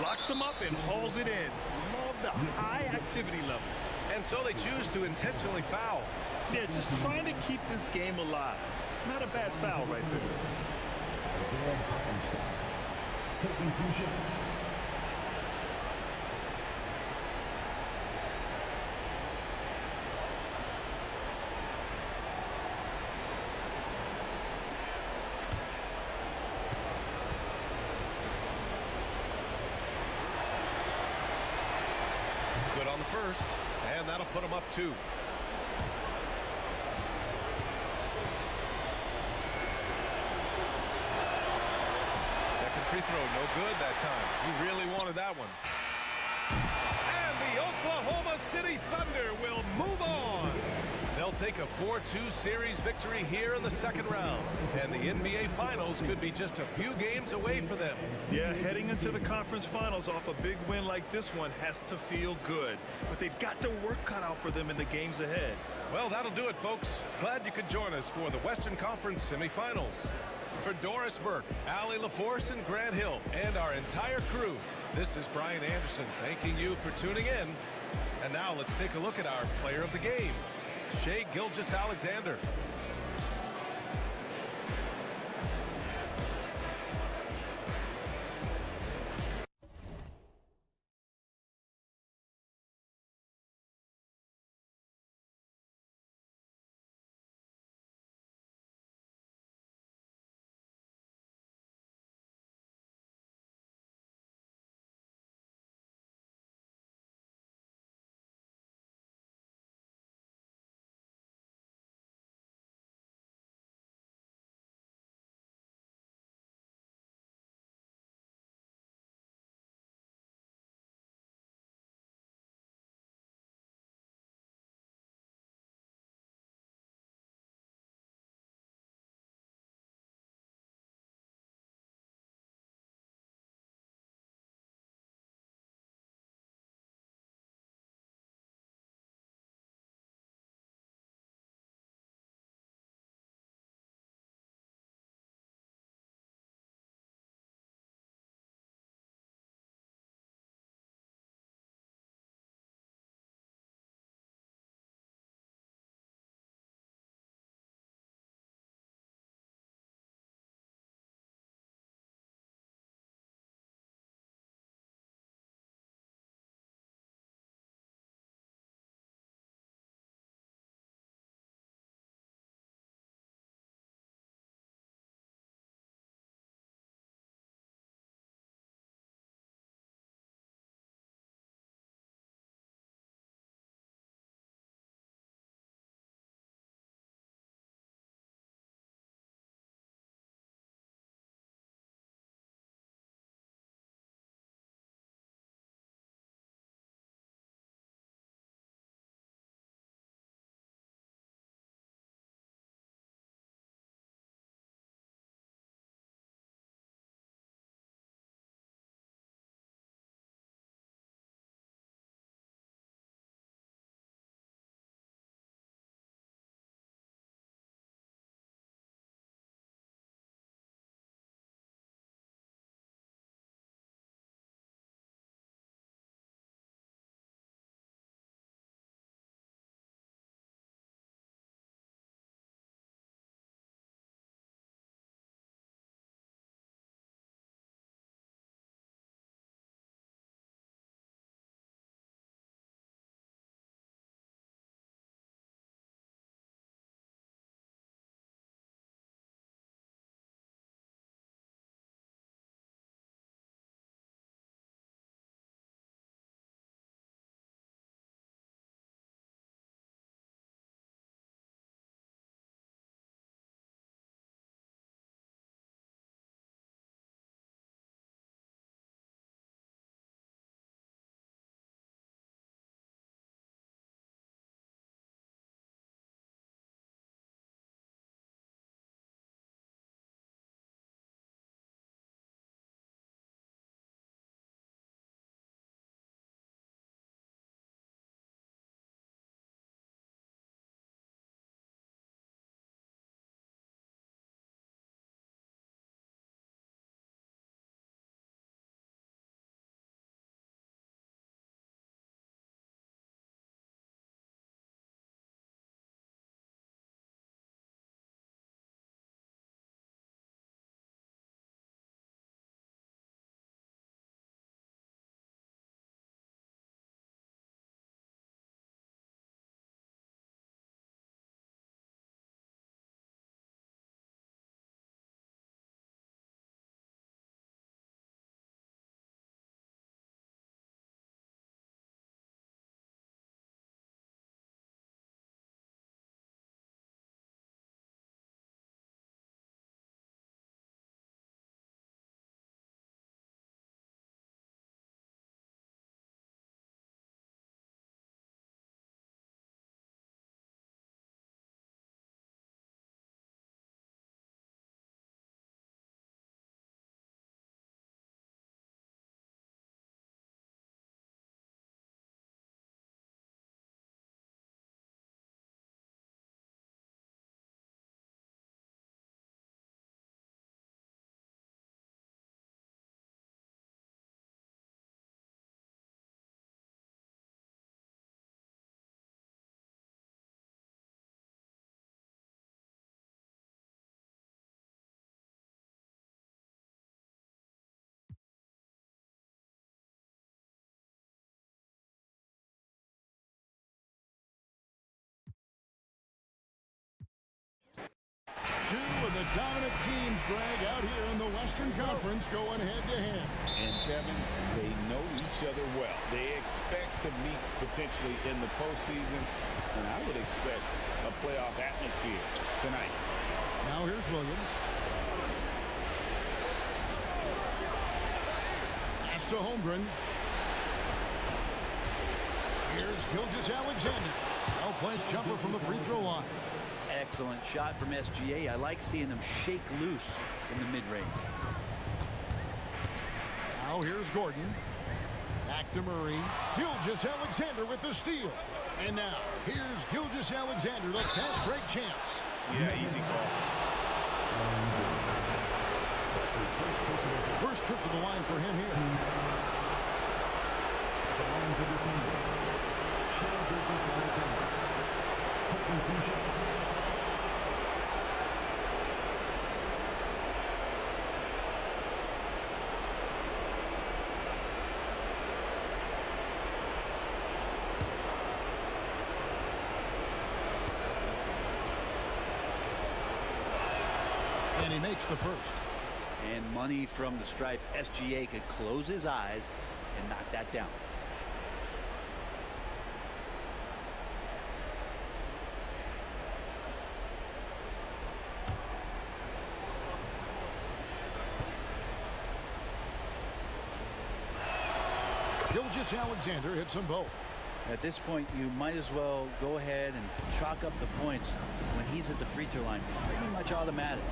Locks him up and hauls it in. Love the high activity level. And so they choose to intentionally foul. Yeah, just trying to keep this game alive. Not a bad foul right there. Taking 2 shots. Good on the first, and that'll put him up 2. Second free throw, no good that time. He really wanted that one. And the Oklahoma City Thunder will move on. They'll take a 4-2 series victory here in the second round. And the NBA Finals could be just a few games away for them. Yeah, heading into the conference finals off a big win like this one has to feel good. But they've got their work cut out for them in the games ahead. Well, that'll do it, folks. Glad you could join us for the Western Conference semifinals. For Doris Burke, Allie LaForce, and Grant Hill, and our entire crew, this is Brian Anderson thanking you for tuning in. And now let's take a look at our player of the game, Shai Gilgeous-Alexander. two of the dominant teams, Greg, out here in the Western Conference going head-to-head. And, Kevin, they know each other well. They expect to meet potentially in the postseason, and I would expect a playoff atmosphere tonight. Now here's Williams. Pass to Holmgren. Here's Gilgeous-Alexander. Well-placed jumper from the free throw line. Excellent shot from SGA. I like seeing them shake loose in the mid-range. Now here's Gordon. Back to Murray. Gilgeous-Alexander with the steal. And now here's Gilgeous-Alexander, the fast break champs. Yeah, easy call. First trip to the line for him here. The line for defender. Shai Gilgeous-Alexander. Taking 2 shots. And he makes the first. And money from the stripe. SGA could close his eyes and knock that down. Gilgeous-Alexander hits them both. At this point, you might as well go ahead and chalk up the points when he's at the free throw line. Pretty much automatic.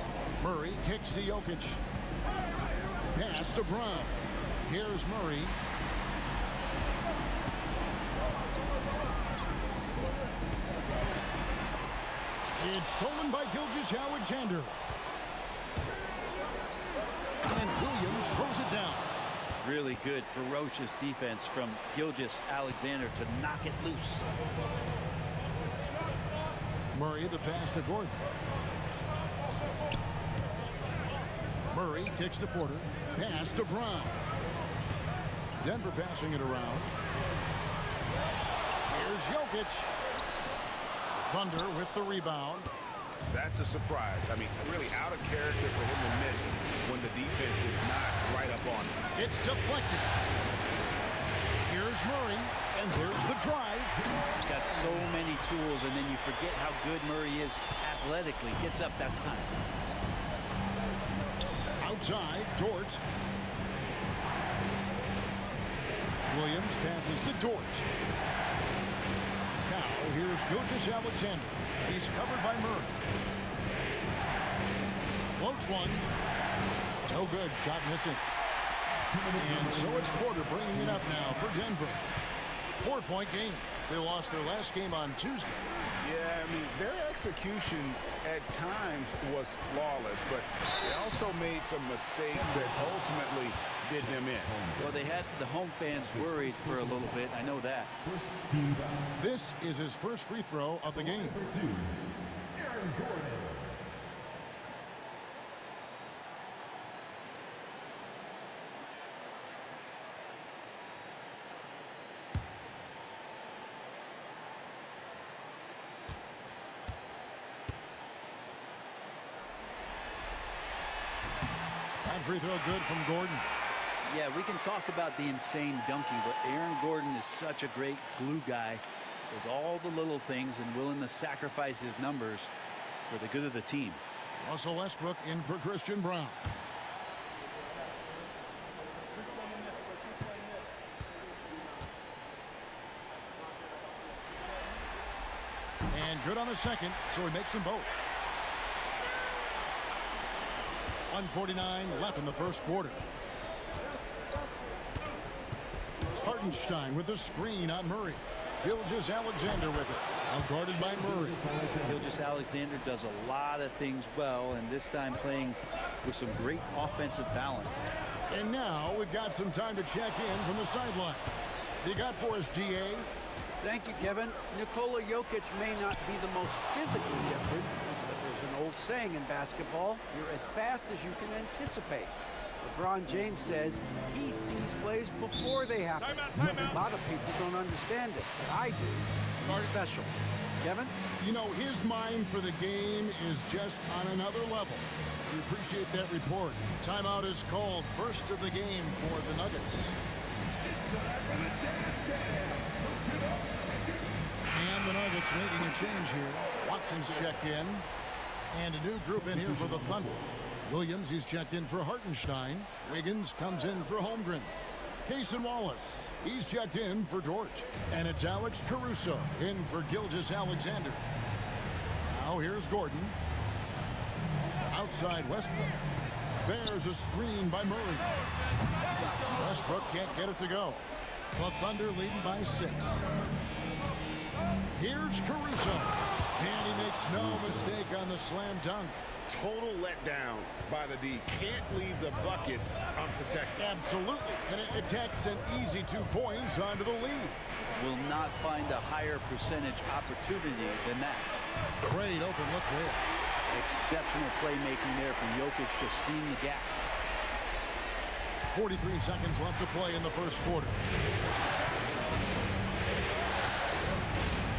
Murray kicks to Jokic. Pass to Brown. Here's Murray. It's stolen by Gilgeous-Alexander. And Williams throws it down. Really good, ferocious defense from Gilgeous-Alexander to knock it loose. Murray the pass to Gordon. Murray kicks to Porter. Pass to Brown. Denver passing it around. Here's Jokic. Thunder with the rebound. That's a surprise. I mean, really out of character for him to miss when the defense is not right up on him. It's deflected. Here's Murray, and there's the drive. He's got so many tools, and then you forget how good Murray is athletically. Gets up that time. Outside, Dort. Williams passes to Dort. Now, here's Gilgeous-Alexander. He's covered by Murray. Floats one. No good. Shot missing. And so it's Porter bringing it up now for Denver. 4-point game. They lost their last game on Tuesday. Yeah, I mean, their execution at times was flawless, but they also made some mistakes that ultimately did them in. Well, they had the home fans worried for a little bit. I know that. This is his first free throw of the game. That free throw good from Gordon. Yeah, we can talk about the insane dunking, but Aaron Gordon is such a great glue guy. Does all the little things and willing to sacrifice his numbers for the good of the team. Russell Westbrook in for Christian Brown. And good on the second, so he makes them both. 1:49 left in the first quarter. Hartenstein with the screen on Murray. Gilgeous-Alexander with it. Now guarded by Murray. Gilgeous-Alexander does a lot of things well, and this time playing with some great offensive balance. And now we've got some time to check in from the sideline. You got for us, DA? Thank you, Kevin. Nikola Jokic may not be the most physically gifted, but there's an old saying in basketball, you're as fast as you can anticipate. LeBron James says he sees plays before they happen. Timeout. A lot of people don't understand it, but I do. He's special. Kevin? You know, his mind for the game is just on another level. We appreciate that report. Timeout is called. First of the game for the Nuggets. And the Nuggets making a change here. Watson's checked in. And a new group in here for the Thunder. Williams, he's checked in for Hartenstein. Wiggins comes in for Holmgren. Cason Wallace, he's checked in for George. And it's Alex Caruso in for Gilgeous-Alexander. Now here's Gordon. Outside Westbrook. There's a screen by Murray. Westbrook can't get it to go. The Thunder leading by 6. Here's Caruso. And he makes no mistake on the slam dunk. Total letdown by the D. Can't leave the bucket unprotected. Absolutely. And it takes an easy 2 points onto the lead. Will not find a higher percentage opportunity than that. Great open look there. Exceptional playmaking there from Jokic, just seeing the gap. 43 seconds left to play in the first quarter.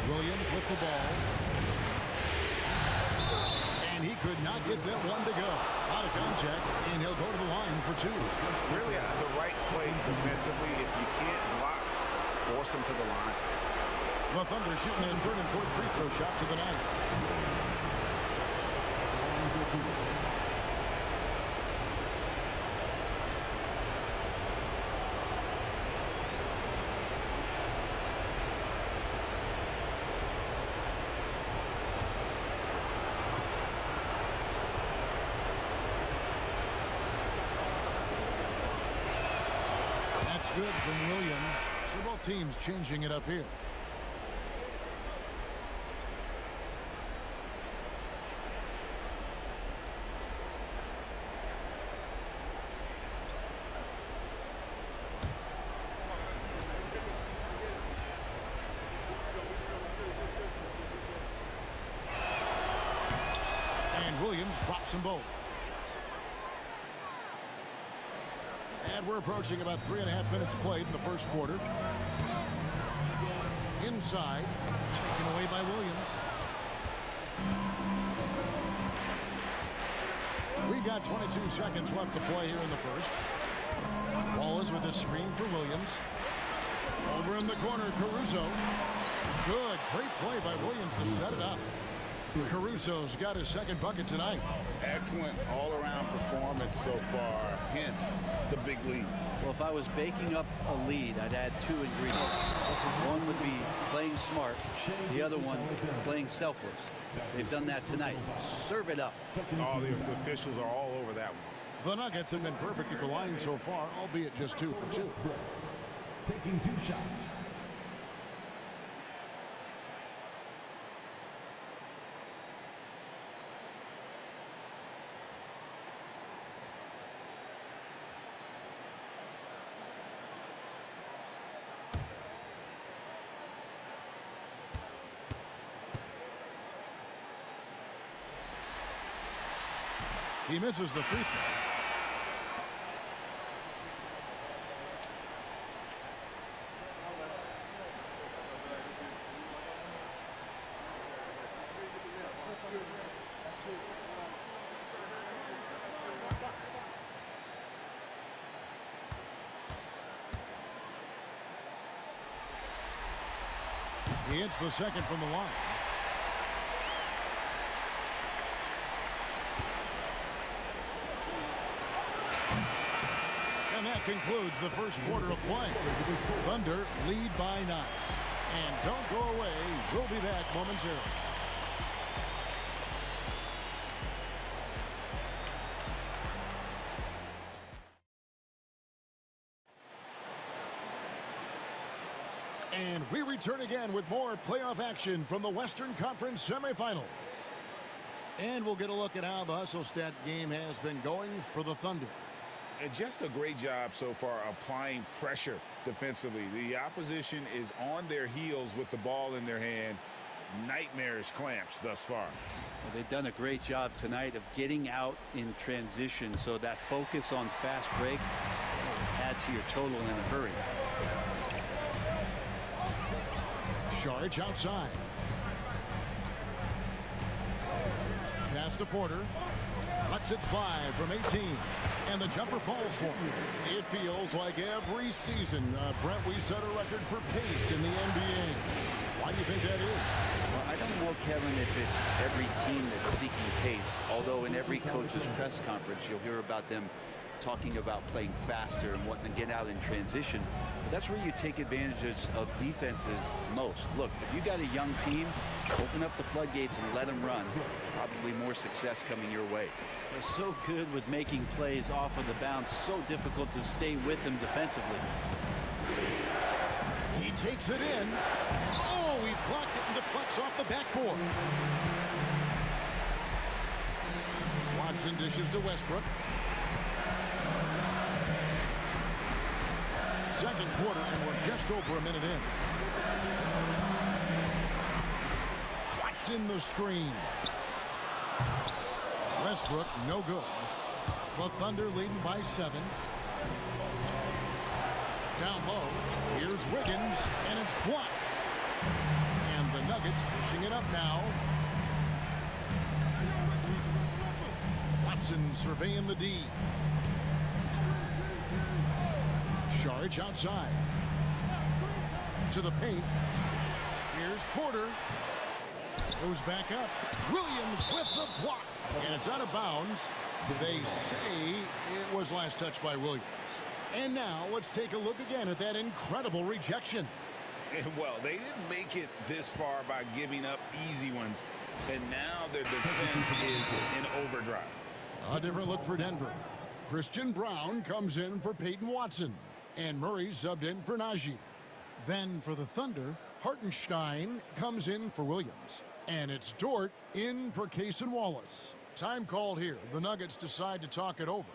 Williams with the ball. And he could not get that one to go. Out of contact, and he'll go to the line for 2. Really the right play defensively. If you can't block, force him to the line. The Thunder shooting their 3rd and 4th free throw shots of the night. Good from Williams. So both teams changing it up here. And Williams drops them both. And we're approaching about 3.5 minutes played in the first quarter. Inside, taken away by Williams. We got 22 seconds left to play here in the first. Wallace with a screen for Williams. Over in the corner, Caruso. Good, great play by Williams to set it up. Caruso's got his 2nd bucket tonight. Excellent all-around performance so far, hence the big lead. Well, if I was baking up a lead, I'd add 2 ingredients. One would be playing smart, the other one playing selfless. They've done that tonight. Serve it up. Oh, the officials are all over that one. The Nuggets have been perfect at the line so far, albeit just 2 for 2. Taking 2 shots. He misses the free throw. He hits the 2nd from the line. And that concludes the first quarter of play. Thunder lead by 9. And don't go away. We'll be back momentarily. And we return again with more playoff action from the Western Conference semifinals. And we'll get a look at how the hustle stat game has been going for the Thunder. And just a great job so far applying pressure defensively. The opposition is on their heels with the ball in their hand. Nightmarish clamps thus far. Well, they've done a great job tonight of getting out in transition, so that focus on fast break will add to your total in a hurry. Charge outside. to Porter. Lets it fly from 18. And the jumper falls for him. It feels like every season, Brent, we set a record for pace in the NBA. Why do you think that is? Well, I don't know, Kevin, if it's every team that's seeking pace. Although in every coach's press conference, you'll hear about them talking about playing faster and wanting to get out in transition. But that's where you take advantages of defenses most. Look, if you got a young team, open up the floodgates and let them run. Probably more success coming your way. They're so good with making plays off of the bounce. So difficult to stay with them defensively. He takes it in. Oh, he blocked it and deflects off the backboard. Watson dishes to Westbrook. Second quarter, and we're just over a minute in. Watson the screen. Westbrook, no good. The Thunder leading by 7. Down low, here's Wiggins, and it's blocked. And the Nuggets pushing it up now. Watson surveying the D. Charge outside. To the paint. Here's Porter. Goes back up. Williams with the block. And it's out of bounds. They say it was last touched by Williams. And now let's take a look again at that incredible rejection. Well, they didn't make it this far by giving up easy ones. And now their defense is in overdrive. A different look for Denver. Christian Brown comes in for Peyton Watson. And Murray subbed in for Najee. Then for the Thunder, Hartenstein comes in for Williams. And it's Dort in for Case and Wallace. Time called here. The Nuggets decide to talk it over.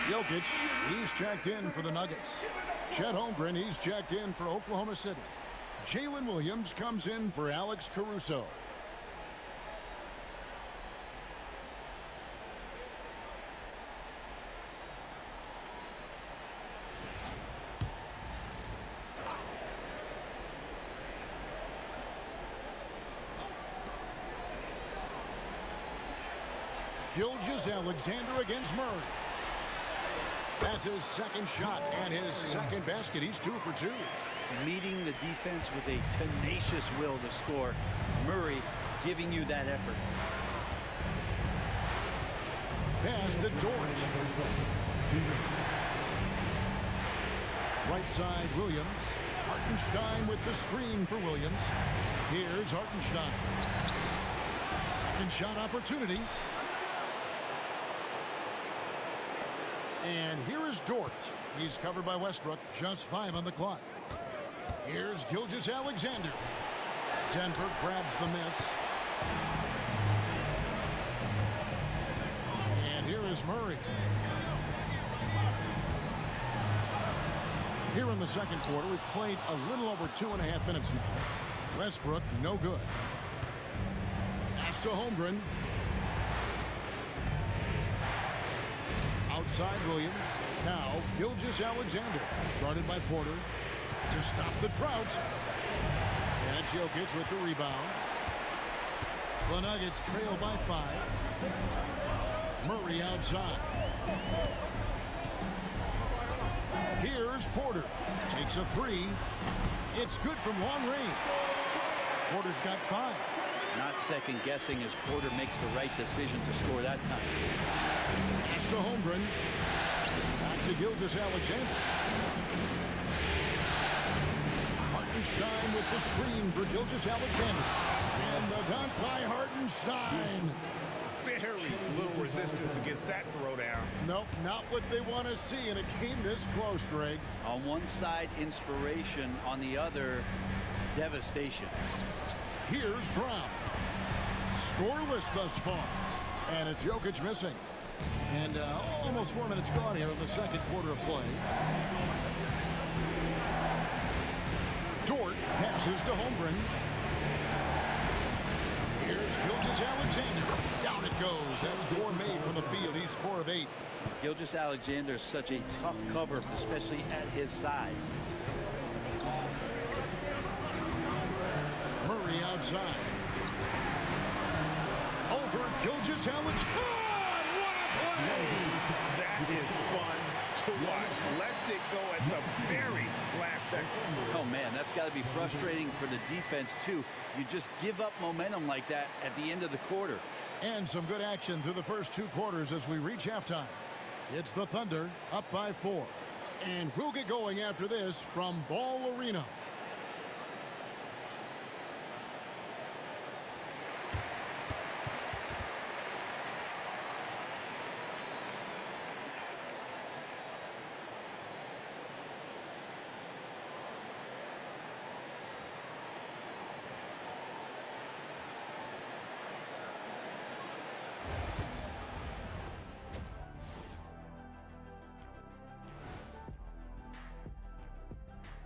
Jokic, he's checked in for the Nuggets. Chet Holmgren, he's checked in for Oklahoma City. Jalen Williams comes in for Alex Caruso. Gilgeous-Alexander against Murray. That's his second shot and his second basket. He's 2 for 2. Meeting the defense with a tenacious will to score. Murray giving you that effort. Pass to Dort. Right side, Williams. Hartenstein with the screen for Williams. Here's Hartenstein. Second shot opportunity. And here is Dort. He's covered by Westbrook. Just 5 on the clock. Here's Gilgeous-Alexander. Denver grabs the miss. And here is Murray. Here in the second quarter, we've played a little over 2.5 minutes now. Westbrook, no good. Pass to Holmgren. Outside Williams. Now Gilgeous-Alexander. Guarded by Porter. To stop the drought. And it's Jokic with the rebound. The Nuggets trail by 5. Murray outside. Here's Porter. Takes a 3. It's good from long range. Porter's got 5. Not second guessing as Porter makes the right decision to score that time. Pass to Holmgren. Back to Gilgeous-Alexander. Hartenstein with the screen for Gilgeous-Alexander. And the dunk by Hartenstein. Very little resistance against that throwdown. Nope, not what they want to see in a game this close, Greg. On one side, inspiration. On the other, devastation. Here's Brown. Scoreless thus far. And it's Jokic missing. And almost 4 minutes gone here in the second quarter of play. Dort passes to Holmgren. Here's Gilgeous-Alexander. Down it goes. That's 4 made from the field. He's 4 of 8. Gilgeous-Alexander is such a tough cover, especially at his size. Murray outside. Over Gilgeous-Alexander. What a play! That is fun to watch. Lets it go at the very last second. Oh, man, that's got to be frustrating for the defense, too. You just give up momentum like that at the end of the quarter. And some good action through the first 2 quarters as we reach halftime. It's the Thunder up by 4. And we'll get going after this from Ball Arena.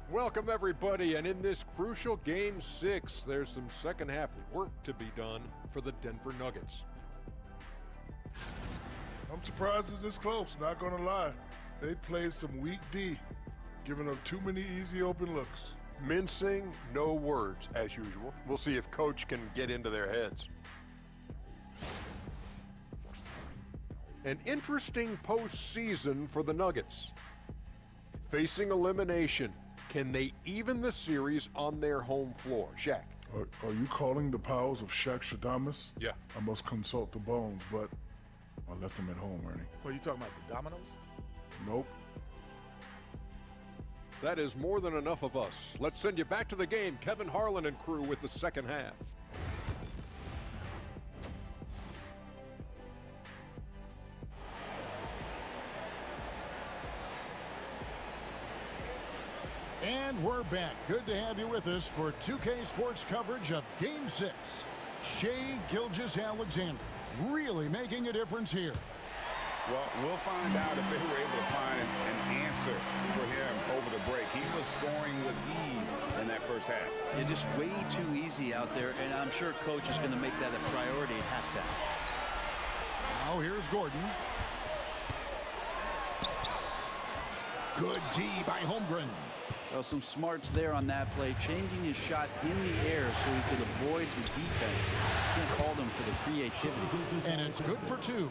Welcome, everybody, and in this crucial Game 6, there's some second-half work to be done for the Denver Nuggets. I'm surprised it's this close, not going to lie. They played some weak D, giving up too many easy open looks. Mincing, no words, as usual. We'll see if Coach can get into their heads. An interesting postseason for the Nuggets. Facing elimination. Can they even the series on their home floor? Shaq. Are you calling the powers of Shaq Shadamas? Yeah. I must consult the bones, but I left them at home, Ernie. What, are you talking about the dominoes? Nope. That is more than enough of us. Let's send you back to the game. Kevin Harlan and crew with the second half. And we're back. Good to have you with us for 2K Sports coverage of Game 6. Shai Gilgeous-Alexander really making a difference here. Well, we'll find out if they were able to find an answer for him over the break. He was scoring with ease in that first half. You're just way too easy out there, and I'm sure Coach is going to make that a priority at halftime. Now here's Gordon. Good D by Holmgren. Well, some smarts there on that play, changing his shot in the air so he could avoid the defense. Can't fault him for the creativity. And it's good for 2.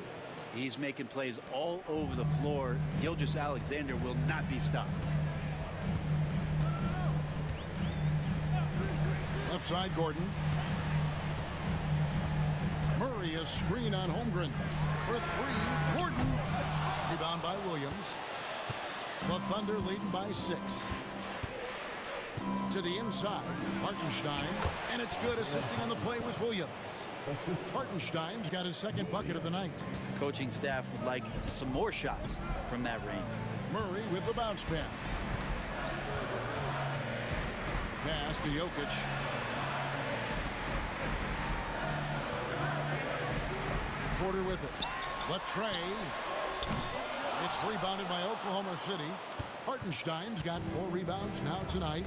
He's making plays all over the floor. Gilgeous-Alexander will not be stopped. Left side, Gordon. Murray a screen on Holmgren. For 3, Gordon. Rebound by Williams. The Thunder leading by 6. To the inside, Hartenstein, and it's good. Assisting on the play was Williams. Hartenstein's got his second bucket of the night. Coaching staff would like some more shots from that range. Murray with the bounce pass. Pass to Jokic. Porter with it. Latrey. It's rebounded by Oklahoma City. Hartenstein's got 4 rebounds now tonight.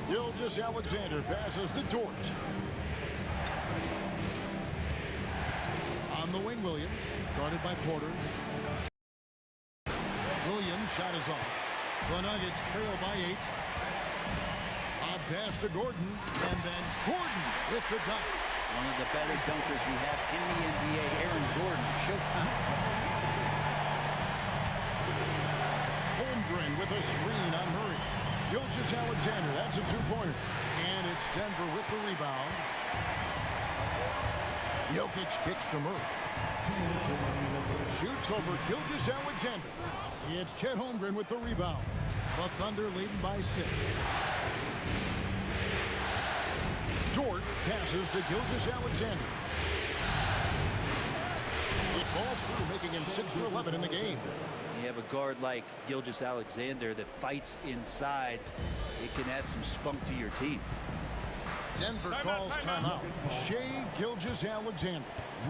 Gilgeous-Alexander passes to Dort. On the wing, Williams, guarded by Porter. Williams' shot is off. The Nuggets trail by 8. A Pass to Gordon, and then Gordon with the dunk. One of the better dunkers we have in the NBA, Aaron Gordon. Showtime. Holmgren with a screen on Murray. Gilgeous-Alexander, that's a two-pointer. And it's Denver with the rebound. Jokic kicks to Murray. Shoots over Gilgeous-Alexander. It's Chet Holmgren with the rebound. The Thunder leading by 6. Dort passes to Gilgeous-Alexander. It falls through, making him 6 for 11 in the game. You have a guard like Gilgeous-Alexander that fights inside. It can add some spunk to your team. Denver calls timeout. Shai Gilgeous-Alexander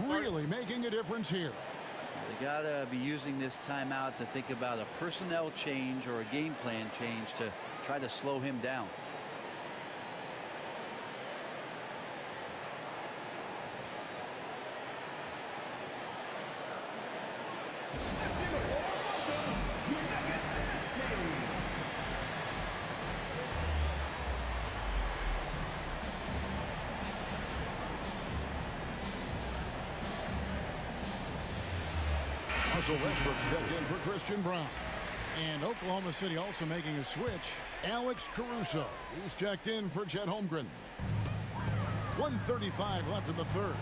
really making a difference here. They gotta be using this timeout to think about a personnel change or a game plan change to try to slow him down. Russell Westbrook checked in for Christian Brown. And Oklahoma City also making a switch. Alex Caruso. He's checked in for Chet Holmgren. 1:35 left in the third.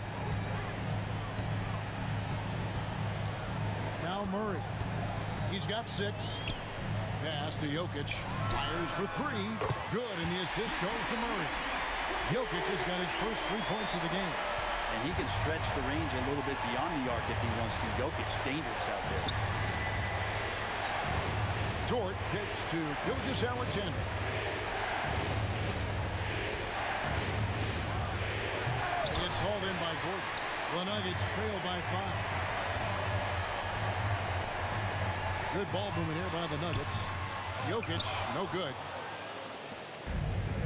Now Murray. He's got 6. Pass to Jokic. Fires for 3. Good, and the assist goes to Murray. Jokic has got his first 3 points of the game. And he can stretch the range a little bit beyond the arc if he wants to. Jokic, dangerous out there. Dort kicks to Gilgeous-Alexander. It's hauled in by Gordon. The Nuggets trail by 5. Good ball movement here by the Nuggets. Jokic, no good.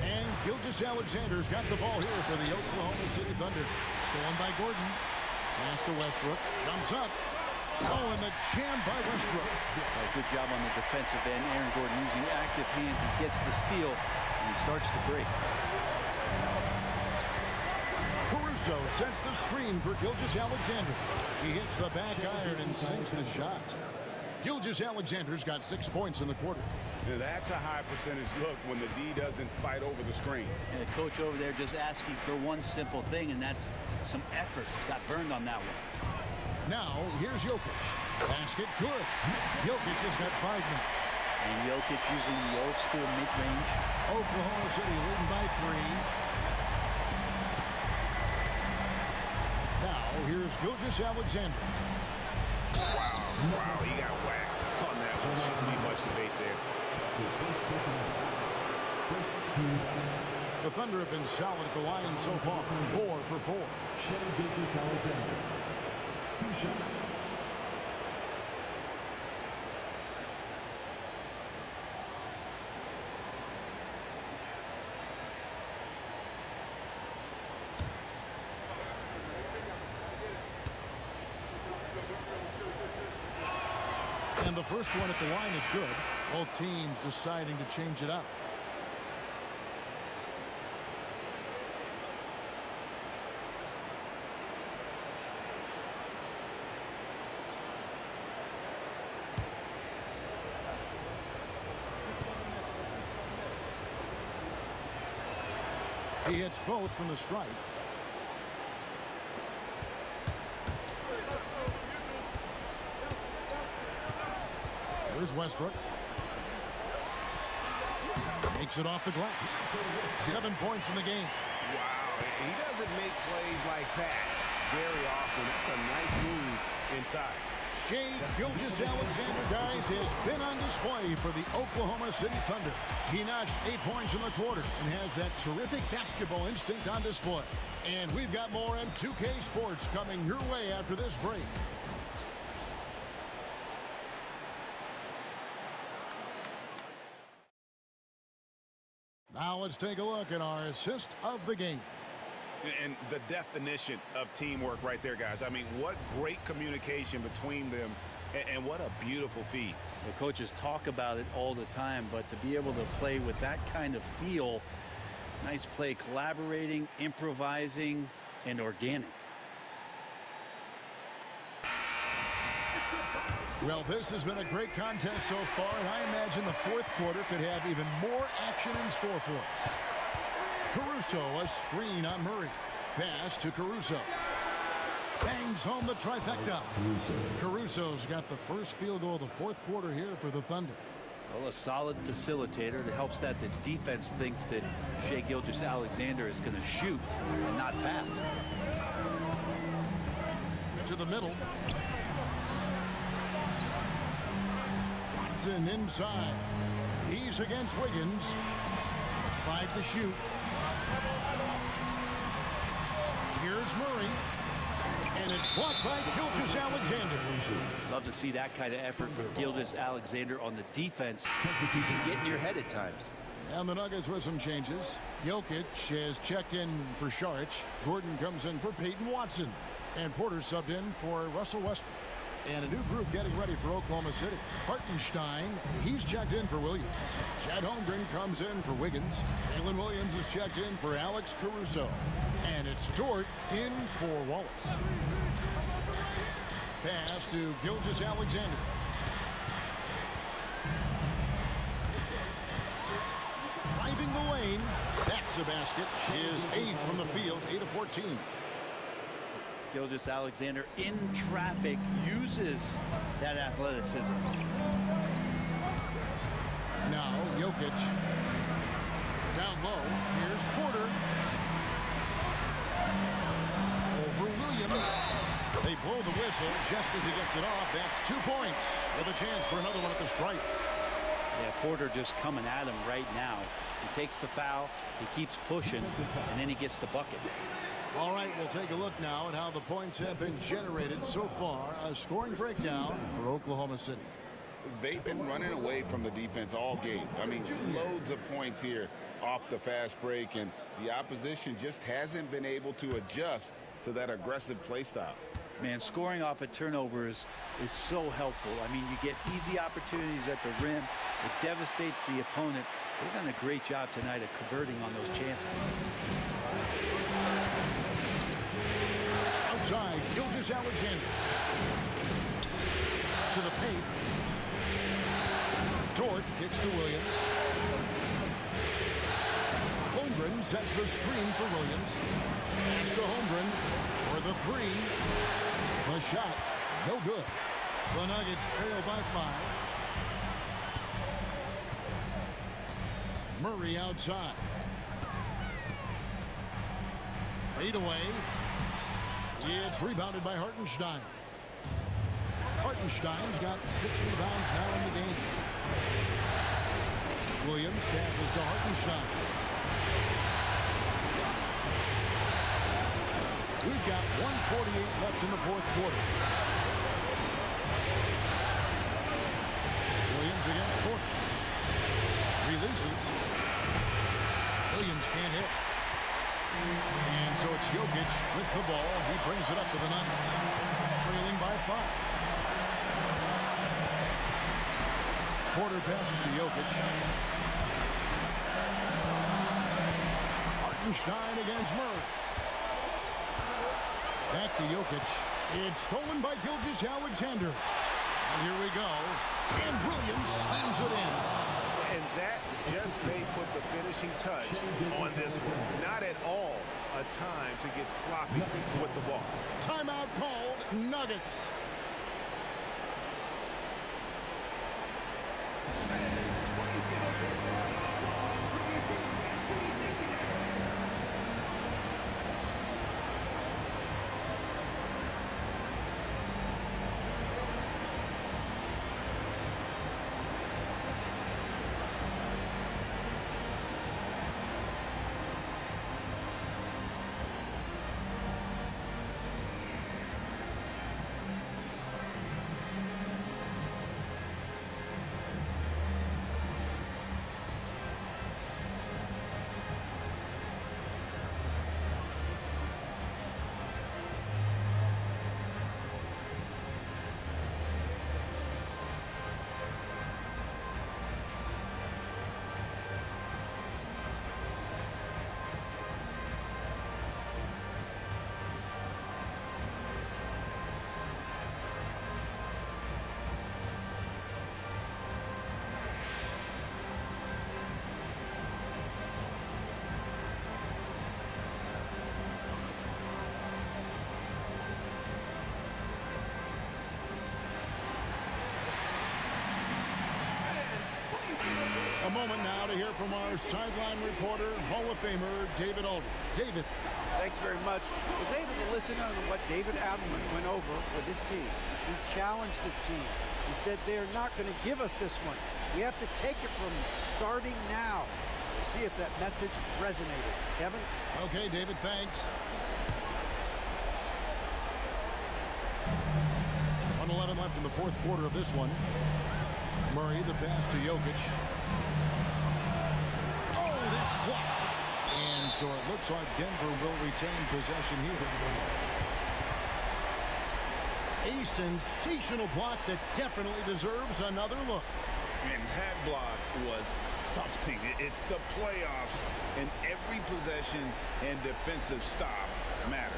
And Gilgeous-Alexander's got the ball here for the Oklahoma City Thunder. Stolen by Gordon. Pass to Westbrook. Jumps up. Oh, and the jam by Westbrook. Good job on the defensive end. Aaron Gordon using active hands. He gets the steal, and he starts to break. Caruso sets the screen for Gilgeous-Alexander. He hits the back iron and sinks the shot. Gilgeous-Alexander's got 6 points in the quarter. That's a high percentage look when the D doesn't fight over the screen. And the coach over there just asking for one simple thing, and that's some effort. Got burned on that one. Now, here's Jokic. Basket good. Jokic has got 5 now. And Jokic using the old school mid-range. Oklahoma City leading by 3. Now, here's Gilgeous-Alexander. Wow, he got whacked on that one. Shouldn't be much debate there. The Thunder have been solid at the line so far. 4 for 4. Shai Gilgeous-Alexander. 2 shots. And the first one at the line is good. Both teams deciding to change it up. He hits both from the stripe. Here's Westbrook. Makes it off the glass. 7 points in the game. Wow, he doesn't make plays like that very often. That's a nice move inside. Shai Gilgeous-Alexander, guys, has been on display for the Oklahoma City Thunder. He notched 8 points in the quarter and has that terrific basketball instinct on display. And we've got more on 2K Sports coming your way after this break. Now let's take a look at our assist of the game. And the definition of teamwork right there, guys. I mean, what great communication between them, and what a beautiful feed. The coaches talk about it all the time, but to be able to play with that kind of feel, Nice play, collaborating, improvising, and organic. Well, this has been a great contest so far, and I imagine the fourth quarter could have even more action in store for us. Caruso, a screen on Murray. Pass to Caruso. Bangs home the trifecta. Caruso's got the first field goal of the fourth quarter here for the Thunder. Well, a solid facilitator that helps that the defense thinks that Shai Gilgeous-Alexander is going to shoot and not pass. To the middle. Watson inside. He's against Wiggins. 5 to shoot. Here's Murray. And it's blocked by Gilgeous-Alexander. Love to see that kind of effort from Gilgeous-Alexander on the defense. You can get in your head at times. And the Nuggets with some changes. Jokic has checked in for Šarić. Gordon comes in for Peyton Watson. And Porter subbed in for Russell Westbrook. And a new group getting ready for Oklahoma City. Hartenstein, he's checked in for Williams. Chet Holmgren comes in for Wiggins. Jalen Williams is checked in for Alex Caruso. And it's Dort in for Wallace. Pass to Gilgeous-Alexander. Driving the lane. That's a basket. His 8th from the field, 8 of 14. Gilgeous-Alexander in traffic uses that athleticism. Now Jokic. Down low. Here's Porter. Over Williams. They blow the whistle just as he gets it off. That's 2 points with a chance for another one at the stripe. Yeah, Porter just coming at him right now. He takes the foul, he keeps pushing, and then he gets the bucket. All right, we'll take a look now at how the points have been generated so far. A scoring breakdown for Oklahoma City. They've been running away from the defense all game. I mean, loads of points here off the fast break, and the opposition just hasn't been able to adjust to that aggressive play style. Man, scoring off of turnovers is so helpful. I mean, you get easy opportunities at the rim. It devastates the opponent. They've done a great job tonight of converting on those chances. Outside, Gilgeous-Alexander. To the paint. Dort kicks to Williams. Holmgren sets the screen for Williams. Pass to Holmgren for the 3. The shot, no good. The Nuggets trail by 5. Murray outside. Fade away. It's rebounded by Hartenstein. Hartenstein's got 6 rebounds now in the game. Williams passes to Hartenstein. We've got 1:48 left in the fourth quarter. Williams against Porter. Releases. Williams can't hit. And so it's Jokic with the ball. He brings it up to the Nuggets. Trailing by 5. Porter passes to Jokic. Hartenstein against Murray. Back to Jokic. It's stolen by Gilgeous-Alexander. And here we go. And Williams slams it in. And that just may put the finishing touch on this one. Not at all a time to get sloppy with the ball. Timeout called. Nuggets. to hear from our sideline reporter, Hall of Famer David Aldridge. David. Thanks very much. I was able to listen on what David Adelman went over with his team. He challenged his team. He said they're not going to give us this one. We have to take it from starting now. We'll see if that message resonated. Kevin? Okay, David, thanks. 1:11 left in the fourth quarter of this one. Murray, the pass to Jokic. Oh, that's blocked. And so it looks like Denver will retain possession here. A sensational block that definitely deserves another look. And that block was something. It's the playoffs, and every possession and defensive stop matters.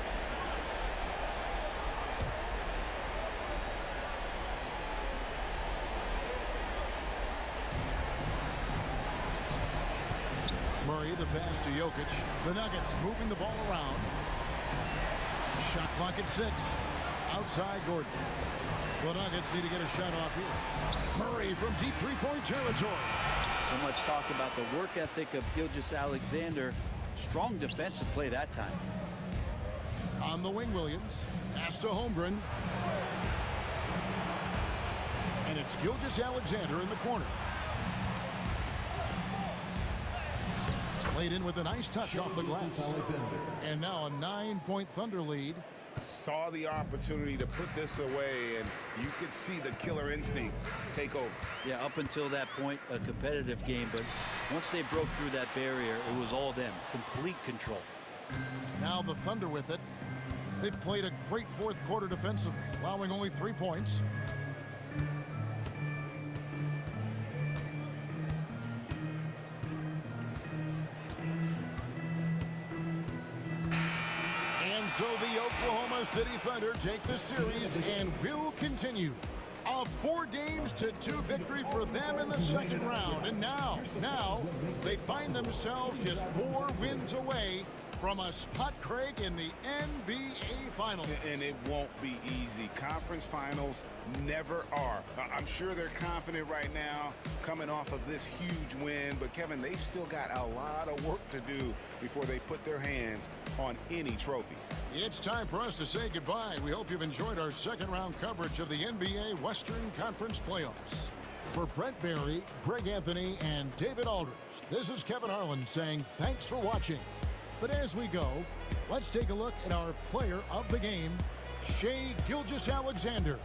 Murray, the pass to Jokic. The Nuggets moving the ball around. Shot clock at 6. Outside Gordon. The Nuggets need to get a shot off here. Murray from deep three-point territory. So much talk about the work ethic of Gilgeous-Alexander. Strong defensive play that time. On the wing, Williams. Pass to Holmgren. And it's Gilgeous-Alexander in the corner. Played in with a nice touch off the glass. And now a 9-point Thunder lead. Saw the opportunity to put this away, and you could see the killer instinct take over. Yeah, up until that point, a competitive game, but once they broke through that barrier, it was all them. Complete control. Now the Thunder with it. They've played a great fourth quarter defensively, allowing only 3 points. So the Oklahoma City Thunder take the series and will continue. A 4-2 victory for them in the second round. And now they find themselves just 4 wins away from a spot, Craig, in the NBA Finals. And it won't be easy. Conference Finals never are. I'm sure they're confident right now coming off of this huge win. But, Kevin, they've still got a lot of work to do before they put their hands on any trophies. It's time for us to say goodbye. We hope you've enjoyed our second-round coverage of the NBA Western Conference Playoffs. For Brent Barry, Greg Anthony, and David Aldridge, this is Kevin Harlan saying thanks for watching. But as we go, let's take a look at our player of the game, Shai Gilgeous-Alexander.